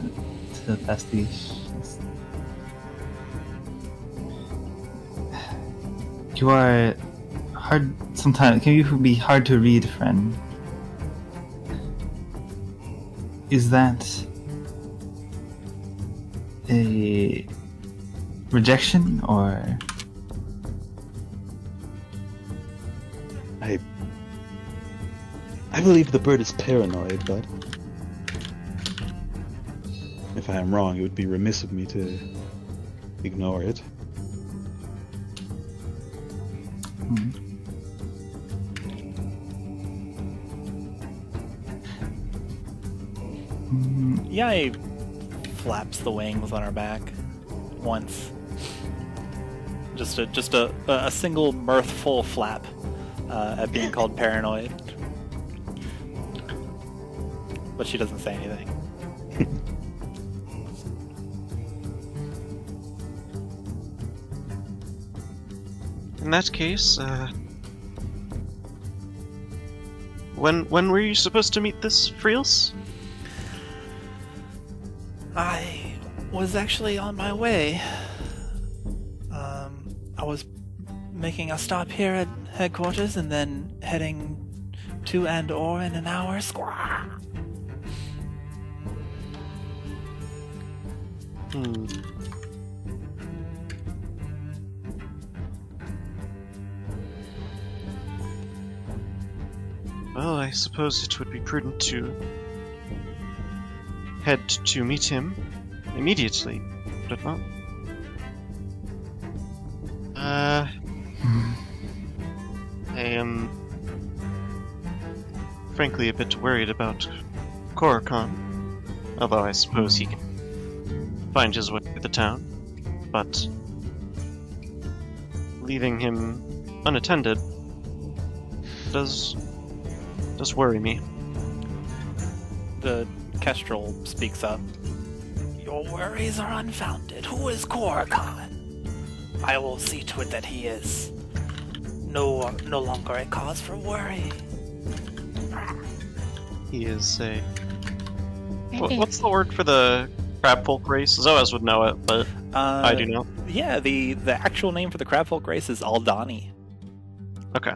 Pastiche. You are hard sometimes. Can you be hard to read, friend? Is that a rejection or? I believe the bird is paranoid, but if I am wrong, it would be remiss of me to ignore it. Yai flaps the wings on her back once. Just a single mirthful flap at being called paranoid. But she doesn't say anything. In that case, when were you supposed to meet this Friels? I was actually on my way. I was making a stop here at headquarters and then heading to Andor in an hour. Squaw. Well, I suppose it would be prudent to head to meet him immediately, would it not? I am frankly a bit worried about Khorzaire, although I suppose he can find his way to the town, but leaving him unattended does worry me. The Kestrel speaks up. Your worries are unfounded. Who is Khorzaire? I will see to it that he is no longer a cause for worry. He is a... What's the word for the crabfolk race? Zoaz would know it, but I do not. Yeah, the actual name for the crabfolk race is Aldani. Okay.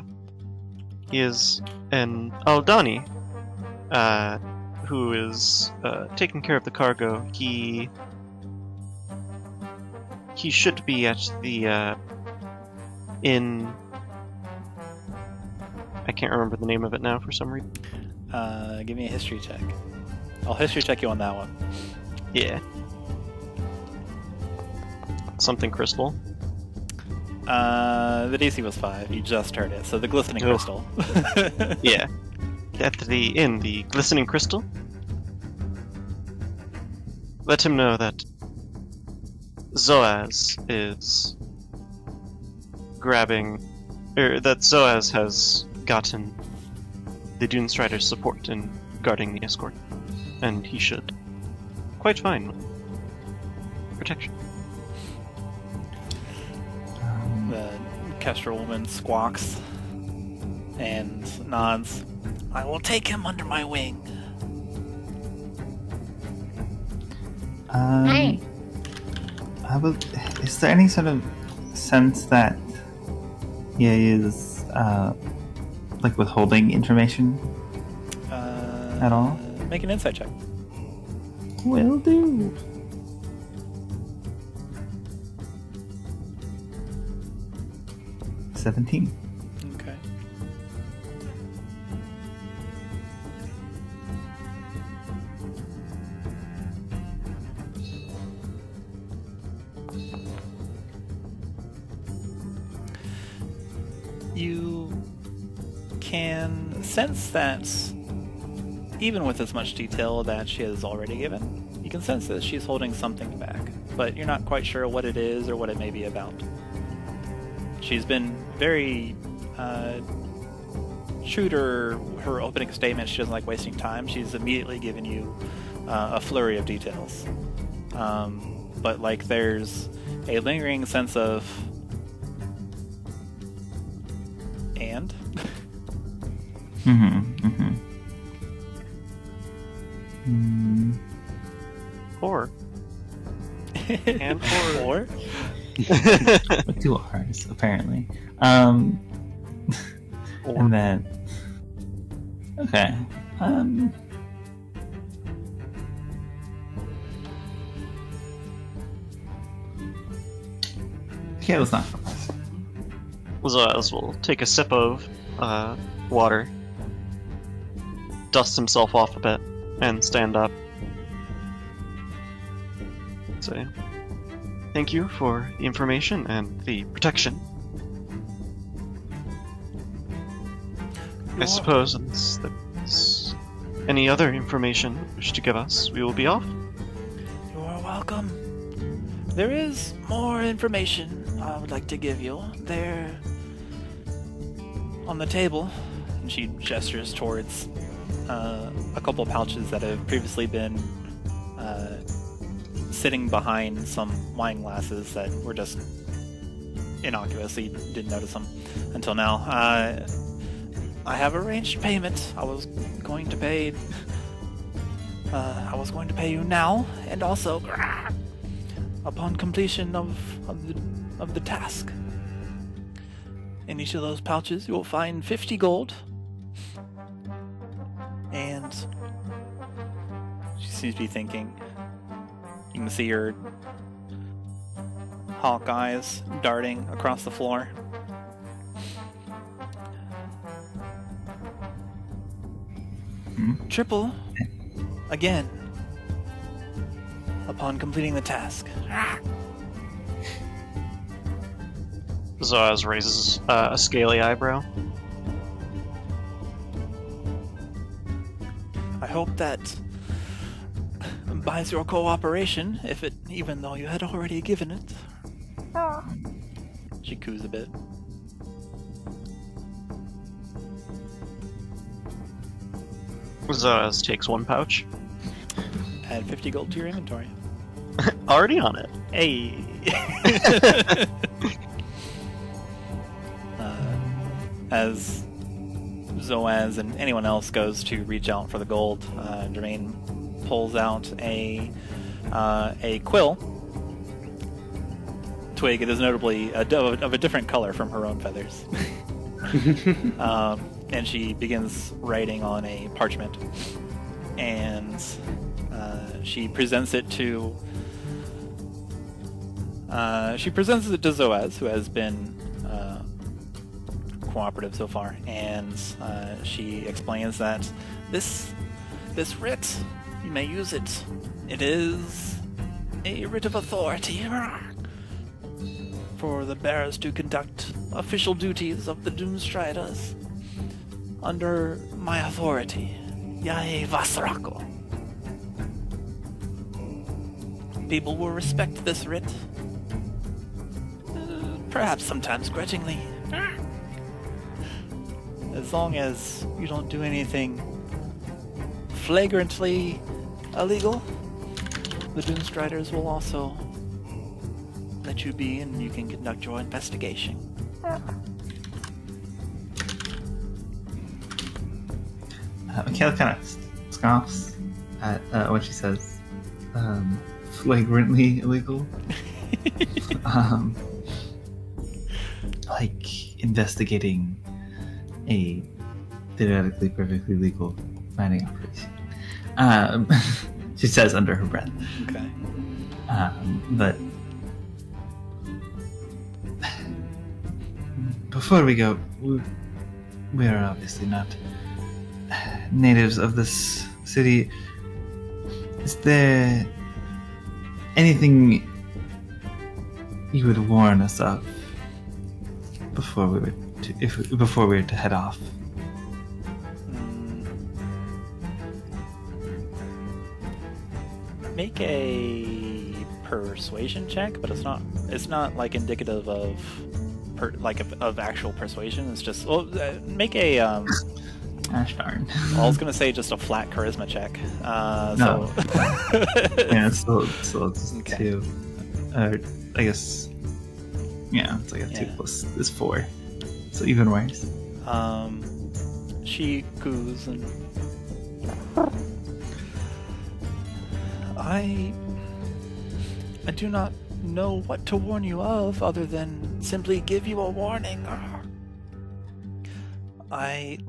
He is an Aldani, who is taking care of the cargo. He should be at the inn. I can't remember the name of it now for some reason. Give me a history check. I'll history check you on that one. Yeah. Something crystal. The DC was 5. You just heard it. So the glistening crystal. Yeah. At the inn, the glistening crystal. let him know that Zoaz is that Zoaz has gotten the Dunestrider's support in guarding the escort, and he should quite fine with protection. The Kestrel woman squawks and nods. I will take him under my wing. Is there any sort of sense that he is like withholding information at all? Make an insight check. Will do. $17. Okay. You can sense that, even with as much detail that she has already given, you can sense that she's holding something back, but you're not quite sure what it is or what it may be about. She's been very true to her opening statement. She doesn't like wasting time. She's immediately given you a flurry of details. But like there's a lingering sense of and Or and or With 2 R's, apparently. And then... Okay. Okay, let's not focus. Zoaz will take a sip of water, dust himself off a bit, and stand up. Say, thank you for the information and the protection. I suppose unless there's any other information you wish to give us, we will be off. You are welcome. There is more information I would like to give you. There, on the table, and she gestures towards a couple of pouches that have previously been sitting behind some wine glasses that were just innocuous, so you didn't notice them until now. I have arranged payment. I was going to pay you now, and also upon completion of the task. In each of those pouches, you will find 50 gold, and she seems to be thinking. You can see her hawk eyes darting across the floor. Triple again upon completing the task. Zoaz raises a scaly eyebrow. I hope that buys your cooperation, even though you had already given it. She coos a bit. Zoaz takes 1 pouch. Add 50 gold to your inventory. Already on it. Hey! As Zoaz and anyone else goes to reach out for the gold, Jermaine pulls out a quill. Twig, it is notably of a different color from her own feathers. And she begins writing on a parchment, and she presents it to Zoaz, who has been cooperative so far, and she explains that this writ, you may use it. It is a writ of authority for the bearers to conduct official duties of the Doomstriders under my authority, Yae Vasarako. people will respect this writ. Perhaps sometimes grudgingly. As long as you don't do anything flagrantly illegal, the Doomstriders will also let you be and you can conduct your investigation. Makayla kind of scoffs at what she says. Flagrantly illegal. Like investigating a theoretically perfectly legal mining operation. She says under her breath. Okay. But before we go, we are obviously not natives of this city. Is there anything you would warn us of before we were to head off? Make a persuasion check, but it's not like indicative of of actual persuasion. It's just make a Gosh darn. I was gonna say just a flat charisma check. No. So Yeah, it's still it's Okay. 2. I guess. Yeah, it's like a 2 plus is 4. So even worse. She coos and I do not know what to warn you of other than simply give you a warning.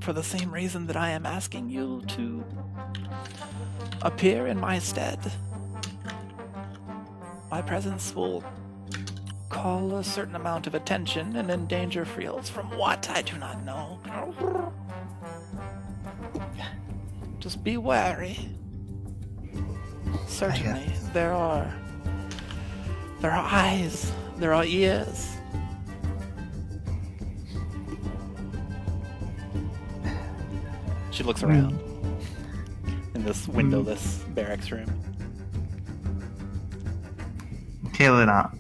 For the same reason that I am asking you to appear in my stead, my presence will call a certain amount of attention and endanger fields from what I do not know. Just be wary. Certainly, there are eyes, there are ears. She looks around in this windowless barracks room. Kayla not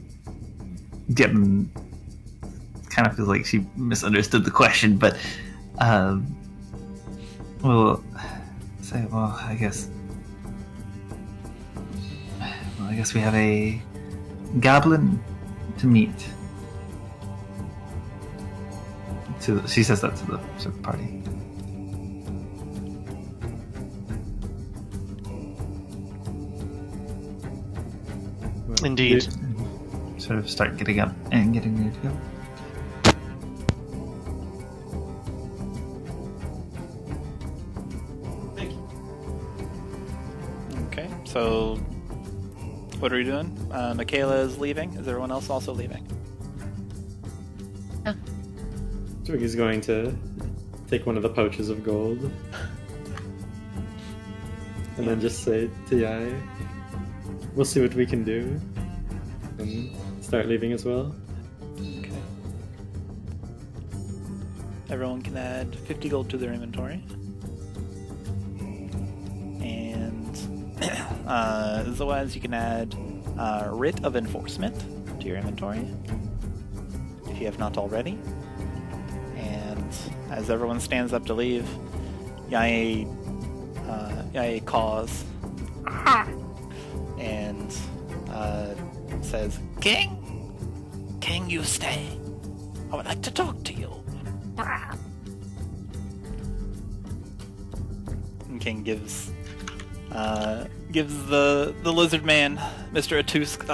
getting kind of feels like she misunderstood the question, but we'll say, I guess we have a goblin to meet. She says that to the party. Indeed. Sort of start getting up and getting ready to go. Okay, so what are we doing? Makayla is leaving. Is everyone else also leaving? Twig is going to take one of the pouches of gold and then just say to Yai, we'll see what we can do, and start leaving as well. Okay. Everyone can add 50 gold to their inventory. And Zoaz, you can add Writ of Enforcement to your inventory, if you have not already. And as everyone stands up to leave, Yai caws and says, King, you stay. I would like to talk to you. And King gives the lizard man, Mr. Ituusk,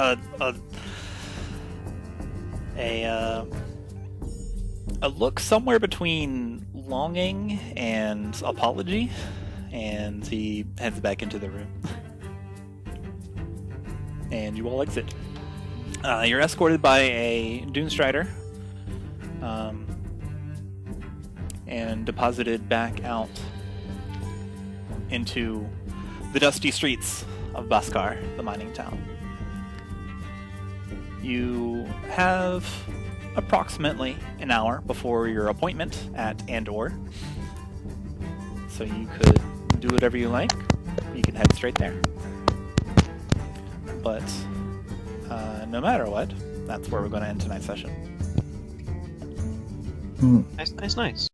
a look somewhere between longing and apology, and he heads back into the room. And you all exit. You're escorted by a Doomstrider and deposited back out into the dusty streets of Baskar, the mining town. You have approximately an hour before your appointment at Andor, so you could do whatever you like. You can head straight there. But no matter what, that's where we're going to end tonight's session. Nice.